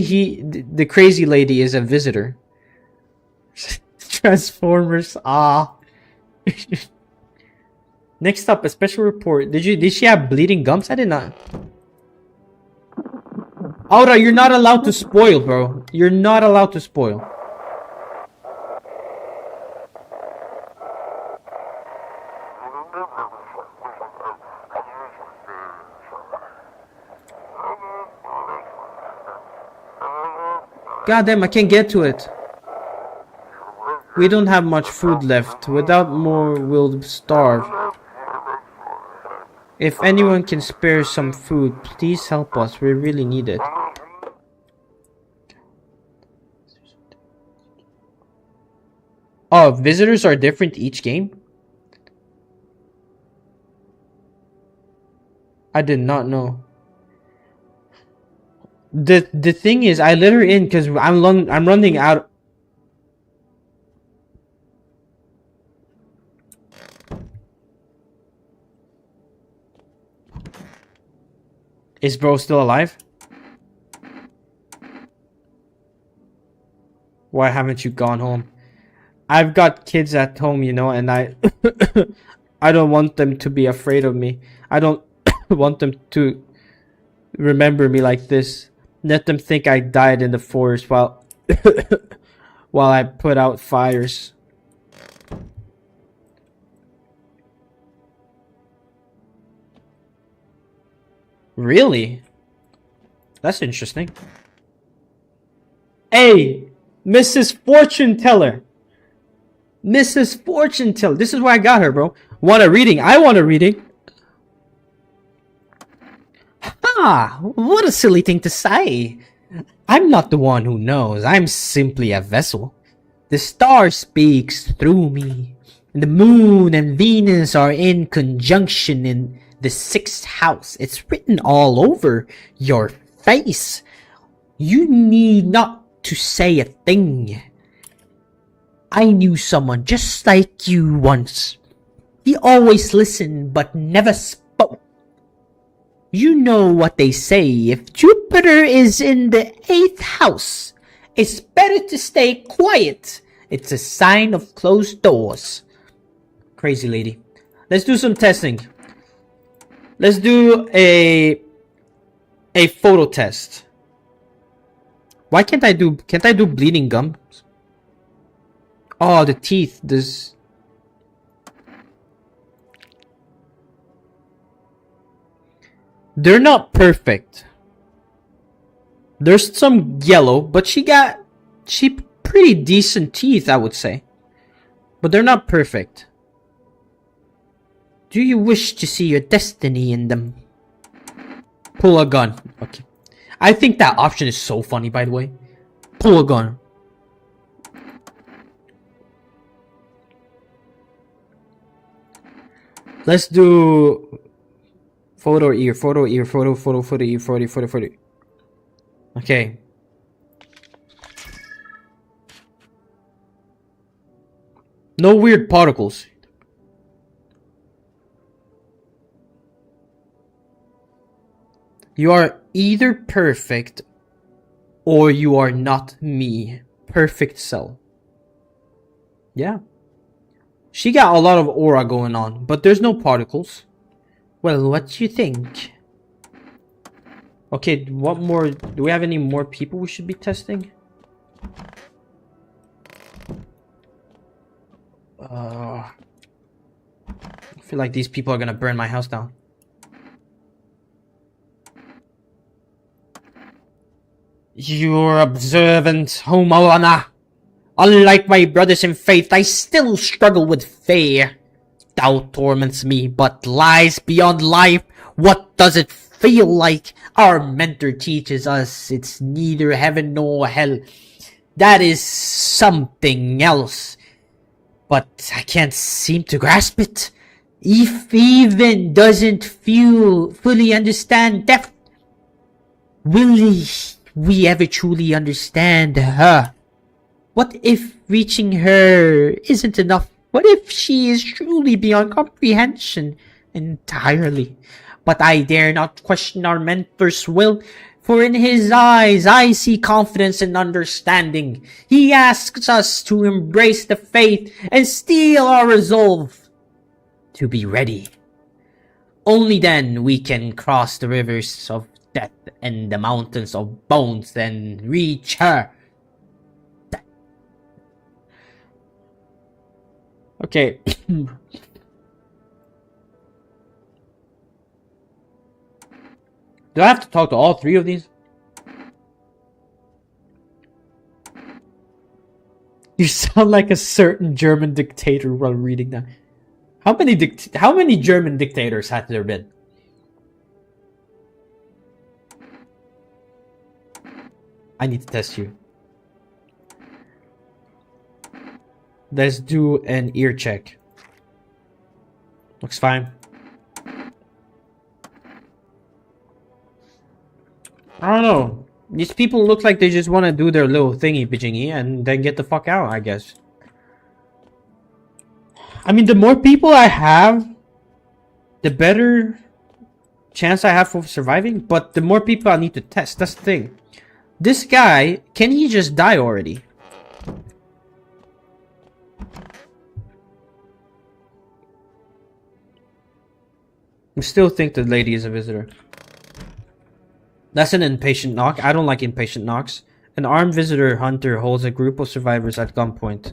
[SPEAKER 2] the crazy lady is a visitor? Transformers, ah. Next up, a special report. Did she have bleeding gums? I did not. Aura, you're not allowed to spoil, bro. You're not allowed to spoil. God damn, I can't get to it. We don't have much food left. Without more, we'll starve. If anyone can spare some food, please help us. We really need it. Oh, visitors are different each game? I did not know. The thing is, I let her in because I'm running out. Is bro still alive? Why haven't you gone home? I've got kids at home, and I I don't want them to be afraid of me. I don't want them to remember me like this. Let them think I died in the forest while while I put out fires. Really? That's interesting. Hey, Mrs. Fortune Teller. Mrs. Fortune Teller. This is where I got her, bro. Want a reading? I want a reading. Ah, what a silly thing to say. I'm not the one who knows. I'm simply a vessel. The star speaks through me. The moon and Venus are in conjunction in the 6th house. It's written all over your face. You need not to say a thing. I knew someone just like you once. He always listened but never spoke. You know what they say, if Jupiter is in the 8th house, it's better to stay quiet. It's a sign of closed doors. Crazy lady. Let's do some testing. Let's do a photo test. Why can't I do bleeding gums? Oh, the teeth. They're not perfect. There's some yellow, but she pretty decent teeth, I would say. But they're not perfect. Do you wish to see your destiny in them? Pull a gun. Okay. I think that option is so funny, by the way. Pull a gun. Let's do
[SPEAKER 1] Photo ear, photo ear, photo ear, photo. Okay. No weird particles. You are either perfect or you are not me. Perfect cell. Yeah. She got a lot of aura going on, but there's no particles. Well, what do you think? Okay, what more? Do we have any more people we should be testing? I feel like these people are gonna burn my house down. You're observant, O Moana. Unlike my brothers in faith, I still struggle with fear. Doubt torments me, but lies beyond life. What does it feel like? Our mentor teaches us it's neither heaven nor hell. That is something else. But I can't seem to grasp it. If even doesn't fully understand death, will we ever truly understand her? What if reaching her isn't enough? What if she is truly beyond comprehension entirely? But I dare not question our mentor's will, for in his eyes I see confidence and understanding. He asks us to embrace the faith and steel our resolve to be ready. Only then we can cross the rivers of death and the mountains of bones and reach her. Okay. Do I have to talk to all three of these? You sound like a certain German dictator while reading that. How many German dictators have there been? I need to test you. Let's do an ear check. Looks fine. I don't know. These people look like they just want to do their little thingy-bijingy and then get the fuck out, I guess. I mean, the more people I have, the better chance I have for surviving, but the more people I need to test. That's the thing. This guy, can he just die already? I still think the lady is a visitor. That's an impatient knock. I don't like impatient knocks. An armed visitor hunter holds a group of survivors at gunpoint.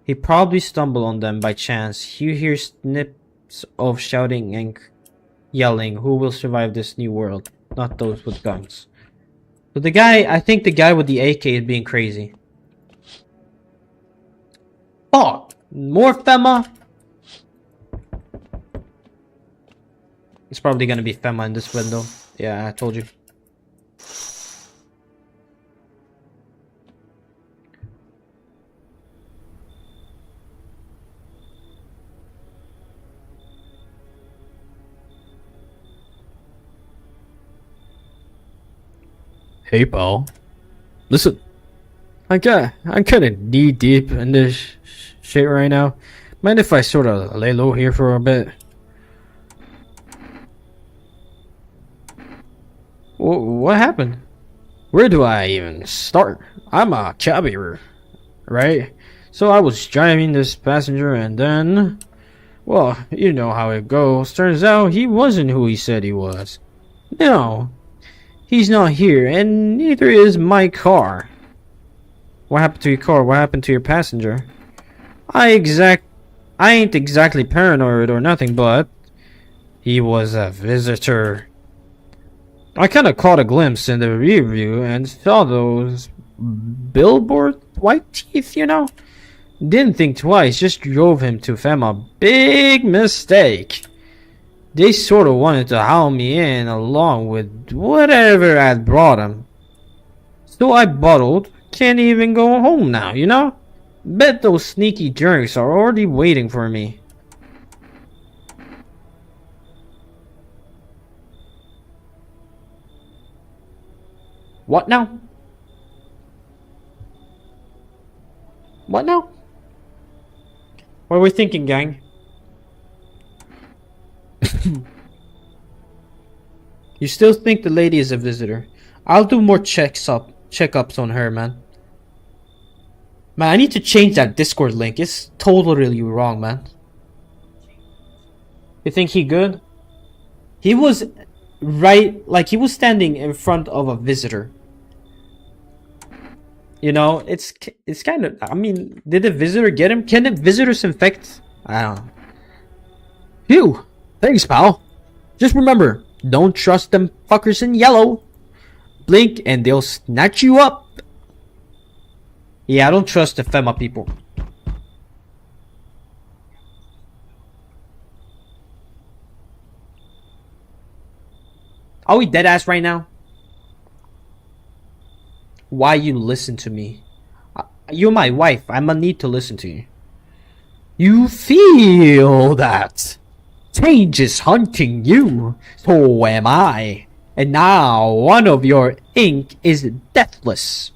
[SPEAKER 1] He probably stumbled on them by chance. You hear snips of shouting and yelling. Who will survive this new world? Not those with guns. So the guy, I think the guy with the AK is being crazy. Fuck! More Fema? It's probably gonna be Fema in this window. Yeah, I told you.
[SPEAKER 3] Hey, pal. Listen, I'm kind of knee deep in this shit right now. Mind if I sort of lay low here for a bit? What happened? Where do I even start? I'm a cabby, right? So I was driving this passenger and then, well, you know how it goes. Turns out he wasn't who he said he was. No. He's not here, and neither is my car. What happened to your car? What happened to your passenger? I ain't exactly paranoid or nothing, but he was a visitor. I kinda caught a glimpse in the rear view and saw those billboard white teeth, you know? Didn't think twice, just drove him to Fema. Big mistake. They sort of wanted to haul me in along with whatever I'd brought him. So I bottled. Can't even go home now, you know? Bet those sneaky jerks are already waiting for me.
[SPEAKER 1] What now? What now? What are we thinking, gang? You still think the lady is a visitor? I'll do more checkups on her, man. Man, I need to change that Discord link. It's totally wrong, man. You think he good? He was he was standing in front of a visitor. You know, it's kind of, I mean, did the visitor get him? Can the visitors infect? I don't know.
[SPEAKER 3] Phew! Thanks, pal. Just remember, don't trust them fuckers in yellow. Blink and they'll snatch you up.
[SPEAKER 1] Yeah, I don't trust the FEMA people. Are we dead ass right now? Why you listen to me? You're my wife. I'ma need to listen to you.
[SPEAKER 3] You feel that? Change is hunting you. So am I. And now one of your ink is deathless.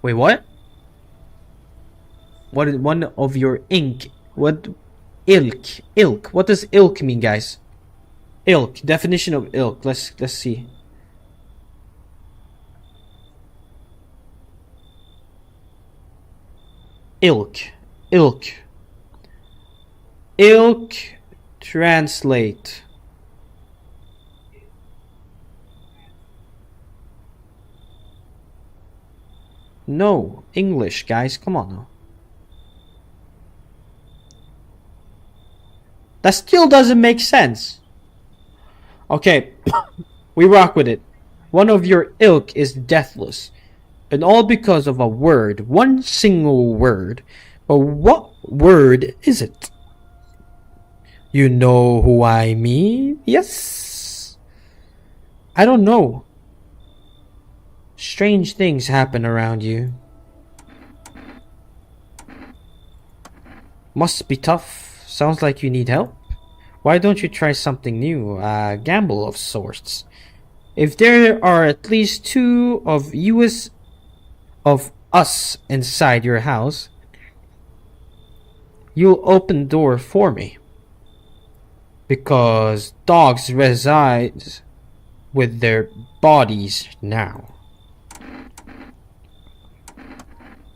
[SPEAKER 1] Wait, what? What is one of your ink? What? Ilk. Ilk. What does ilk mean, guys? Ilk. Definition of ilk. Let's see. Ilk. Ilk. Ilk. Translate. No. English, guys. Come on now. That still doesn't make sense. Okay. We rock with it. One of your ilk is deathless. And all because of a word. One single word. But what word is it? You know who I mean? Yes. I don't know. Strange things happen around you. Must be tough. Sounds like you need help. Why don't you try something new? A gamble of sorts. If there are at least two of us inside your house, you'll open the door for me. Because dogs reside with their bodies now.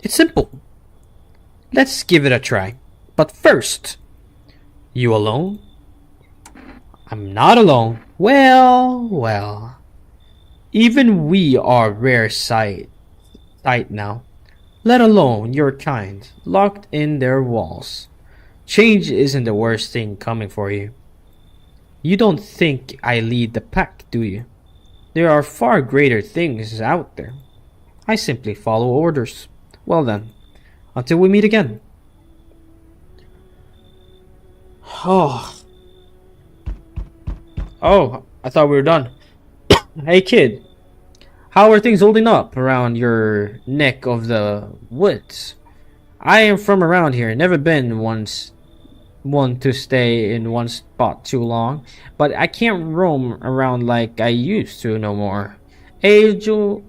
[SPEAKER 1] It's simple. Let's give it a try. But first, you alone? I'm not alone. Well. Even we are rare sight now. Let alone your kind, locked in their walls. Change isn't the worst thing coming for you. You don't think I lead the pack, do you? There are far greater things out there. I simply follow orders. Well then, until we meet again. Oh, I thought we were done. Hey kid, how are things holding up around your neck of the woods? I am from around here, never been one to stay in one spot too long, but I can't roam around like I used to no more. Age will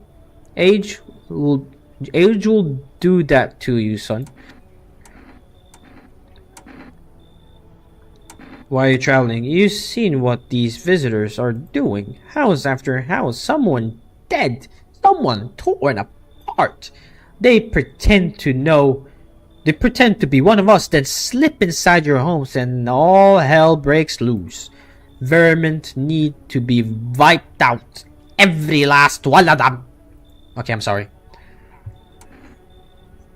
[SPEAKER 1] do that to you, son. Why are you traveling? You've seen what these visitors are doing. House after house, someone dead, someone torn apart. They pretend to be one of us, then slip inside your homes and all hell breaks loose. Vermin need to be wiped out. Every last one of them. Okay, I'm sorry.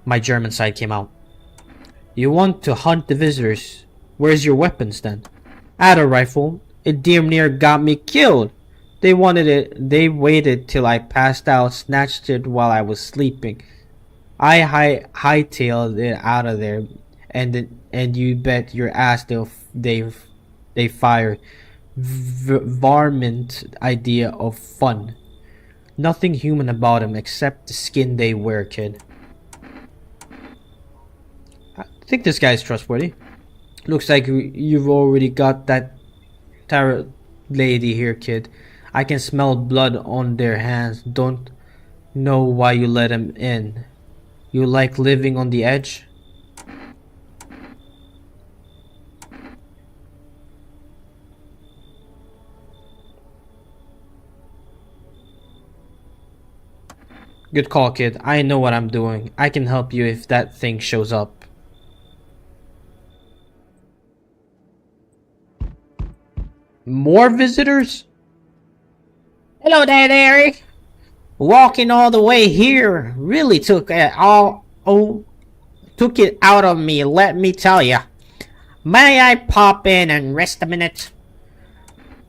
[SPEAKER 1] My German side came out. You want to hunt the visitors. Where's your weapons then? I had a rifle. It damn near got me killed. They wanted it. They waited till I passed out, snatched it while I was sleeping. I hightailed it out of there, and you bet your ass they fired. Varmint idea of fun. Nothing human about them except the skin they wear, kid. I think this guy's trustworthy. Looks like you've already got that tarot lady here, kid.
[SPEAKER 2] I can smell blood on their hands. Don't know why you let him in. You like living on the edge? Good call, kid. I know what I'm doing. I can help you if that thing shows up. More visitors? Hello there, Derek. Walking all the way here really took it out of me, let me tell ya. May I pop in and rest a minute?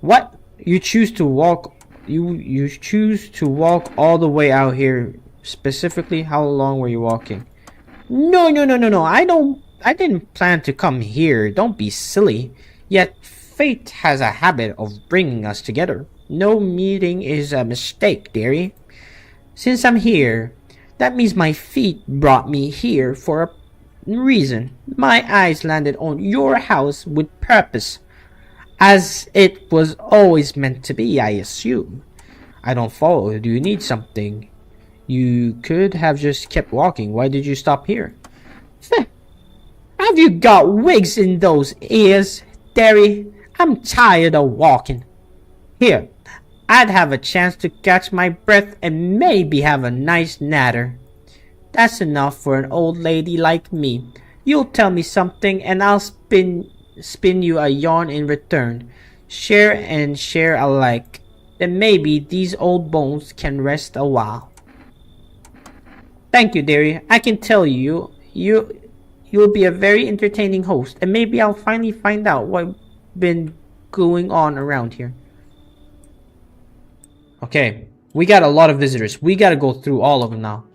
[SPEAKER 2] What? You choose to walk you choose to walk all the way out here. Specifically, how long were you walking? No. I didn't plan to come here. Don't be silly. Yet fate has a habit of bringing us together. No meeting is a mistake, dearie. Since I'm here, that means my feet brought me here for a reason. My eyes landed on your house with purpose. As it was always meant to be, I assume. I don't follow. Do you need something? You could have just kept walking. Why did you stop here? Have you got wigs in those ears, Derry? I'm tired of walking. Here, I'd have a chance to catch my breath and maybe have a nice natter. That's enough for an old lady like me. You'll tell me something and I'll spin you a yarn in return. Share and share alike. Then maybe these old bones can rest a while. Thank you, dearie. I can tell you'll be a very entertaining host, and maybe I'll finally find out what's been going on around here. Okay, we got a lot of visitors. We gotta go through all of them now.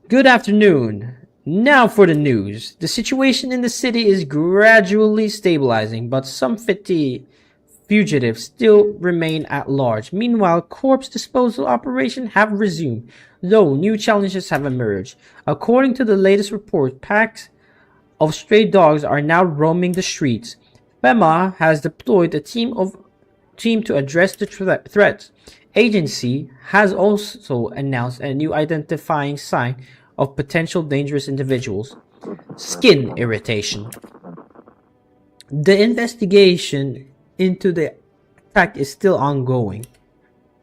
[SPEAKER 2] Good afternoon. Now for the news. The situation in the city is gradually stabilizing, but some fugitives still remain at large. Meanwhile, corpse disposal operations have resumed, though new challenges have emerged. According to the latest report, packs of stray dogs are now roaming the streets. FEMA has deployed a team to address the threats. Agency has also announced a new identifying sign of potential dangerous individuals: skin irritation. The investigation into the attack is still ongoing.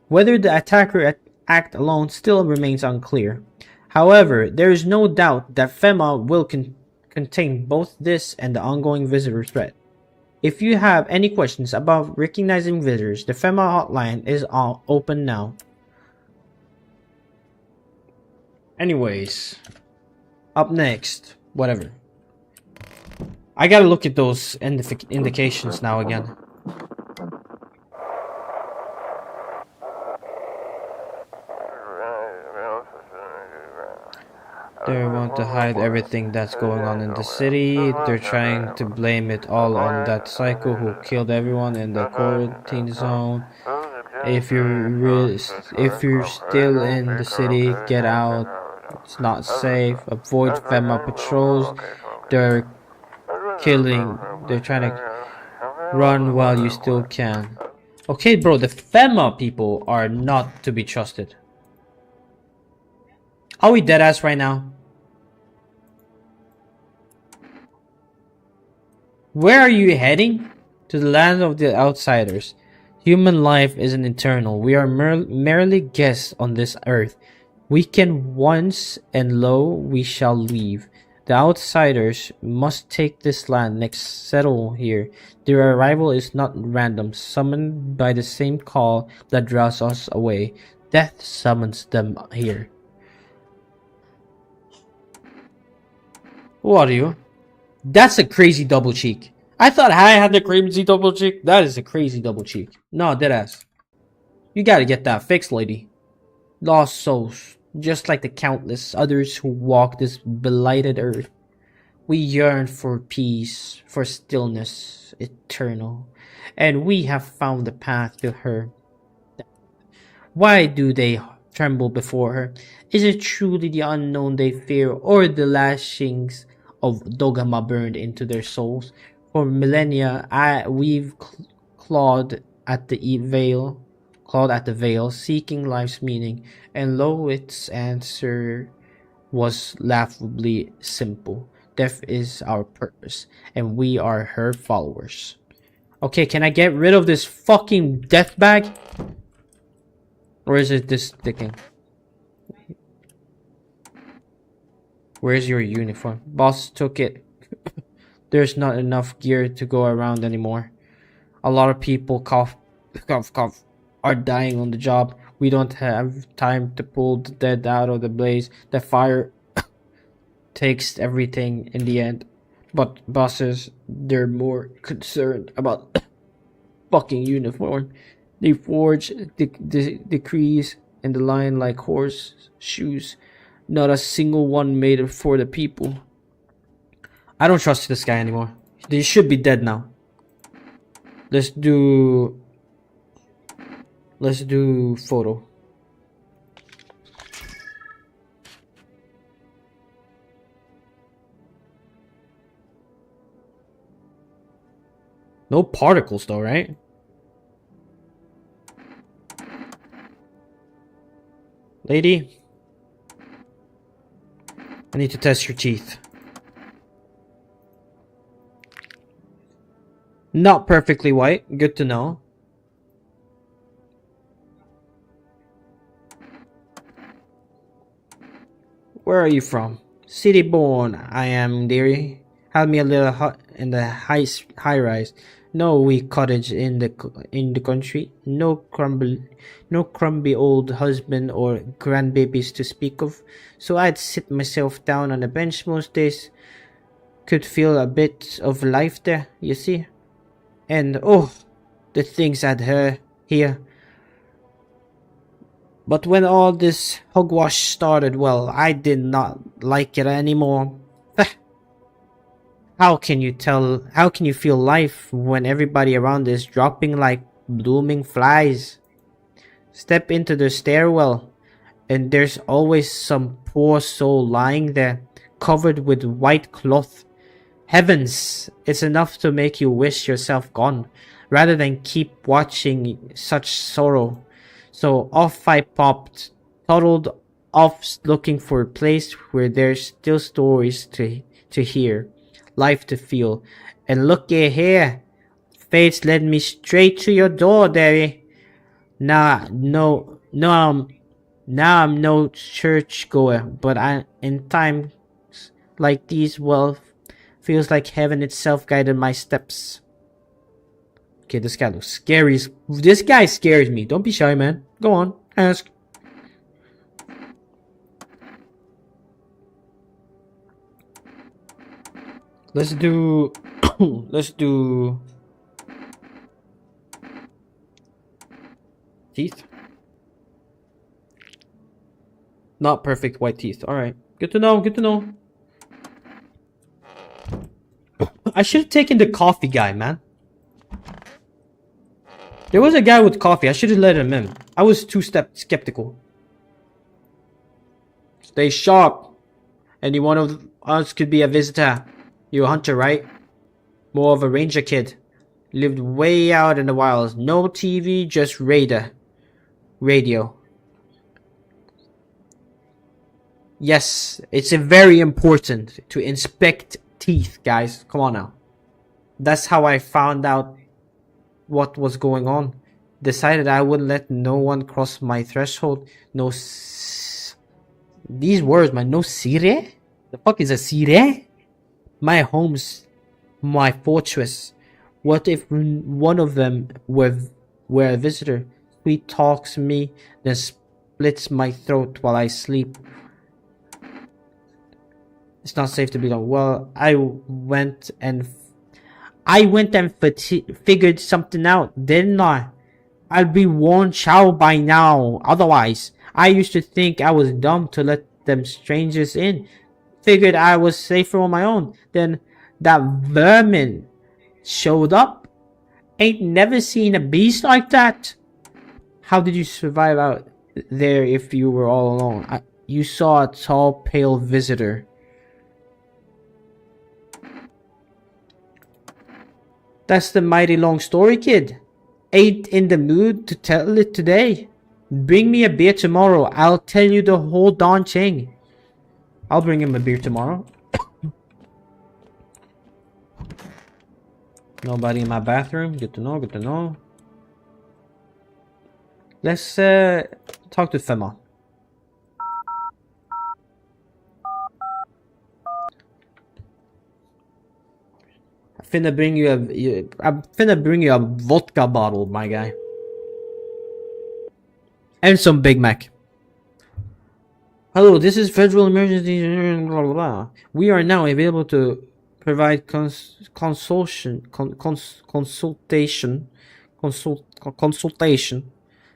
[SPEAKER 2] Whether the attacker act alone still remains unclear. However, there is no doubt that FEMA will contain both this and the ongoing visitor threat. If you have any questions about recognizing visitors, the FEMA hotline is open now. Anyways, up next, whatever. I gotta look at those indications now again. They want to hide everything that's going on in the city. They're trying to blame it all on that psycho who killed everyone in the quarantine zone. If you're still in the city, get out. It's not safe. Avoid FEMA patrols. They're trying to run while you still can. Okay, bro, the FEMA people are not to be trusted. Are we deadass right now? Where are you heading? To the land of the outsiders. Human life isn't eternal. We are merely guests on this earth. We can once, and lo, we shall leave. The outsiders must take this land, next settle here. Their arrival is not random, summoned by the same call that draws us away. Death summons them here. Who are you? That's a crazy double cheek. I thought I had the crazy double cheek. That is a crazy double cheek. No, deadass. You gotta get that fixed, lady. Lost souls, just like the countless others who walk this blighted earth. We yearn for peace, for stillness eternal, and we have found the path to her. Why do they tremble before her. Is it truly the unknown they fear, or the lashings of dogma burned into their souls? For millennia, we've clawed at the veil, seeking life's meaning, and lo, its answer was laughably simple. Death is our purpose, and we are her followers. Okay, can I get rid of this fucking death bag? Or is it this sticking? Where's your uniform? Boss took it. There's not enough gear to go around anymore. A lot of people cough, are dying on the job. We don't have time to pull the dead out of the blaze. The fire takes everything in the end. But bosses, they're more concerned about fucking uniform. They forge decrees in the line like horse shoes. Not a single one made it for the people. I don't trust this guy anymore. They should be dead now. Let's do photo. No particles though, right? Lady, I need to test your teeth. Not perfectly white. Good to know. Where are you from? City born, I am, dearie. Had me a little hut in the high rise. No wee cottage in the country. No crumbly old husband or grandbabies to speak of. So I'd sit myself down on a bench most days. Could feel a bit of life there, you see. And oh, the things I'd hear. But when all this hogwash started, well, I did not like it anymore. How can you feel life when everybody around is dropping like blooming flies? Step into the stairwell, and there's always some poor soul lying there, covered with white cloth. Heavens, it's enough to make you wish yourself gone, rather than keep watching such sorrow. So off I popped, toddled off looking for a place where there's still stories to hear, life to feel. And looky here, fate's led me straight to your door, dearie. Now I'm no churchgoer, but in times like these, well, feels like heaven itself guided my steps. Okay, this guy looks scary. This guy scares me. Don't be shy, man. Go on, ask. Let's do teeth. Not perfect white teeth. All right, good to know. Good to know. I should have taken the coffee guy, man. There was a guy with coffee. I should have let him in. I was too skeptical. Stay sharp. Any one of us could be a visitor. You're a hunter, right? More of a ranger kid. Lived way out in the wilds. No TV, just radio. Yes, it's very important to inspect teeth, guys. Come on now. That's how I found out what was going on. Decided I wouldn't let no one cross my threshold. These words, man. No sire? The fuck is a sire? My home's my fortress. What if one of them were a visitor? Sweet talks me, then splits my throat while I sleep. It's not safe to be alone. Well, I went and figured something out, didn't I? I'll be warned chow by now. Otherwise, I used to think I was dumb to let them strangers in. Figured I was safer on my own. Then that vermin showed up. Ain't never seen a beast like that. How did you survive out there if you were all alone? You saw a tall, pale visitor. That's the mighty long story, kid. Ain't in the mood to tell it today. Bring me a beer tomorrow. I'll tell you the whole darn thing. I'll bring him a beer tomorrow. Nobody in my bathroom. Good to know, good to know. Let's talk to Fema. I'm finna bring you a vodka bottle, my guy. And some Big Mac. Hello, this is Federal Emergency blah blah blah. We are now available to provide consultation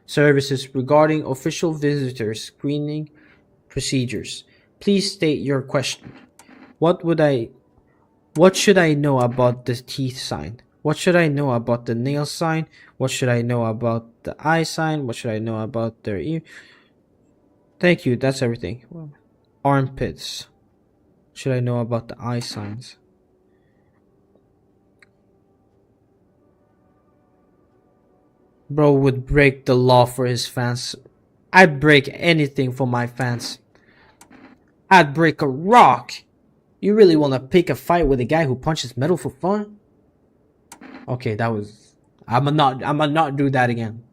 [SPEAKER 2] services regarding official visitor screening procedures. Please state your question. What should I know about the teeth sign? What should I know about the nail sign? What should I know about the eye sign? What should I know about their ear? Thank you, that's everything. Armpits. Should I know about the eye signs? Bro would break the law for his fans. I'd break anything for my fans. I'd break a rock. You really want to pick a fight with a guy who punches metal for fun? Okay, that was... I'ma not do that again.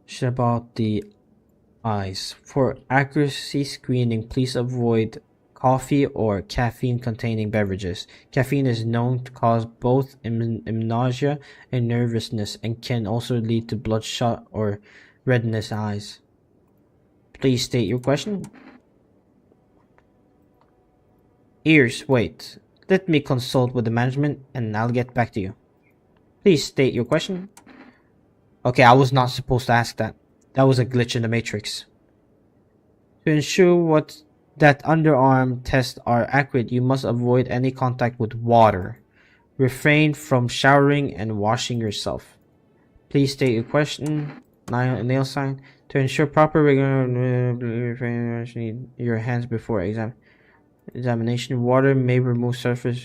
[SPEAKER 2] Shit about the eyes. For accuracy screening, please avoid coffee or caffeine-containing beverages. Caffeine is known to cause both nausea and nervousness and can also lead to bloodshot or redness eyes. Please state your question. Ears, wait. Let me consult with the management and I'll get back to you. Please state your question. Okay, I was not supposed to ask that. That was a glitch in the matrix. To ensure that underarm tests are accurate, you must avoid any contact with water. Refrain from showering and washing yourself. Please state your question. Nail sign. To ensure proper need your hands before examination. Water may remove surface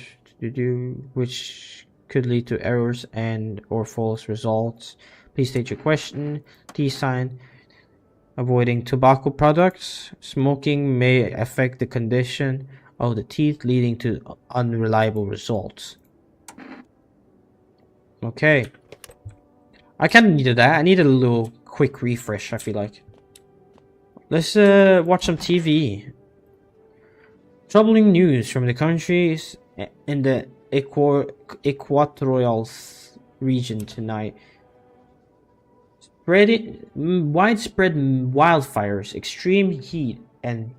[SPEAKER 2] which could lead to errors and or false results. Please state your question. T sign. Avoiding tobacco products. Smoking may affect the condition of the teeth, leading to unreliable results. Okay. I kind of needed that. I needed a little quick refresh, I feel like. Let's watch some TV. Troubling news from the countries in the equatorial region tonight. Widespread wildfires, extreme heat, and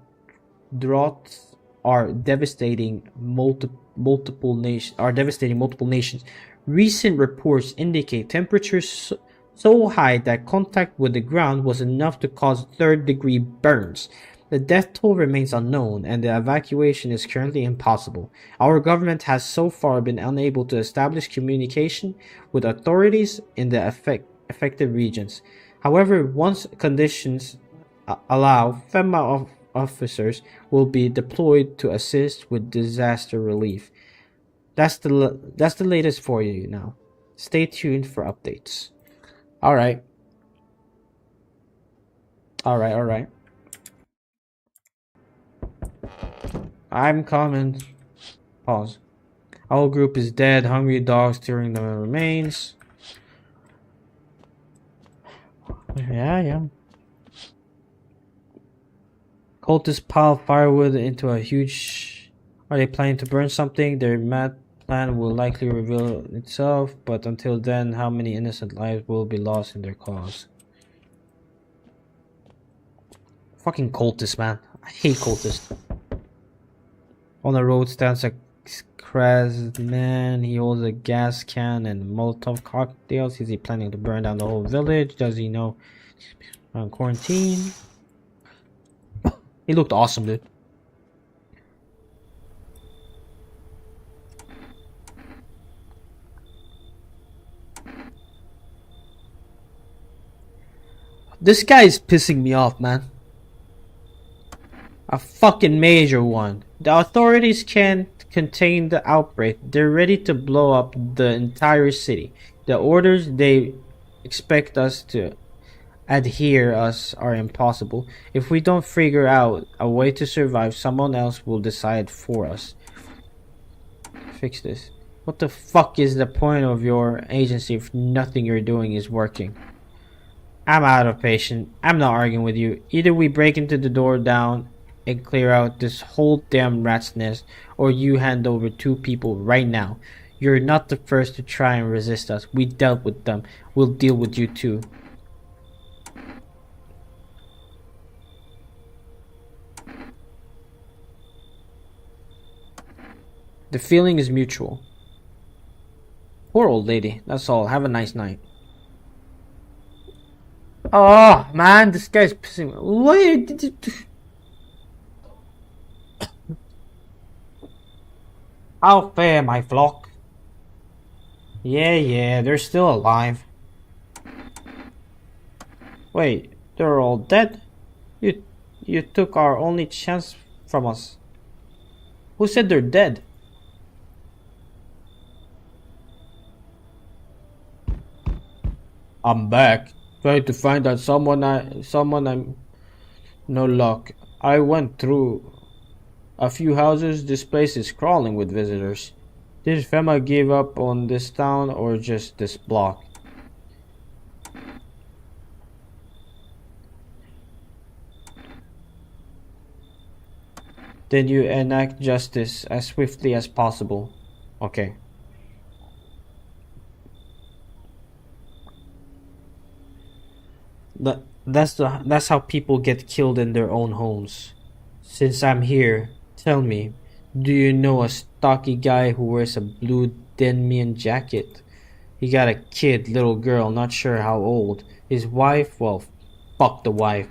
[SPEAKER 2] droughts are devastating multiple nations. Recent reports indicate temperatures so high that contact with the ground was enough to cause third-degree burns. The death toll remains unknown, and the evacuation is currently impossible. Our government has so far been unable to establish communication with authorities in the affected regions. However, once conditions allow, FEMA officers will be deployed to assist with disaster relief. That's the latest for you now. Stay tuned for updates. All right. I'm coming. Pause. Our group is dead. Hungry dogs tearing the remains. Yeah. Cultists pile firewood into a huge... Are they planning to burn something? Their mad plan will likely reveal itself, but until then, how many innocent lives will be lost in their cause? Fucking cultists, man. I hate cultists. On the road stands a crazed man. He holds a gas can and Molotov cocktails. Is he planning to burn down the whole village? Does he know on quarantine? He looked awesome, dude. This guy is pissing me off, man. A fucking major one. The authorities can't contain the outbreak. They're ready to blow up the entire city. The orders they expect us to adhere us are impossible. If we don't figure out a way to survive, someone else will decide for us. Fix this. What the fuck is the point of your agency if nothing you're doing is working? I'm out of patience. I'm not arguing with you. Either we break into the door down and clear out this whole damn rat's nest, or you hand over 2 people right now. You're not the first to try and resist us. We dealt with them. We'll deal with you too. The feeling is mutual. Poor old lady. That's all. Have a nice night. Oh man, this guy's pissing me. What did you do? How fare my flock? Yeah, they're still alive. Wait, they're all dead? You took our only chance from us. Who said they're dead? I'm back, trying to find out someone I'm no luck. I went through a few houses. This place is crawling with visitors. Did Fema give up on this town or just this block? Then you enact justice as swiftly as possible. Okay. That's how people get killed in their own homes. Since I'm here, tell me, do you know a stocky guy who wears a blue Denmian jacket? He got a kid, little girl, not sure how old. His wife, well, fuck the wife.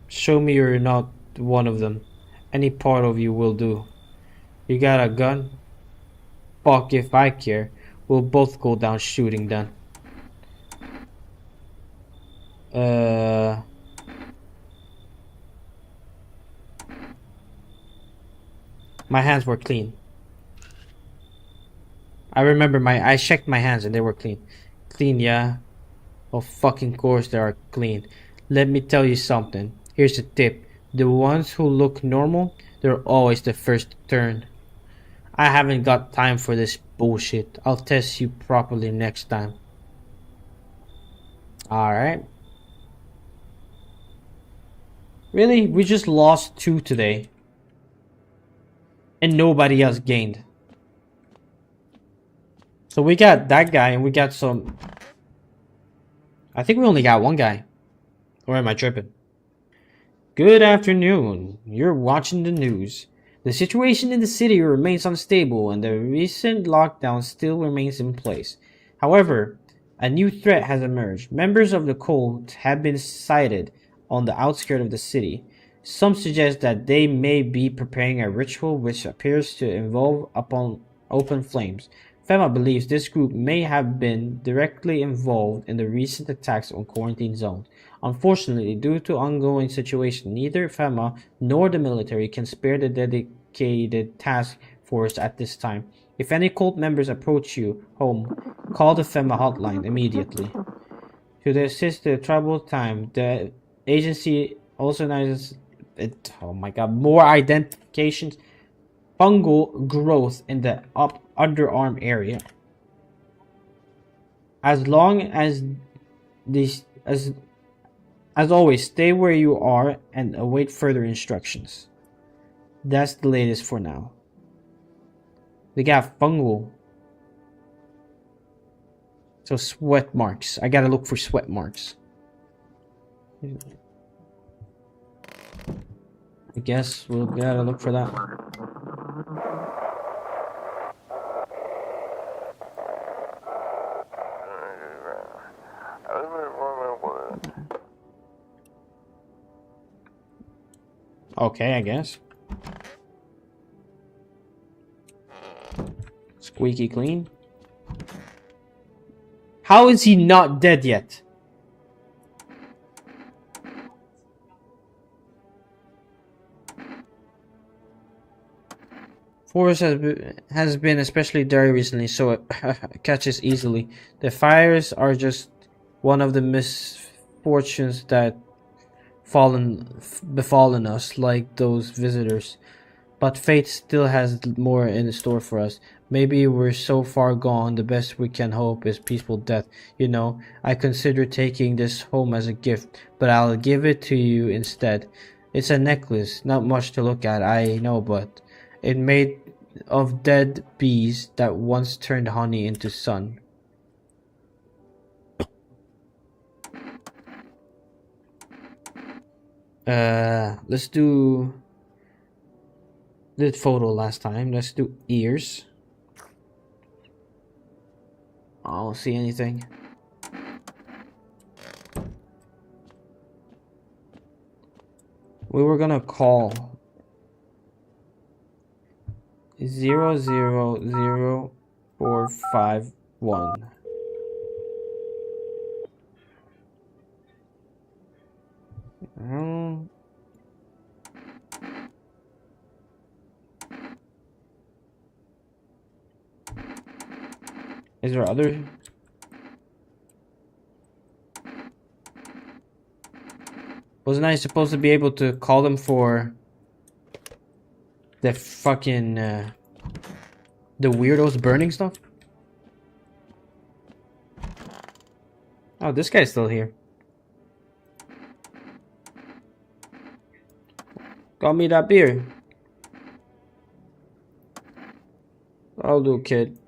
[SPEAKER 2] Show me you're not one of them. Any part of you will do. You got a gun? Fuck if I care. We'll both go down shooting then. My hands were clean. I remember I checked my hands and they were clean. Clean, yeah. Oh, fucking course they are clean. Let me tell you something. Here's a tip. The ones who look normal, they're always the first to turn. I haven't got time for this bullshit. I'll test you properly next time. Alright. Really? We just lost 2 today. And nobody else gained. So we got that guy and we got some... I think we only got 1 guy. Or am I tripping? Good afternoon. You're watching the news. The situation in the city remains unstable and the recent lockdown still remains in place. However, a new threat has emerged. Members of the cult have been sighted on the outskirts of the city. Some suggest that they may be preparing a ritual which appears to involve open flames. Fema believes this group may have been directly involved in the recent attacks on quarantine zones. Unfortunately, due to ongoing situation, neither Fema nor the military can spare the dedicated task force at this time. If any cult members approach you home, call the Fema hotline immediately. To assist the trouble time, the agency also organizes more identifications, fungal growth in the underarm area. As long as these as always, stay where you are and await further instructions. That's the latest for now. They got fungal. So sweat marks. I gotta look for sweat marks. I guess we'll gotta look for that. Okay, I guess.
[SPEAKER 1] Squeaky clean. How is he not dead yet? Forest has been especially dry recently, so it catches easily. The fires are just one of the misfortunes that befallen us, like those visitors. But fate still has more in store for us. Maybe we're so far gone, the best we can hope is peaceful death. You know, I consider taking this home as a gift, but I'll give it to you instead. It's a necklace, not much to look at, I know, but it made of dead bees that once turned honey into sun. Let's do... Did photo last time. Let's do ears. I don't see anything. We were gonna call 000451. Is there other? Wasn't I supposed to be able to call them for the fucking the weirdos burning stuff? Oh, this guy's still here. Got me that beer. I'll do, kid.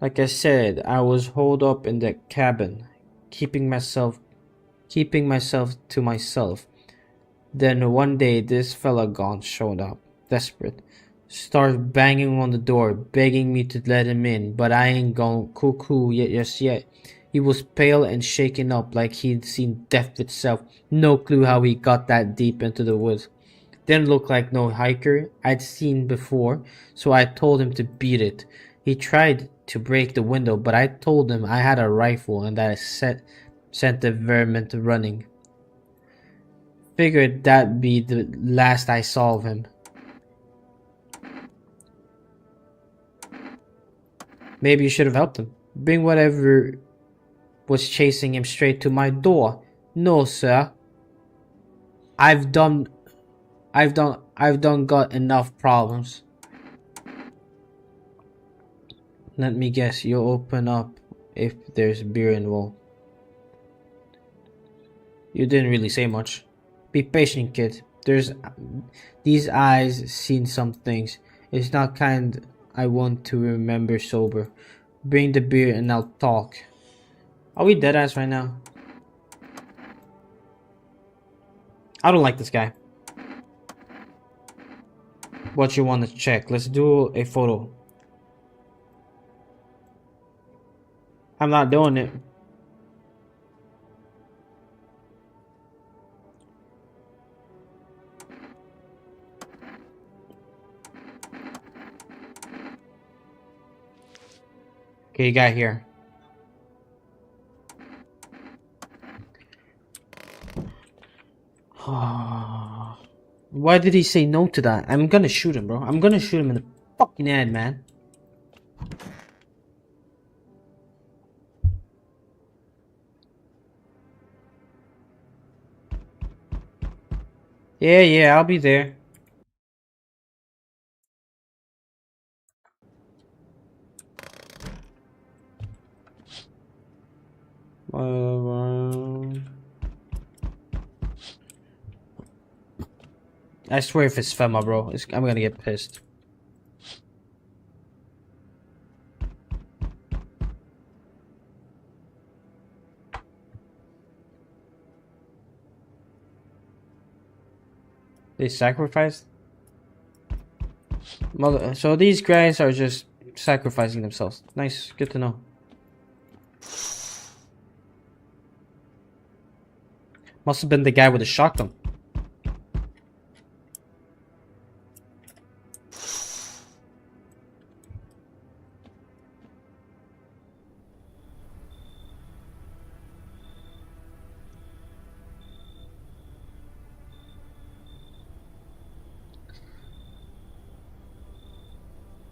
[SPEAKER 1] Like I said, I was holed up in the cabin, keeping myself to myself. Then one day this fella gone showed up, desperate. Started banging on the door, begging me to let him in, but I ain't gone cuckoo yet. He was pale and shaken up like he'd seen death itself. No clue how he got that deep into the woods. Didn't look like no hiker I'd seen before, so I told him to beat it. He tried to break the window, but I told him I had a rifle and that I sent the varmint running. Figured that'd be the last I saw of him. Maybe you should have helped him. Bring whatever was chasing him straight to my door. No, sir. I've done got enough problems. Let me guess, you'll open up if there's beer involved. You didn't really say much. Be patient, kid. These eyes seen some things. It's not kind I want to remember sober. Bring the beer and I'll talk. Are we deadass right now? I don't like this guy. What you want to check? Let's do a photo. I'm not doing it. Okay, you got here. Why did he say no to that? I'm gonna shoot him, bro. I'm gonna shoot him in the fucking head, man. Yeah, I'll be there. I swear if it's Fema, bro, I'm gonna get pissed. They sacrificed? So these guys are just sacrificing themselves. Nice, good to know. Must have been the guy with the shotgun.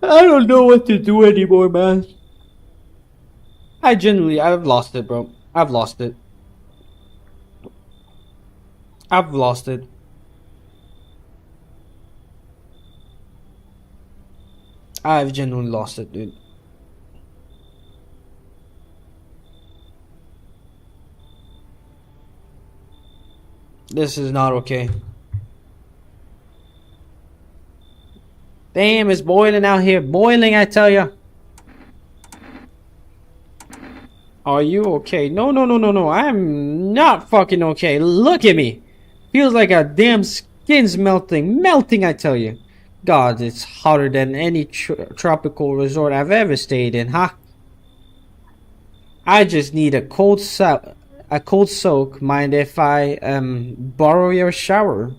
[SPEAKER 3] I don't know what to do anymore, man. I've lost it, bro. I've lost it. I've lost it. I've genuinely lost it, dude. This is not okay. Damn, it's boiling out here. Boiling, I tell ya. Are you okay? No, no, no, no, no. I'm not fucking okay. Look at me. Feels like a damn skin's melting. Melting, I tell you. God, it's hotter than any tropical resort I've ever stayed in, huh? I just need a cold soak. Mind if I borrow your shower?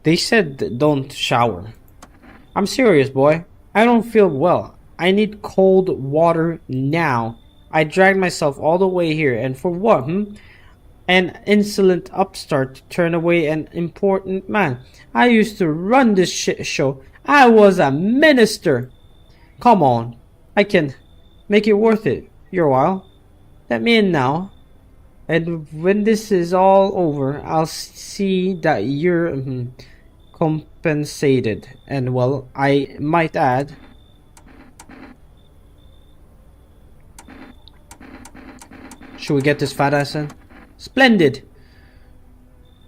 [SPEAKER 3] They said don't shower. I'm serious, boy. I don't feel well. I need cold water now. I dragged myself all the way here, and for what, An insolent upstart to turn away an important man. I used to run this shit show. I was a minister. Come on. I can make it worth it. Your while. Let me in now. And when this is all over, I'll see that you're compensated. And well, I might add, should we get this fat ass in? Splendid.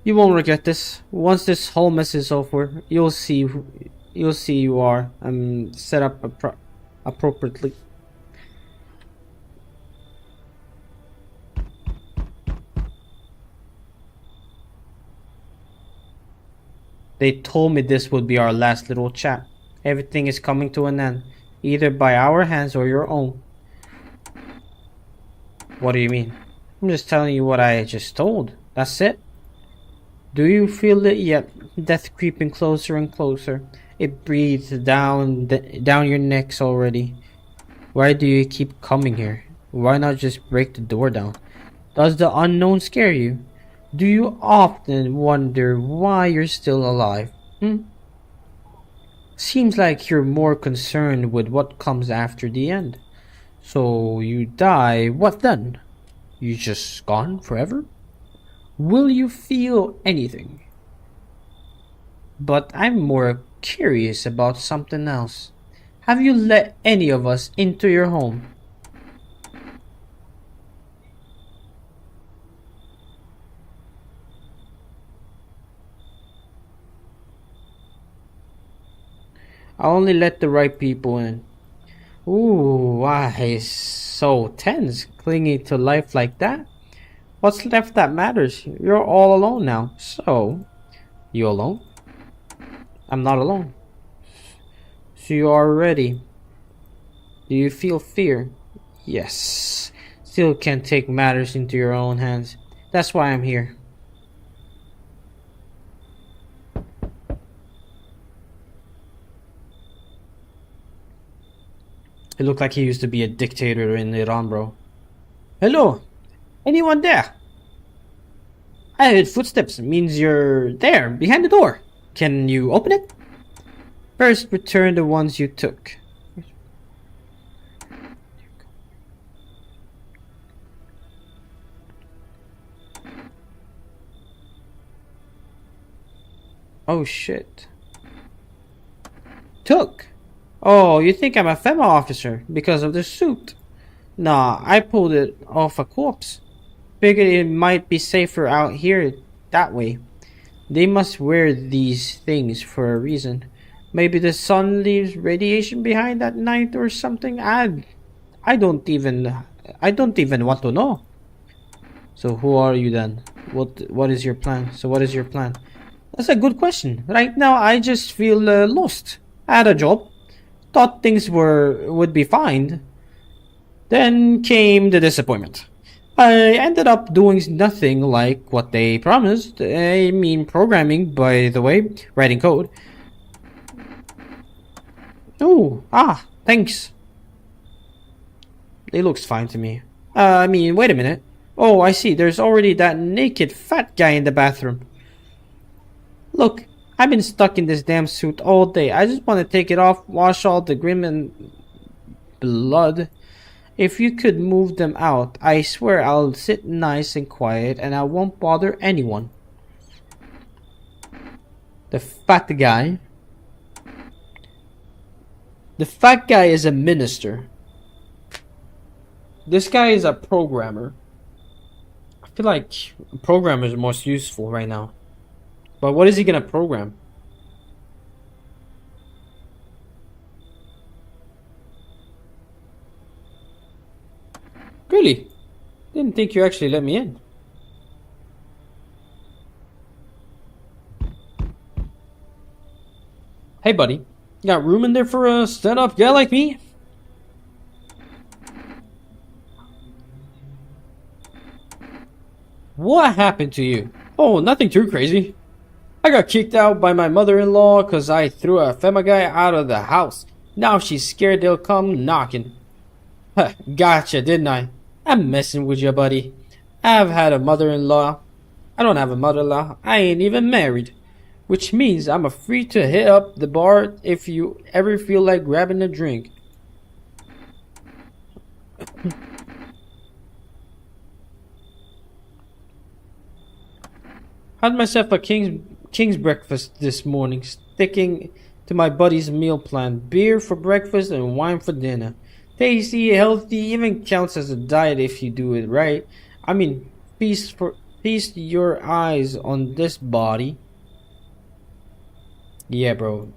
[SPEAKER 3] You won't regret this. Once this whole mess is over, you'll see you are set up appropriately. They told me this would be our last little chat. Everything is coming to an end, either by our hands or your own. What do you mean? I'm just telling you what I just told. That's it. Do you feel it yet? Death creeping closer and closer. It breathes down your necks already. Why do you keep coming here? Why not just break the door down? Does the unknown scare you? Do you often wonder why you're still alive? Seems like you're more concerned with what comes after the end. So you die, what then? You just gone forever? Will you feel anything? But I'm more curious about something else. Have you let any of us into your home? I only let the right people in. Ooh, why so tense, clinging to life like that? What's left that matters? You're all alone now. So, you alone? I'm not alone. So you are ready. Do you feel fear? Yes. Still can't take matters into your own hands. That's why I'm here. It looked like he used to be a dictator in Iran, bro. Hello? Anyone there? I heard footsteps. It means you're there, behind the door. Can you open it? First, return the ones you took. Oh shit. Took? Oh, you think I'm a FEMA officer because of the suit? Nah, I pulled it off a corpse. Figured it might be safer out here that way. They must wear these things for a reason. Maybe the sun leaves radiation behind at night or something. I don't even want to know. So who are you then? What is your plan? That's a good question. Right now I just feel lost. I had a job. Thought things would be fine. Then came the disappointment. I ended up doing nothing like what they promised. I mean programming, by the way. Writing code. Oh, thanks. It looks fine to me. I mean, wait a minute.
[SPEAKER 1] Oh, I see. There's already that naked fat guy in the bathroom. Look, I've been stuck in this damn suit all day. I just want to take it off, wash all the grim and blood. If you could move them out, I swear I'll sit nice and quiet and I won't bother anyone. The fat guy. The fat guy is a minister. This guy is a programmer. I feel like a programmer is most useful right now. But what is he gonna program? Really? Didn't think you actually let me in. Hey buddy, got room in there for a stand-up guy like me? What happened to you? Oh, nothing too crazy. I got kicked out by my mother-in-law because I threw a Fema guy out of the house. Now she's scared they'll come knocking. Huh, gotcha, didn't I? I'm messing with you, buddy. I've had a mother-in-law. I don't have a mother-in-law. I ain't even married. Which means I'm free to hit up the bar if you ever feel like grabbing a drink. Had myself a king's breakfast this morning, sticking to my buddy's meal plan. Beer for breakfast and wine for dinner. Tasty, healthy, even counts as a diet if you do it right. I mean, feast your eyes on this body. Yeah, bro.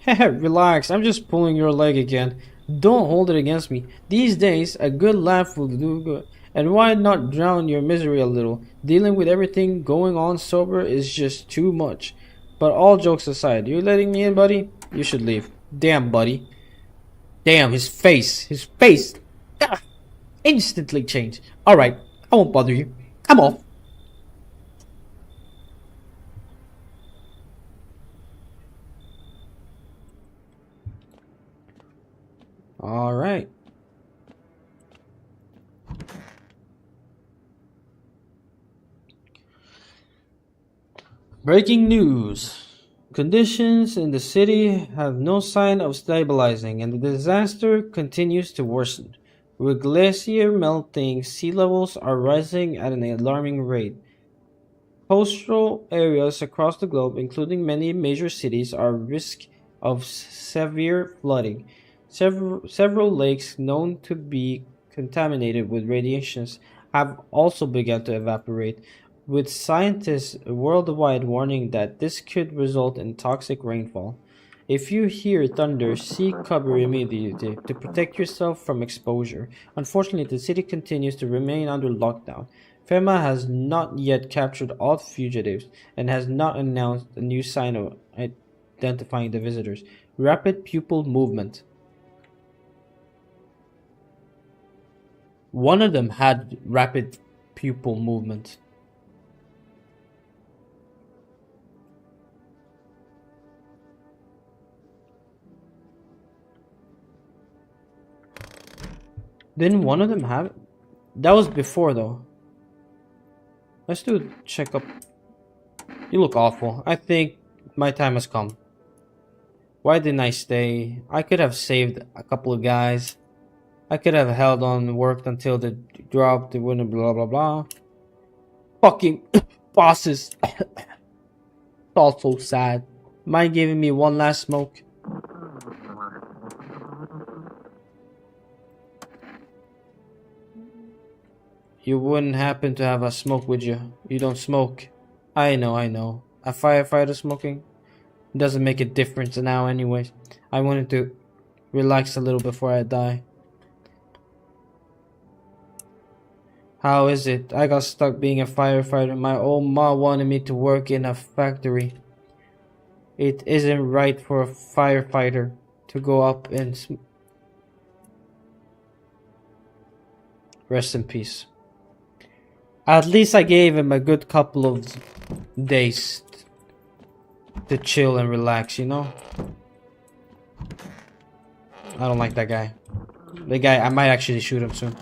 [SPEAKER 1] Relax, I'm just pulling your leg again. Don't hold it against me. These days, a good laugh will do good. And why not drown your misery a little? Dealing with everything going on sober is just too much. But all jokes aside, you letting me in, buddy? You should leave. Damn, buddy. Damn, his face. His face. Ah, instantly changed. Alright, I won't bother you. I'm off. Alright. Breaking news. Conditions in the city have no sign of stabilizing and the disaster continues to worsen. With glacier melting, sea levels are rising at an alarming rate. Coastal areas across the globe, including many major cities, are at risk of severe flooding. Several lakes known to be contaminated with radiations have also begun to evaporate, with scientists worldwide warning that this could result in toxic rainfall. If you hear thunder, seek cover immediately to protect yourself from exposure. Unfortunately, the city continues to remain under lockdown. FEMA has not yet captured all fugitives and has not announced a new sign of identifying the visitors. Rapid pupil movement. One of them had rapid pupil movement. Didn't one of them have it? That was before though. Let's do a checkup. You look awful. I think my time has come. Why didn't I stay? I could have saved a couple of guys. I could have held on and worked until they dropped the winner, blah blah blah. Fucking bosses. It's all so sad. Mind giving me one last smoke? You wouldn't happen to have a smoke, would you? You don't smoke. I know. A firefighter smoking doesn't make a difference now anyways. I wanted to relax a little before I die. How is it? I got stuck being a firefighter. My old ma wanted me to work in a factory. It isn't right for a firefighter to go up and rest in peace. At least I gave him a good couple of days to chill and relax, you know? I don't like that guy. The guy, I might actually shoot him soon.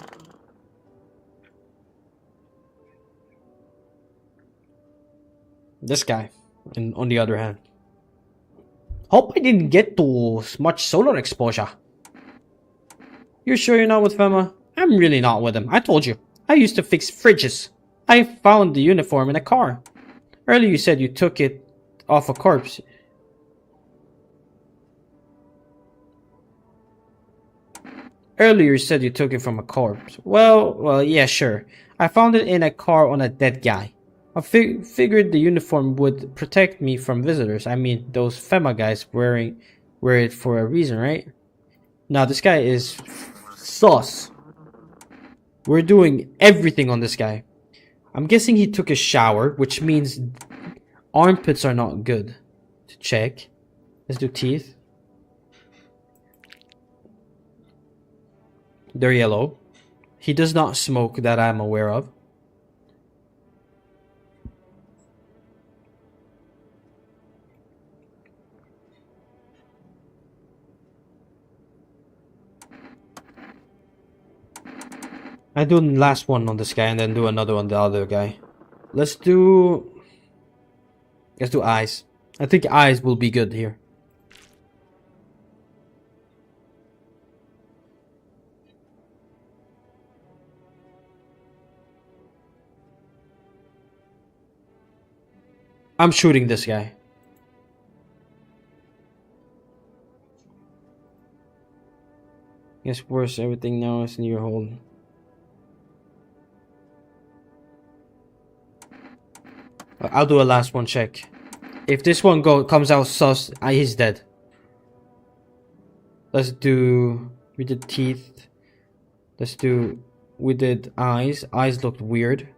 [SPEAKER 3] This guy, and on the other hand. Hope I didn't get too much solar exposure. You're sure you're not with Fema? I'm really not with him. I told you. I used to fix fridges. I found the uniform in a car. Earlier you said you took it off a corpse. Earlier you said you took it from a corpse. Well, yeah, sure. I found it in a car on a dead guy. I figured the uniform would protect me from visitors. I mean, those Fema guys wear it for a reason, right? Now, this guy is sus. We're doing everything on this guy. I'm guessing he took a shower, which means armpits are not good. To check. Let's do teeth. They're yellow. He does not smoke that I'm aware of. I do the last one on this guy and then do another on the other guy. Let's do eyes. I think eyes will be good here. I'm shooting this guy. Guess worse, everything now is in your hold. I'll do a last one check. If this one comes out sus, he's dead. Let's do. We did teeth. Let's do. We did eyes. Eyes looked weird.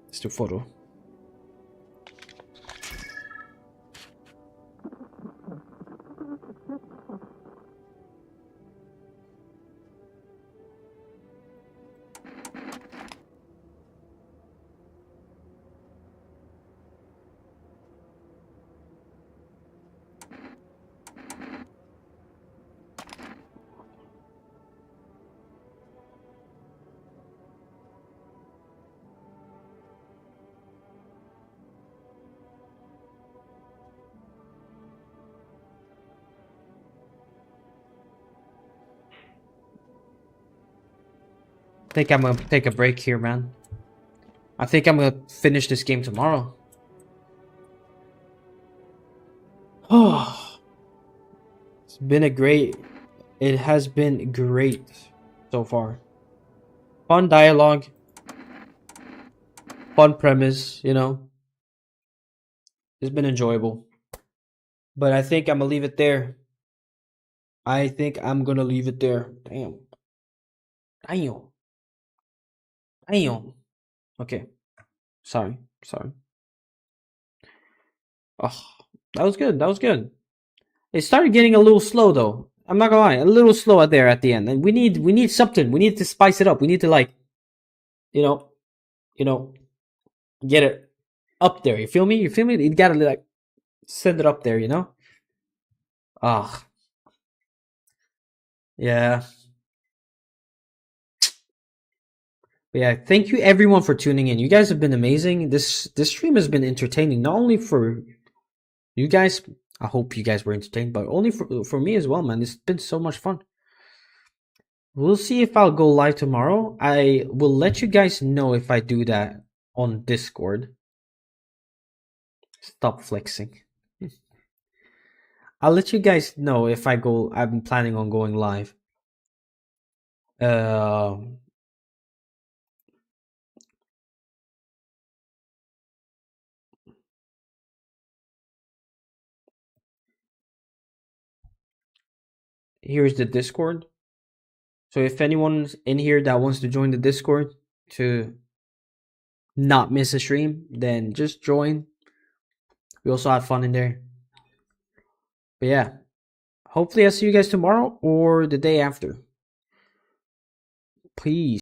[SPEAKER 3] Let's do photo. I think I'm gonna take a break here, man. I think I'm gonna finish this game tomorrow. Oh, it's been a great. It has been great so far. Fun dialogue, fun premise, you know. It's been enjoyable. But I think I'm gonna leave it there. I think I'm gonna leave it there. Damn. Damn. Damn. Okay. Sorry. Oh, that was good. That was good. It started getting a little slow though. I'm not gonna lie, a little slow there at the end. And we need something. We need to spice it up. We need to like, you know, get it up there. You feel me? You gotta like send it up there. You know. Ah. Yeah. But yeah, thank you everyone for tuning in. You guys have been amazing. This stream has been entertaining, not only for you guys. I hope you guys were entertained, but only for me as well, man. It's been so much fun. We'll see if I'll go live tomorrow. I will let you guys know if I do that on Discord. Stop flexing. I'll let you guys know if I go. I'm planning on going live. Here's the Discord. So if anyone's in here that wants to join the Discord to not miss a stream, then just join. We also have fun in there. But yeah, hopefully I'll see you guys tomorrow or the day after. Peace.